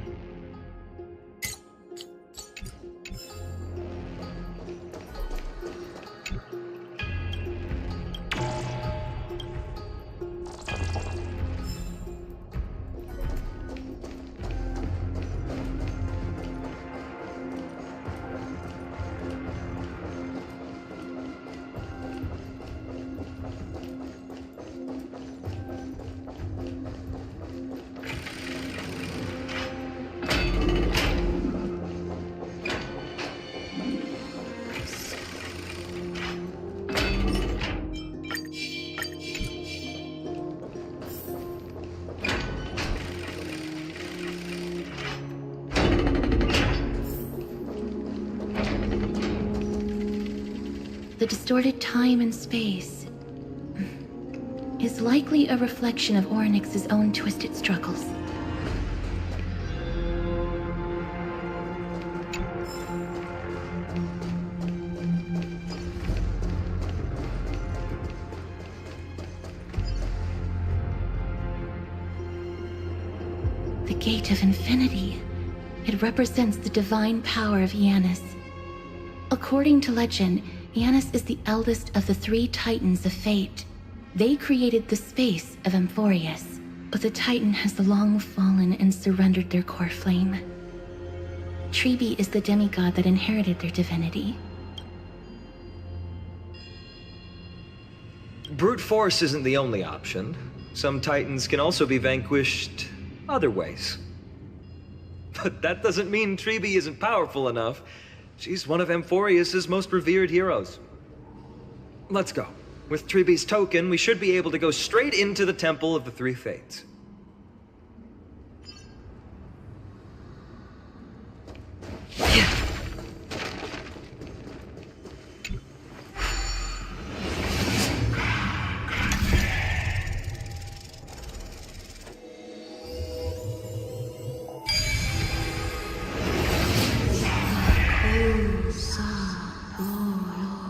The distorted time and space is likely a reflection of Ornyx's own twisted struggles. The Gate of Infinity. It represents the divine power of Janus. According to legend, Janus is the eldest of the 3 Titans of Fate. They created the space of Amphorius, but the Titan has long fallen and surrendered their core flame. Tribi is the demigod that inherited their divinity. Brute force isn't the only option. Some Titans can also be vanquished other ways. But that doesn't mean Tribi isn't powerful enough. She's one of Amphorius' most revered heroes. Let's go. With Tribi's token, we should be able to go straight into the Temple of the Three Fates.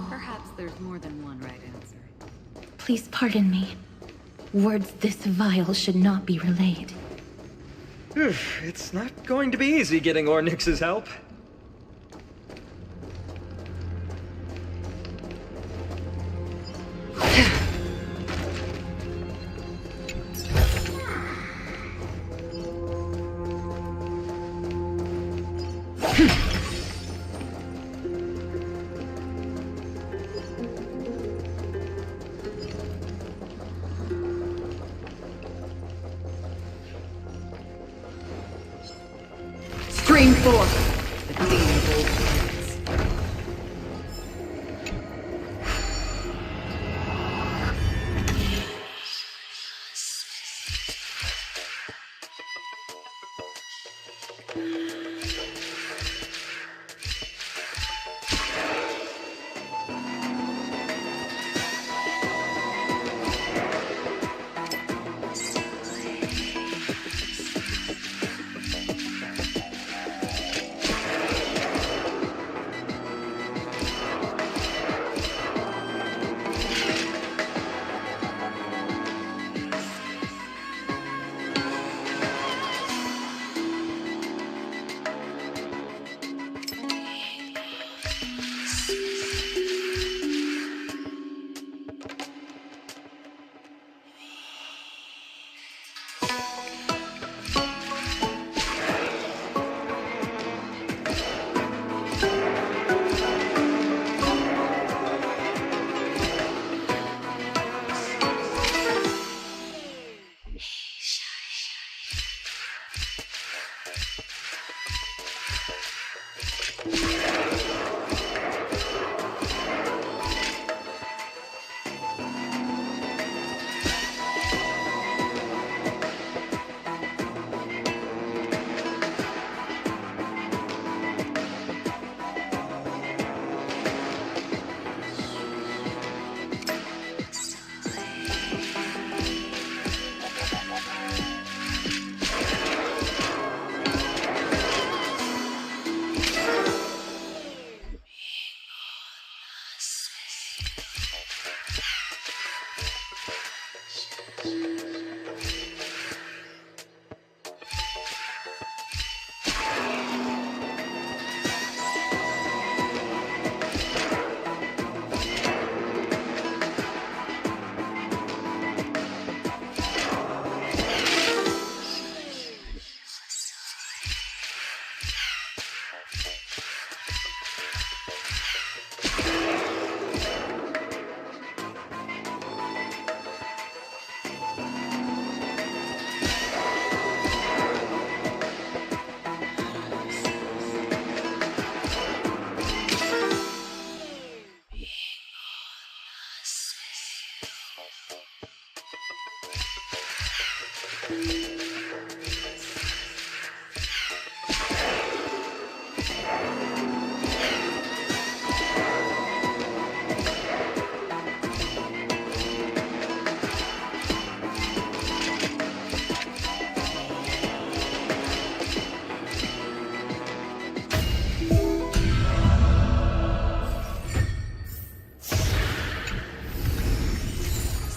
Perhaps there's more than one right answer. Please pardon me. Words this vile should not be relayed. It's not going to be easy getting Ornyx's help. Stream forth the gleam of old plans.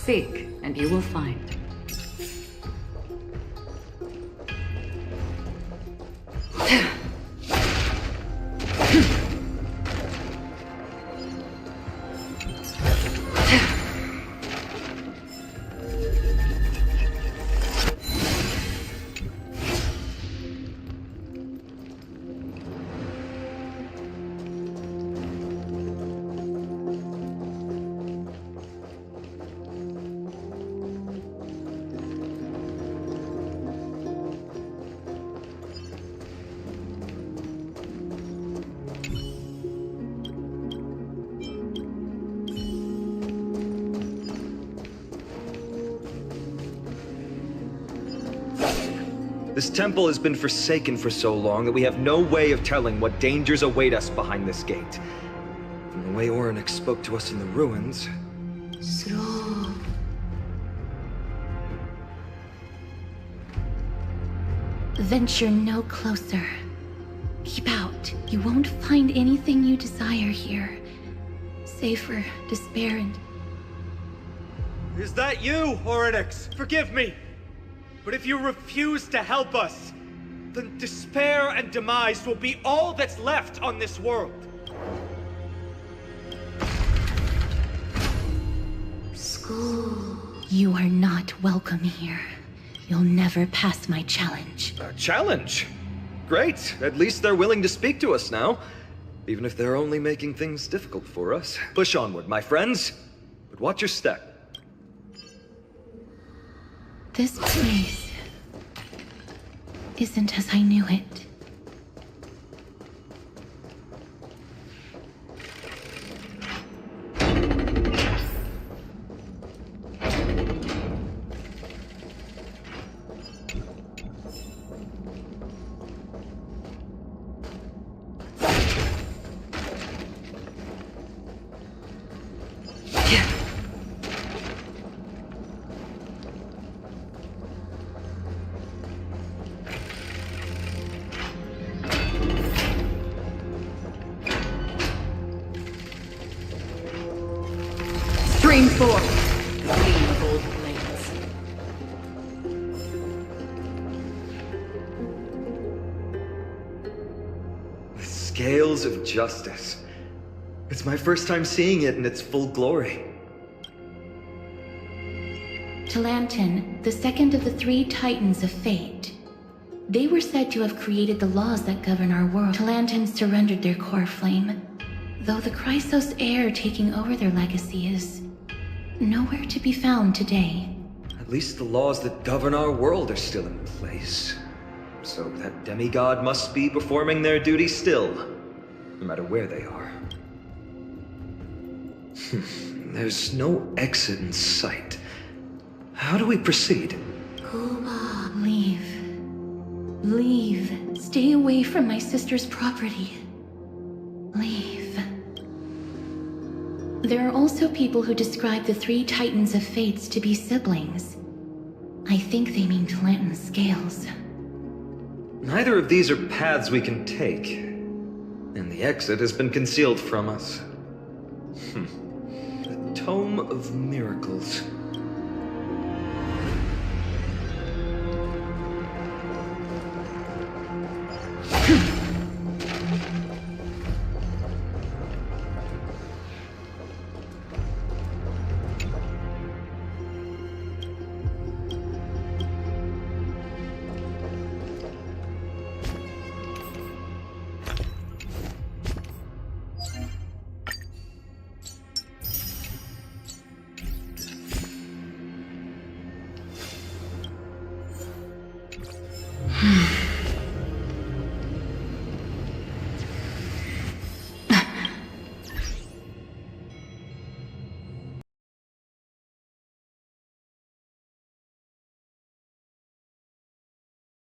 Seek, and you will find. This temple has been forsaken for so long that we have no way of telling what dangers await us behind this gate. From the way Oryx spoke to us in the ruins... Venture no closer. Keep out. You won't find anything you desire here. Save for despair and... Is that you, Oryx? Forgive me. But if you refuse to help us, then despair and demise will be all that's left on this world. School. You are not welcome here. You'll never pass my challenge. A challenge? Great. At least they're willing to speak to us now. Even if they're only making things difficult for us. Push onward, my friends. But watch your step. This place isn't as I knew it. Stream forth! Gleam of old blades. The scales of justice. It's my first time seeing it in its full glory. Talantin, the second of the three titans of fate. They were said to have created the laws that govern our world. Talantin surrendered their core flame, though the Chrysos heir taking over their legacy is nowhere to be found today. At least the laws that govern our world are still in place. So that demigod must be performing their duty still, no matter where they are. There's no exit in sight. How do we proceed? Leave. Leave. Stay away from my sister's property. Leave. There are also people who describe the three titans of fates to be siblings. I think they mean Talantin's scales. Neither of these are paths we can take, and the exit has been concealed from us. The Tome of Miracles.